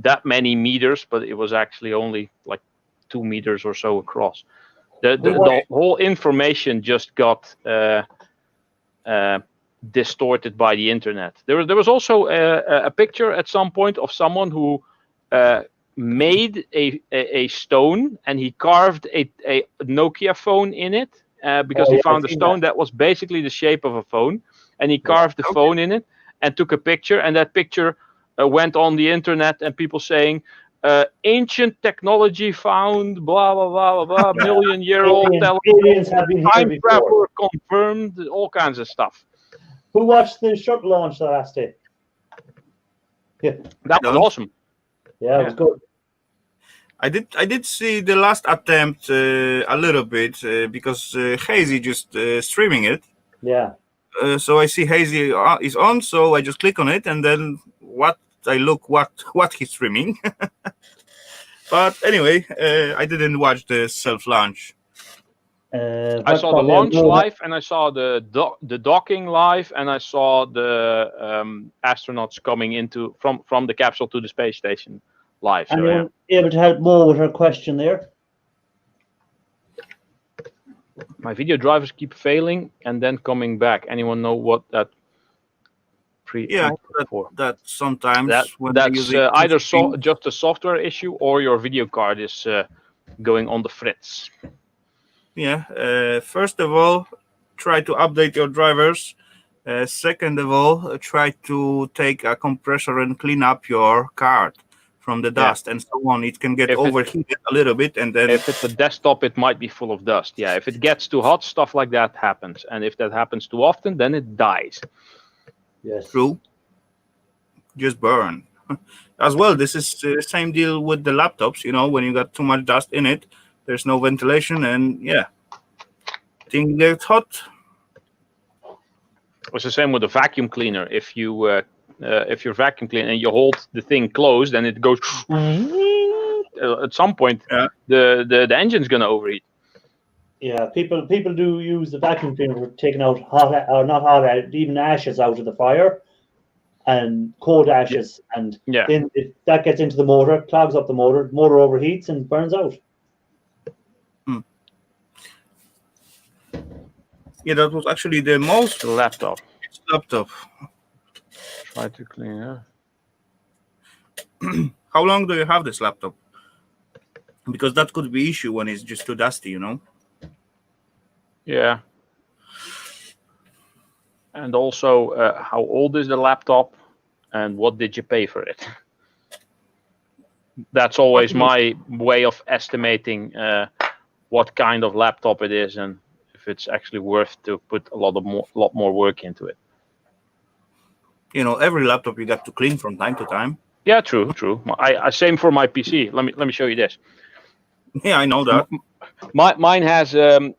that many meters, but it was actually only like 2 meters or so across. The whole information just got distorted by the internet. There was also a picture at some point of someone who made a stone, and he carved a Nokia phone in it because he found a stone that was basically the shape of a phone, and he carved the phone in it and took a picture, and that picture went on the internet, and people saying ancient technology found, blah blah blah blah blah, million-year-old time traveler confirmed, all kinds of stuff. Who watched the shuttle launch the last day? Yeah, that was awesome. Yeah, it was good. I did see the last attempt a little bit because Hazy just streaming it. Yeah. So I see Hazy is on, so I just click on it, and then what he's streaming. But anyway, I didn't watch the self-launch. I saw the launch live, and I saw the docking live, and I saw the astronauts coming from the capsule to the space station live. So, anyone able to help Mo with her question there? My video drivers keep failing and then coming back. Anyone know what that that sometimes that's either just a software issue or your video card is going on the fritz. Yeah. First of all, try to update your drivers. Second of all, try to take a compressor and clean up your card from the dust and so on. It can get overheated a little bit, and then if it's a desktop, it might be full of dust. Yeah, if it gets too hot, stuff like that happens, and if that happens too often, then it dies. Yes, true. Just burn. As well, this is the same deal with the laptops. You know, when you got too much dust in it, there's no ventilation, and things get hot. It's the same with a vacuum cleaner. If you're vacuum cleaning and you hold the thing closed, and it goes at some point, the engine's gonna overheat. Yeah, people do use the vacuum cleaner for taking out even ashes out of the fire, and cold ashes, and then if that gets into the motor, clogs up the motor overheats and burns out. Yeah, that was actually the most laptop. Try to clean. How long do you have this laptop? Because that could be issue when it's just too dusty, you know. Yeah. And also, how old is the laptop, and what did you pay for it? That's always my way of estimating what kind of laptop it is, and if it's actually worth to put a lot more work into it. You know, every laptop you got to clean from time to time. Yeah, true. I same for my PC. Let me show you this. Yeah, I know that. Mine has a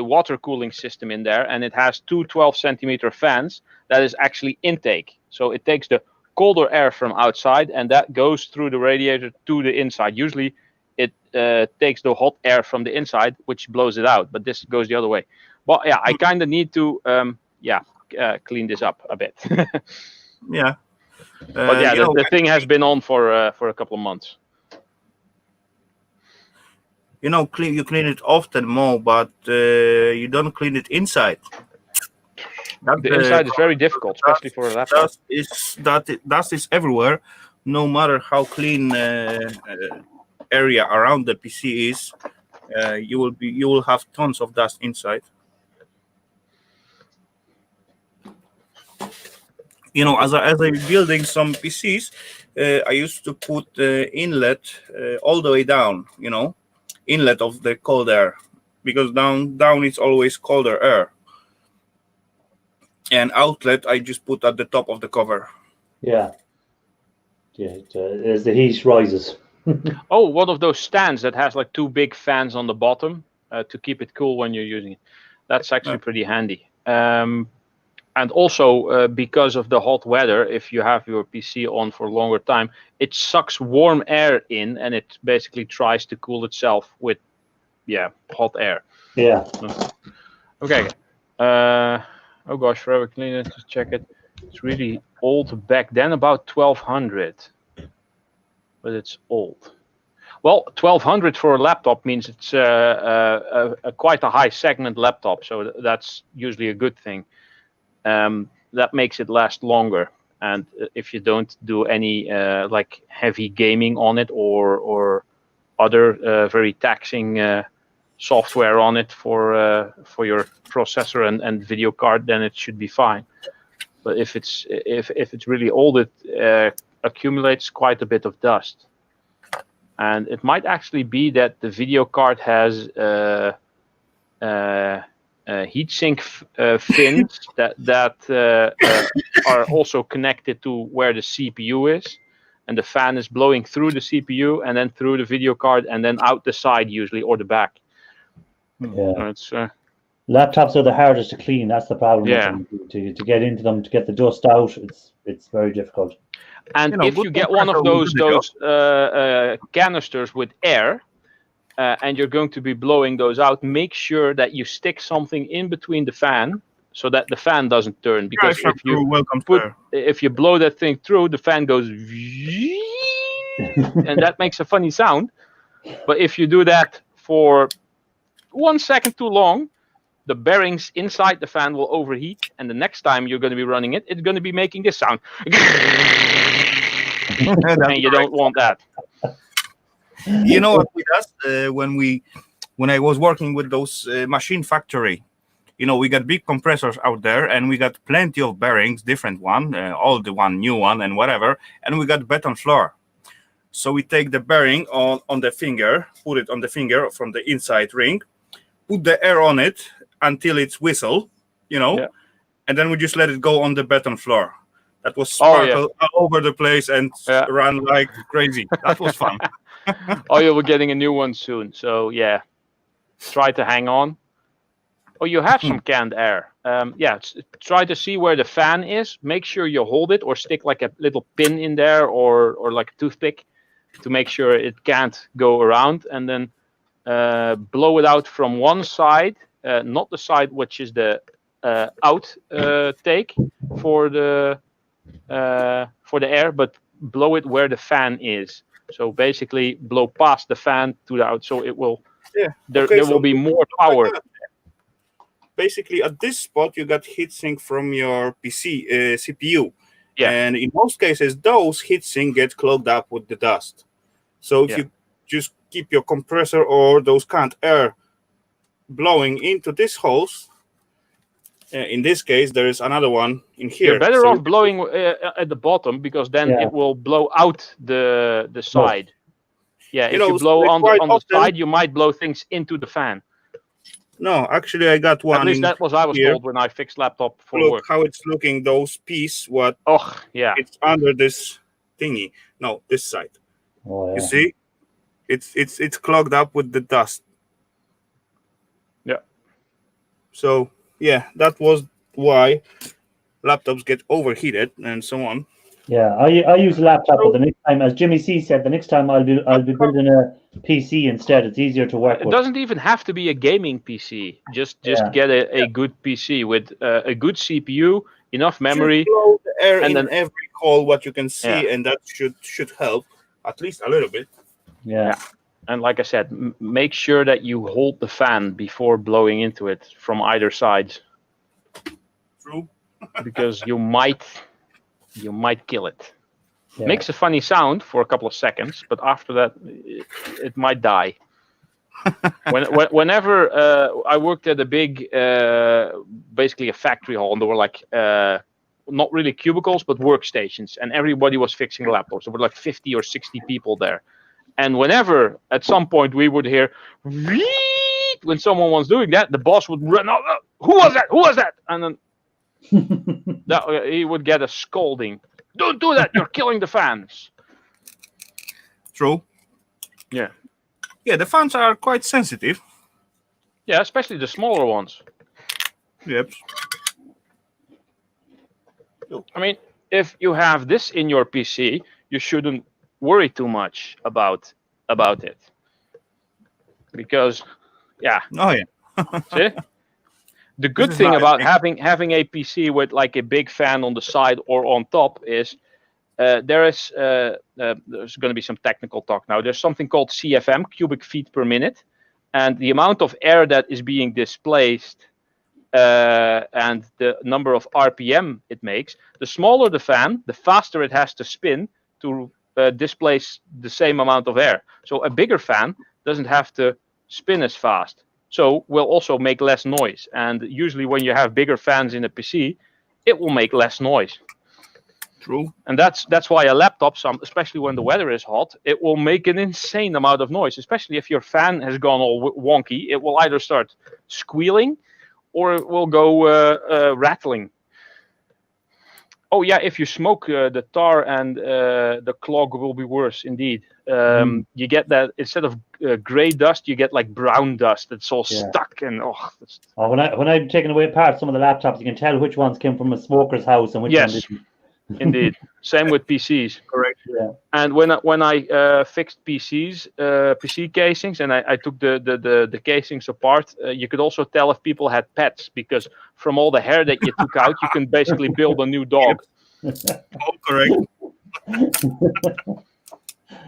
water cooling system in there, and it has two 12-centimeter fans. That is actually intake. So it takes the colder air from outside, and that goes through the radiator to the inside. Usually, it takes the hot air from the inside, which blows it out. But this goes the other way. But yeah, I kind of need to clean this up a bit. Yeah. But yeah, the thing has been on for a couple of months. You clean it often more, but you don't clean it inside. The inside is very difficult, especially for a laptop. Dust is everywhere, no matter how clean area around the PC is. You will have tons of dust inside. As I'm building some PCs, I used to put the inlet all the way down. Inlet of the cold air, because down it's always colder air. And outlet I just put at the top of the cover. Yeah. As the heat rises. Oh, one of those stands that has like 2 big fans on the bottom to keep it cool when you're using it. That's actually pretty handy. And also, because of the hot weather, if you have your PC on for a longer time, it sucks warm air in, and it basically tries to cool itself with, hot air. Yeah. Okay. Oh gosh, forever cleaner. Just check it. It's really old back then, about 1200, but it's old. Well, 1200 for a laptop means it's quite a high segment laptop, so that's usually a good thing. That makes it last longer, and if you don't do any like heavy gaming on it or other very taxing software on it for your processor and video card, then it should be fine. But if it's really old, it accumulates quite a bit of dust, and it might actually be that the video card has heatsink fins that are also connected to where the CPU is, and the fan is blowing through the CPU and then through the video card and then out the side usually, or the back. Yeah. So Laptops are the hardest to clean. That's the problem. Yeah. To get into them, to get the dust out, it's very difficult. And if you get one of those canisters with air, and you're going to be blowing those out, make sure that you stick something in between the fan so that the fan doesn't turn. Because if you blow that thing through, the fan goes and that makes a funny sound. But if you do that for 1 second too long, the bearings inside the fan will overheat, and the next time you're going to be running it, it's going to be making this sound. And you don't want that. You know what we does when I was working with those machine factory, we got big compressors out there, and we got plenty of bearings, different one, old one, new one, and whatever, and we got beton floor. So we take the bearing on the finger, put it on the finger from the inside ring, put the air on it until it's whistle, and then we just let it go on the beton floor. That was sparkle all over the place and run like crazy. That was fun. Oh, you'll be getting a new one soon. So yeah, try to hang on. Oh, you have some canned air. Try to see where the fan is. Make sure you hold it or stick like a little pin in there or like a toothpick to make sure it can't go around. And then blow it out from one side, not the side which is the out take for the air, but blow it where the fan is. So basically, blow past the fan to the out, so it will. Yeah. There will be more power. Basically, at this spot, you got heatsink from your PC CPU, and in most cases, those heatsink get clogged up with the dust. So if you just keep your compressor or those canned air blowing into these holes. In this case, there is another one in here. You're better off blowing at the bottom, because then it will blow out the side. Yeah, if you blow on the side, you might blow things into the fan. No, actually, I got one. At least that was I was told when I fixed laptop for work. Look how it's looking. Those piece, what? Oh yeah. It's under this thingy. No, this side. Oh, yeah. You see, it's clogged up with the dust. Yeah. So. Yeah, that was why laptops get overheated and so on. Yeah, I use a laptop, but the next time, as Jimmy C said, the next time I'll be building a PC instead. It's easier to work It with. doesn't even have to be a gaming PC. Just Yeah. get a good PC with a good CPU, enough memory. Just blow the air and in then- every call what you can see, Yeah. and that should help at least a little bit. Yeah. And like I said, make sure that you hold the fan before blowing into it from either side, True. because you might kill it. Yeah. Makes a funny sound for a couple of seconds, but after that, it might die. Whenever I worked at a big, basically a factory hall, and there were like not really cubicles, but workstations, and everybody was fixing laptops. There were like 50 or 60 people there. And whenever at some point we would hear, when someone was doing that, the boss would run out. Who was that? Who was that? And then he would get a scolding. Don't do that. You're killing the fans. True. Yeah. Yeah, the fans are quite sensitive. Yeah, especially the smaller ones. Yep. I mean, if you have this in your PC, you shouldn't worry too much about it, because, yeah. Oh yeah. See? The good thing about having a PC with like a big fan on the side or on top is there's going to be some technical talk now. There's something called CFM, cubic feet per minute, and the amount of air that is being displaced and the number of RPM it makes. The smaller the fan, the faster it has to spin to displace the same amount of air. So a bigger fan doesn't have to spin as fast. So will also make less noise. And usually when you have bigger fans in a PC, it will make less noise. True. And that's why a laptop, especially when the weather is hot, it will make an insane amount of noise. Especially if your fan has gone all wonky, it will either start squealing or it will go rattling. Oh yeah, if you smoke, the tar and the clog will be worse indeed. You get that instead of gray dust, you get like brown dust. It's all stuck and when I'm taking away apart some of the laptops, you can tell which ones came from a smoker's house and which ones didn't. Indeed. Same with PCs. Correct. Yeah. And when I fixed PC casings, and I took the casings apart, you could also tell if people had pets, because from all the hair that you took out, you can basically build a new dog. Oh, correct.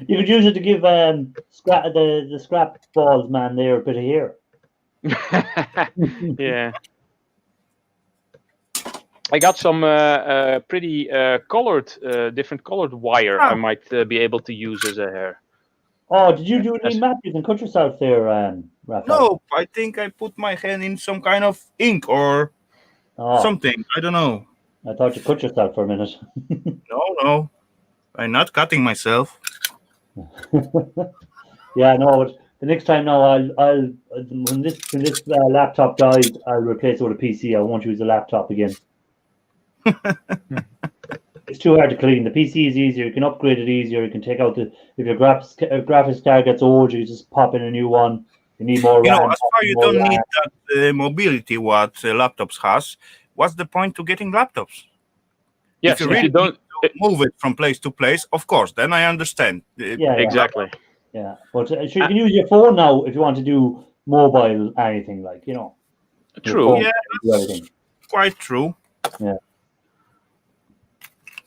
You could use it to give the scrap balls man there a bit of hair. Yeah. I got some pretty different colored wire I might be able to use as a hair. Oh, did you do any map? You can cut yourself there, Raphael. No, I think I put my hand in some kind of ink or something. I don't know. I thought you cut yourself for a minute. No. I'm not cutting myself. Yeah, no, but the next time now, I'll when this laptop dies, I'll replace it with a PC. I won't use a laptop again. It's too hard to clean. The PC is easier. You can upgrade it easier. You can take out if your graphics card gets old, you just pop in a new one. You need more RAM. As far you don't need that mobility what laptops has. What's the point to getting laptops? Yes, if you really don't move it from place to place, of course, then I understand. Yeah, exactly. Yeah, but sure, you can use your phone now if you want to do mobile anything, like, you know. True. Yeah, that's quite true. Yeah.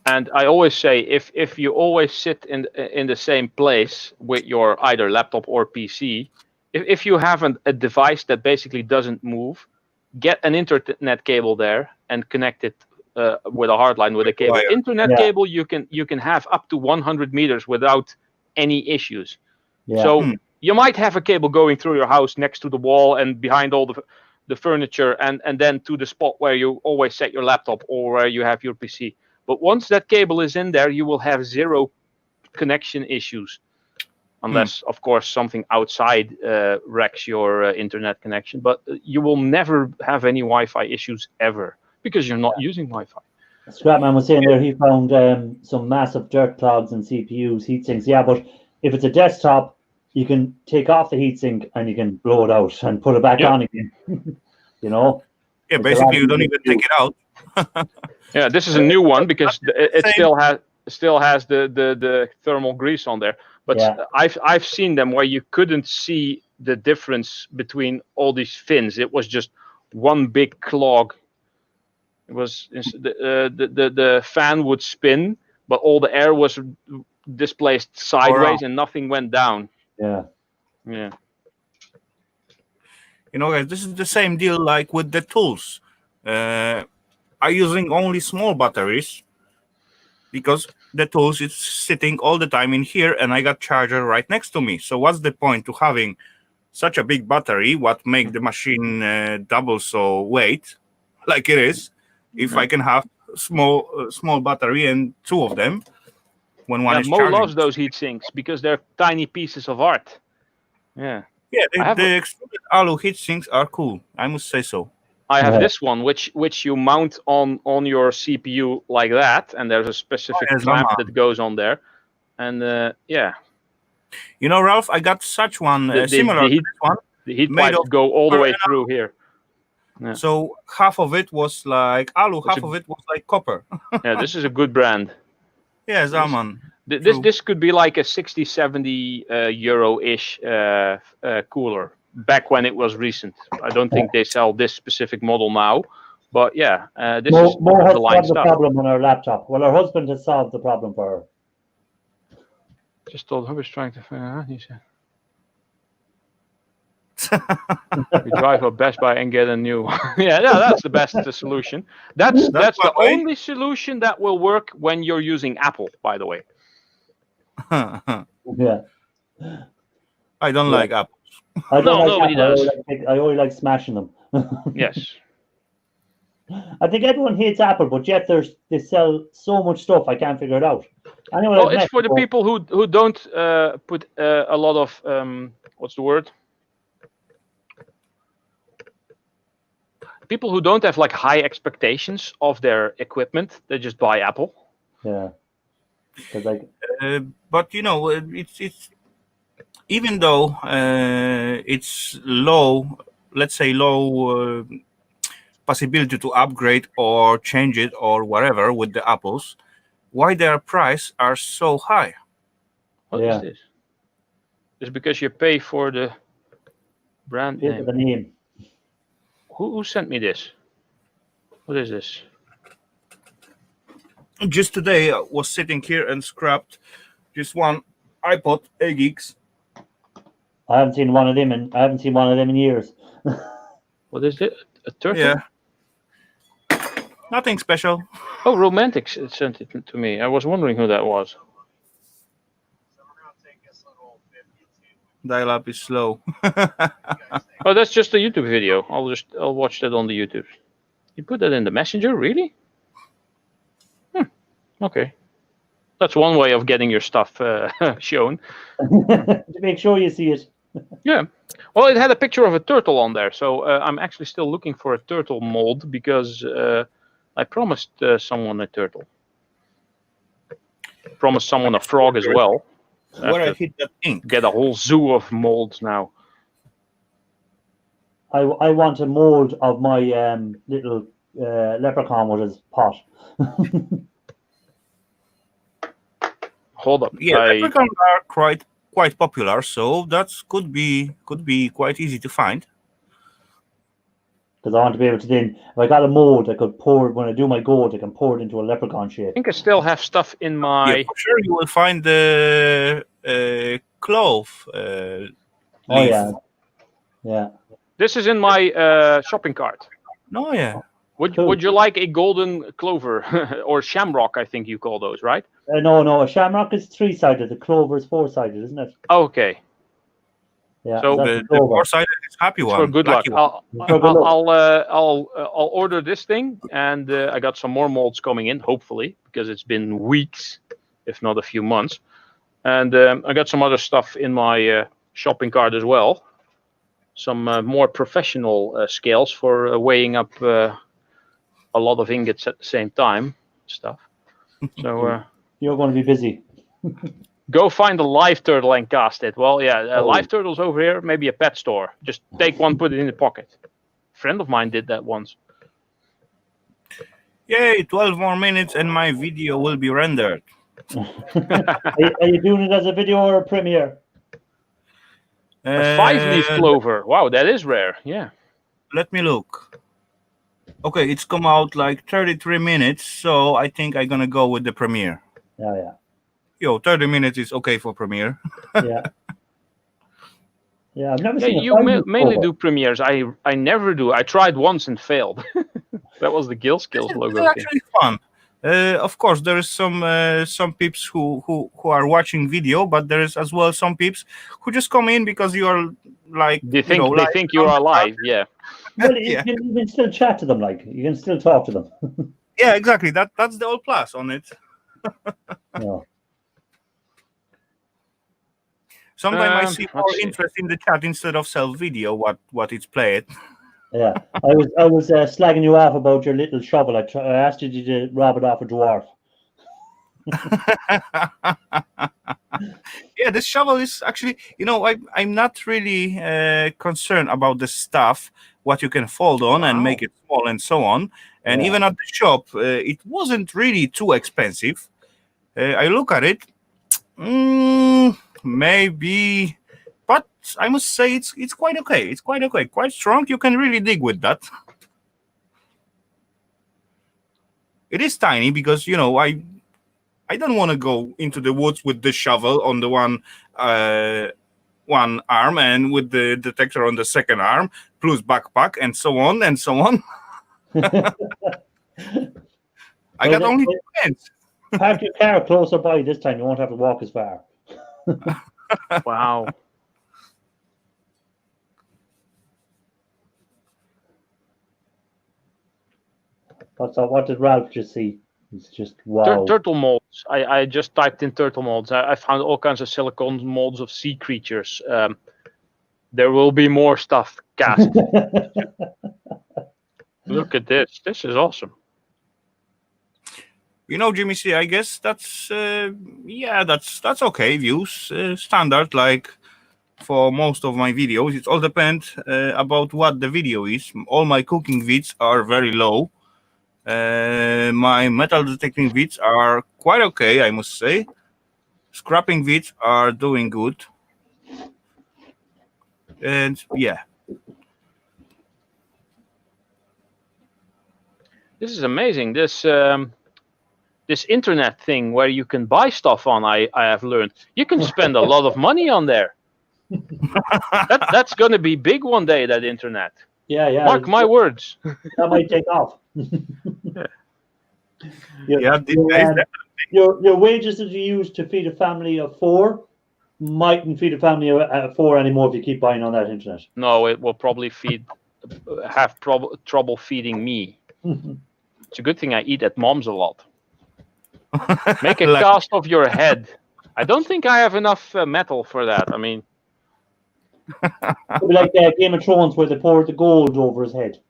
And I always say, if you always sit in the same place with your either laptop or PC, if you have a device that basically doesn't move, get an internet cable there and connect it with a hard line with a cable. Internet cable you can have up to 100 meters without any issues. Yeah. So you might have a cable going through your house next to the wall and behind all the furniture and then to the spot where you always set your laptop or where you have your PC. But once that cable is in there, you will have zero connection issues. Unless, of course, something outside wrecks your internet connection. But you will never have any Wi-Fi issues ever because you're not using Wi-Fi. Scrapman was saying there he found some massive dirt clogs in CPUs, heatsinks. Yeah, but if it's a desktop, you can take off the heatsink and you can blow it out and put it back on again. You know? Yeah, basically you don't even take it out. Yeah, this is a new one because it still has still has the thermal grease on there. But Yeah. I've seen them where you couldn't see the difference between all these fins. It was just one big clog. It was the fan would spin, but all the air was displaced sideways and nothing went down. Yeah. Yeah. You know, guys, this is the same deal like with the tools. I'm using only small batteries because the tools is sitting all the time in here, and I got charger right next to me. So what's the point to having such a big battery? What make the machine double so weight, like it is, if I can have small battery and two of them when one is Mo charging. loves those heat sinks because they're tiny pieces of art. Yeah. Yeah, the extruded alu heat sinks are cool. I must say so. I have this one, which you mount on your CPU like that, and there's a specific clamp that goes on there, and yeah. You know, Ralph, I got such one similar to this one. The heat pipes go all the way through here. Yeah. So half of it was like alu, half of it was like copper. Yeah, this is a good brand. Yeah, Zaman. This could be like a 60, 70 euro-ish cooler back when it was recent. I don't think they sell this specific model now, but yeah, this is the line has solved stuff. the problem on her laptop. Well, her husband has solved the problem for her. Just told her was trying to figure out. He said, "We drive up Best Buy and get a new." Yeah, that's the best solution. That's the only solution that will work when you're using Apple, by the way. Yeah. I don't like apples. I don't like nobody apples. does. I only like smashing them. Yes. I think everyone hates Apple, but yet they sell so much stuff. I can't figure it out. Anyway, Well, it's for the people who don't put a lot of what's the word? People who don't have like high expectations of their equipment. They just buy Apple. Yeah. But you know, it's even though it's low, let's say low possibility to upgrade or change it or whatever with the apples, why their price are so high? What is this? It's because you pay for the brand name. The name. Who sent me this? What is this? Just today I was sitting here and scrapped just one iPod 8 gigs. I haven't seen one of them in years. What is it? A turtle? Yeah. Nothing special. Oh, Romantics sent it to me. I was wondering who that was. Dial-up is slow. Oh, that's just a YouTube video. I'll watch that on the YouTube. You put that in the Messenger, really? Okay, that's one way of getting your stuff shown. To make sure you see it. Yeah. Well, it had a picture of a turtle on there, so I'm actually still looking for a turtle mold because I promised someone a turtle. Promised someone a frog as well. Where I hit that ink. Get a whole zoo of molds now. I want a mold of my little leprechaun with his pot. Hold up. Yeah, leprechauns are quite popular, so that could be quite easy to find. Because I want to be able to then, if I got a mold, I could pour when I do my gold, I can pour it into a leprechaun shape. I think I still have stuff in my. Yeah, for sure you will find the clove. Oh yeah, yeah. This is in my shopping cart. Oh yeah. Would you like a golden clover or shamrock? I think you call those, right? No, a shamrock is 3-sided. The clover is 4-sided, isn't it? Okay. Yeah. So the 4-sided is happy one. For good luck. I'll order this thing, and I got some more molds coming in, hopefully, because it's been weeks, if not a few months, and I got some other stuff in my shopping cart as well. Some more professional scales for weighing up a lot of ingots at the same time, stuff. So you're going to be busy. Go find a live turtle and cast it. Well, yeah, live turtles over here, maybe a pet store. Just take one, put it in the pocket. A friend of mine did that once. Yay, 12 more minutes and my video will be rendered. Are you doing it as a video or a premiere? A 5-leaf clover. Wow, that is rare. Yeah. Let me look. Okay, it's come out like 33 minutes, so I think I'm gonna go with the premiere. Yeah. Yo, 30 minutes is okay for premiere. Yeah. Yeah, I've never seen a You 5-leaf mainly clover. do premieres. I never do. I tried once and failed. That was the Gill Skills logo. It's actually fun. Of course, there is some peeps who are watching video, but there is as well some peeps who just come in because you are like They think you are alive. Yeah. Well, Yeah. you can still chat to them, like you can still talk to them. Yeah, exactly. That's the whole plus on it. Yeah. Sometimes I see more let's see. interest in the chat instead of self video what it's played. Yeah, I was slagging you off about your little shovel. I asked you to rob it off a dwarf. Yeah, this shovel is actually, I'm not really concerned about the stuff, what you can fold on and make it small and so on. And Yeah. even at the shop, it wasn't really too expensive. I look at it, maybe, but I must say it's quite okay. It's quite okay, quite strong. You can really dig with that. It is tiny because I don't want to go into the woods with the shovel on the one arm and with the detector on the second arm, plus backpack and so on and so on. I got only 2 hands. Park your car closer by this time. You won't have to walk as far. Wow. What did Ralph just see? It's just wow. Turtle molds. I just typed in turtle molds. I found all kinds of silicone molds of sea creatures. There will be more stuff cast. Look at this. This is awesome. Jimmy C, I guess that's that's okay views. Standard, like for most of my videos. It all depends about what the video is. All my cooking vids are very low. My metal detecting vids are quite okay, I must say. Scrapping vids are doing good. And yeah. This is amazing. This internet thing where you can buy stuff on, I have learned. You can spend a lot of money on there. That's going to be big one day, that internet. Yeah. Mark my words. That might take off. Your wages that you use to feed a family of 4 mightn't feed a family of 4 anymore if you keep buying on that internet. No, it will probably have trouble feeding me. It's a good thing I eat at mom's a lot. Make a cast of your head. I don't think I have enough metal for that. I mean, like Game of Thrones where they poured the gold over his head.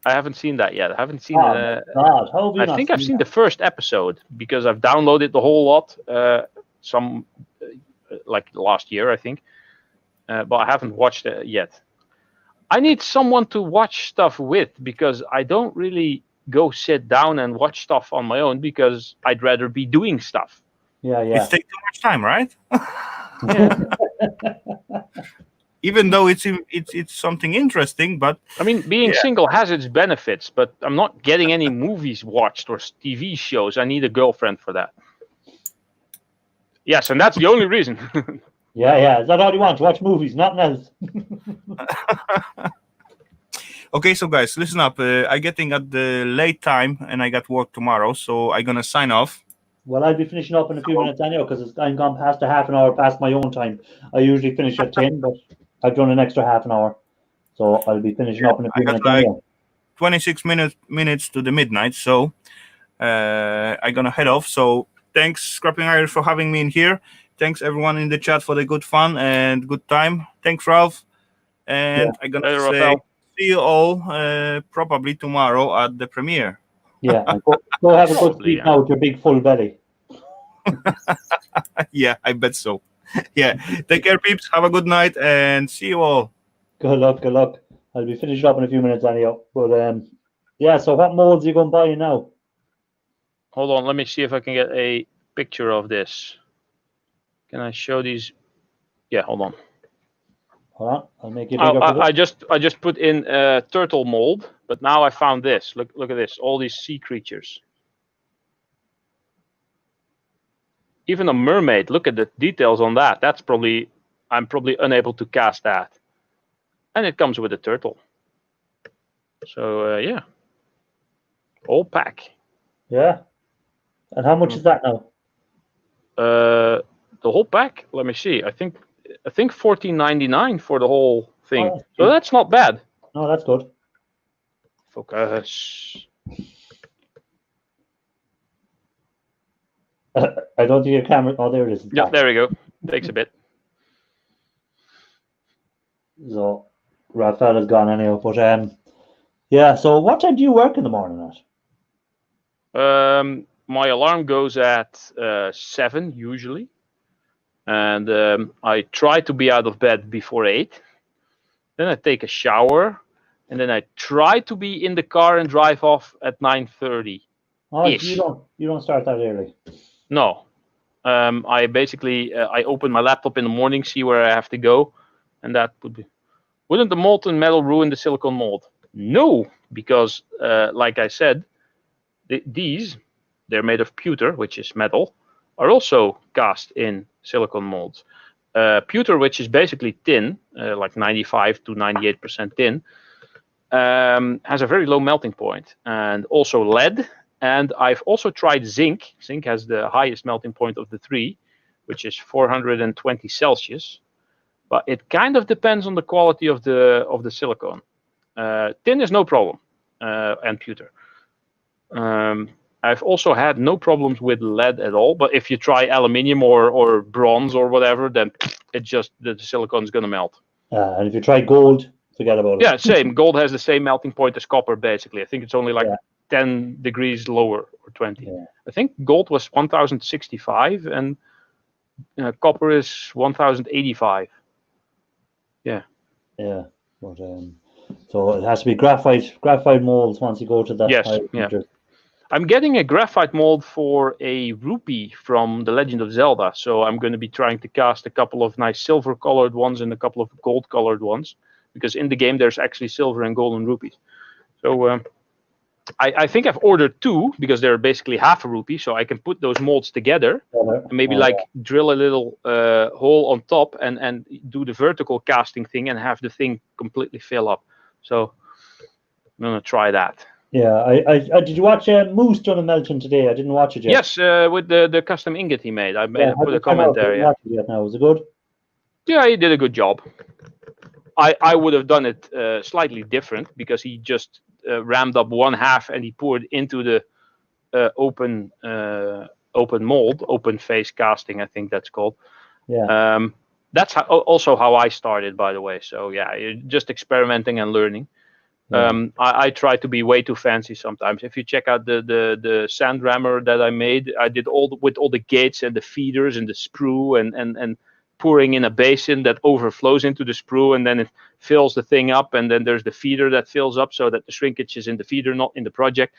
I haven't seen that yet. I haven't seen God, how have you I think I've seen the first episode because I've downloaded the whole lot. Like last year, I think. But I haven't watched it yet. I need someone to watch stuff with because I don't really go sit down and watch stuff on my own because I'd rather be doing stuff. Yeah. It takes too much time, right? Yeah. Even though it's something interesting, but I mean, being single has its benefits, but I'm not getting any movies watched or TV shows. I need a girlfriend for that. Yes, and that's the only reason. Yeah. Is that all you want? To watch movies, nothing else. Okay, so guys, listen up. I'm getting at the late time, and I got work tomorrow, so I'm gonna sign off. Well, I'll be finishing up in a few minutes anyway because I'm gone past a half an hour past my own time. I usually finish at 10, but I've done an extra half an hour, so I'll be finishing up in a few minutes anyway. 26 minutes to the midnight, so I'm gonna head off. So thanks, Scrapping Irish, for having me in here. Thanks everyone in the chat for the good fun and good time. Thanks, Ralph. And I'm gonna say Raphael. see you all probably tomorrow at the premiere. Yeah, and go have a good sleep now with your big full belly. Yeah, I bet so. Yeah, take care, peeps. Have a good night and see you all. Good luck. I'll be finishing up in a few minutes anyhow. But yeah, so what molds are you going to buy now? Hold on, let me see if I can get a picture of this. Can I show these? Yeah, hold on. Hold on, I'll make you bigger. I just put in turtle mold, but now I found this. Look at this. All these sea creatures. Even a mermaid. Look at the details on that. I'm probably unable to cast that. And it comes with a turtle. So yeah, all pack. Yeah. And how much is that now? The whole pack. Let me see. I think $14.99 for the whole thing. Oh, so that's not bad. No, that's good. Focus. I don't think your camera. Oh, there it is. Yeah, there we go. Takes a bit. So, Raphael has gone anyhow. But yeah. So, what time do you work in the morning at? My alarm goes at 7 usually, and I try to be out of bed before 8. Then I take a shower, and then I try to be in the car and drive off at 9:30. Oh, you don't start that early. No, I basically I open my laptop in the morning, see where I have to go, and that would be. Wouldn't the molten metal ruin the silicone mold? No, because like I said, they're made of pewter, which is metal, are also cast in silicone molds. Pewter, which is basically tin, like 95 to 98% tin, has a very low melting point, and also lead. And I've also tried zinc. Zinc has the highest melting point of the three, which is 420 Celsius. But it kind of depends on the quality of the silicone. Tin is no problem, and pewter. I've also had no problems with lead at all. But if you try aluminium or bronze or whatever, then the silicone is going to melt. And if you try gold, forget about it. Yeah, same. Gold has the same melting point as copper, basically. I think it's only like 10 degrees lower or 20. Yeah. I think gold was 1065 and copper is 1085. Yeah. Yeah. But, so it has to be graphite molds once you go to that. Yes. Yeah. I'm getting a graphite mold for a rupee from The Legend of Zelda. So I'm going to be trying to cast a couple of nice silver colored ones and a couple of gold colored ones. Because in the game there's actually silver and golden rupees. So I think I've ordered 2 because they're basically half a rupee. So I can put those molds together and maybe drill a little hole on top and do the vertical casting thing and have the thing completely fill up. So I'm going to try that. Yeah, I did you watch Moose done a melting today? I didn't watch it yet. Yes, with the custom ingot he made. I put a comment there. Yeah. Yet now. Was it good? Yeah, he did a good job. I would have done it slightly different because he just rammed up one half and he poured into the open mold, open face casting, I think that's called. Yeah. That's also how I started, by the way. So yeah, you're just experimenting and learning. Yeah. I try to be way too fancy sometimes. If you check out the sand rammer that I made, I did with all the gates and the feeders and the sprue and pouring in a basin that overflows into the sprue, and then it fills the thing up, and then there's the feeder that fills up so that the shrinkage is in the feeder, not in the project.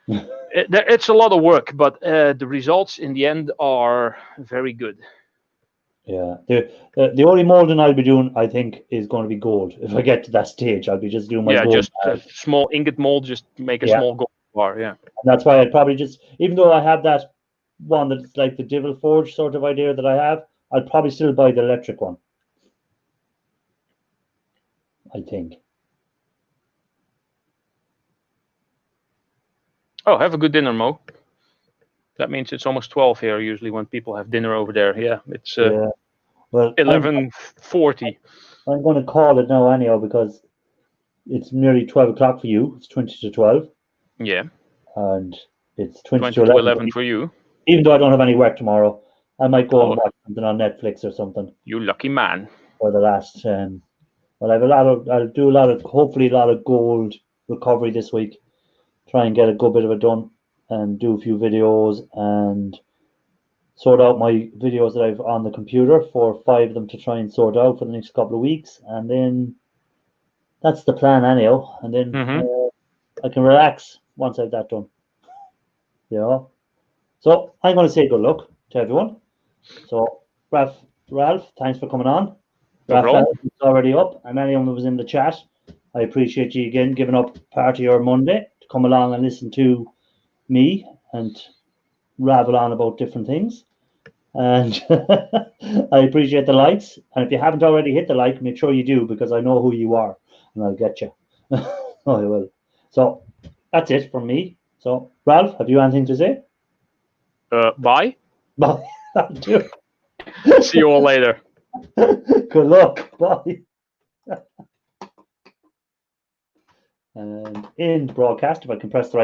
It's a lot of work, but the results in the end are very good. Yeah, the only molding I'll be doing, I think, is going to be gold. If I get to that stage, I'll be just doing my gold. Just a small ingot mold, just make a small gold bar. Yeah, and that's why I'd probably just, even though I have that one that's like the Devil Forge sort of idea that I have, I'd probably still buy the electric one. I think. Oh, have a good dinner, Mo. That means it's almost 12 here. Usually, when people have dinner over there, it's well 11:40. I'm going to call it now anyhow because it's nearly 12 o'clock for you. It's 20 to 12. Yeah. And it's 20 to 11 for you. Even though I don't have any work tomorrow, I might go and watch something on Netflix or something. You lucky man. For the last, well, I'll do hopefully a lot of gold recovery this week. Try and get a good bit of it done and do a few videos and sort out my videos that I've on the computer, 4 or 5 of them to try and sort out for the next couple of weeks. And then that's the plan anyhow. And then I can relax once I've that done. So I'm going to say good luck to everyone. So Ralph, thanks for coming on. No problem. Raphael is already up, and anyone who was in the chat, I appreciate you again giving up part of your Monday to come along and listen to me and ravel on about different things. And I appreciate the likes. And if you haven't already hit the like, make sure you do, because I know who you are and I'll get you. Oh, I will. So that's it from me. So Ralph, have you anything to say? Bye. Bye. See you all later. Good luck. Bye. And in broadcast, if I can press the right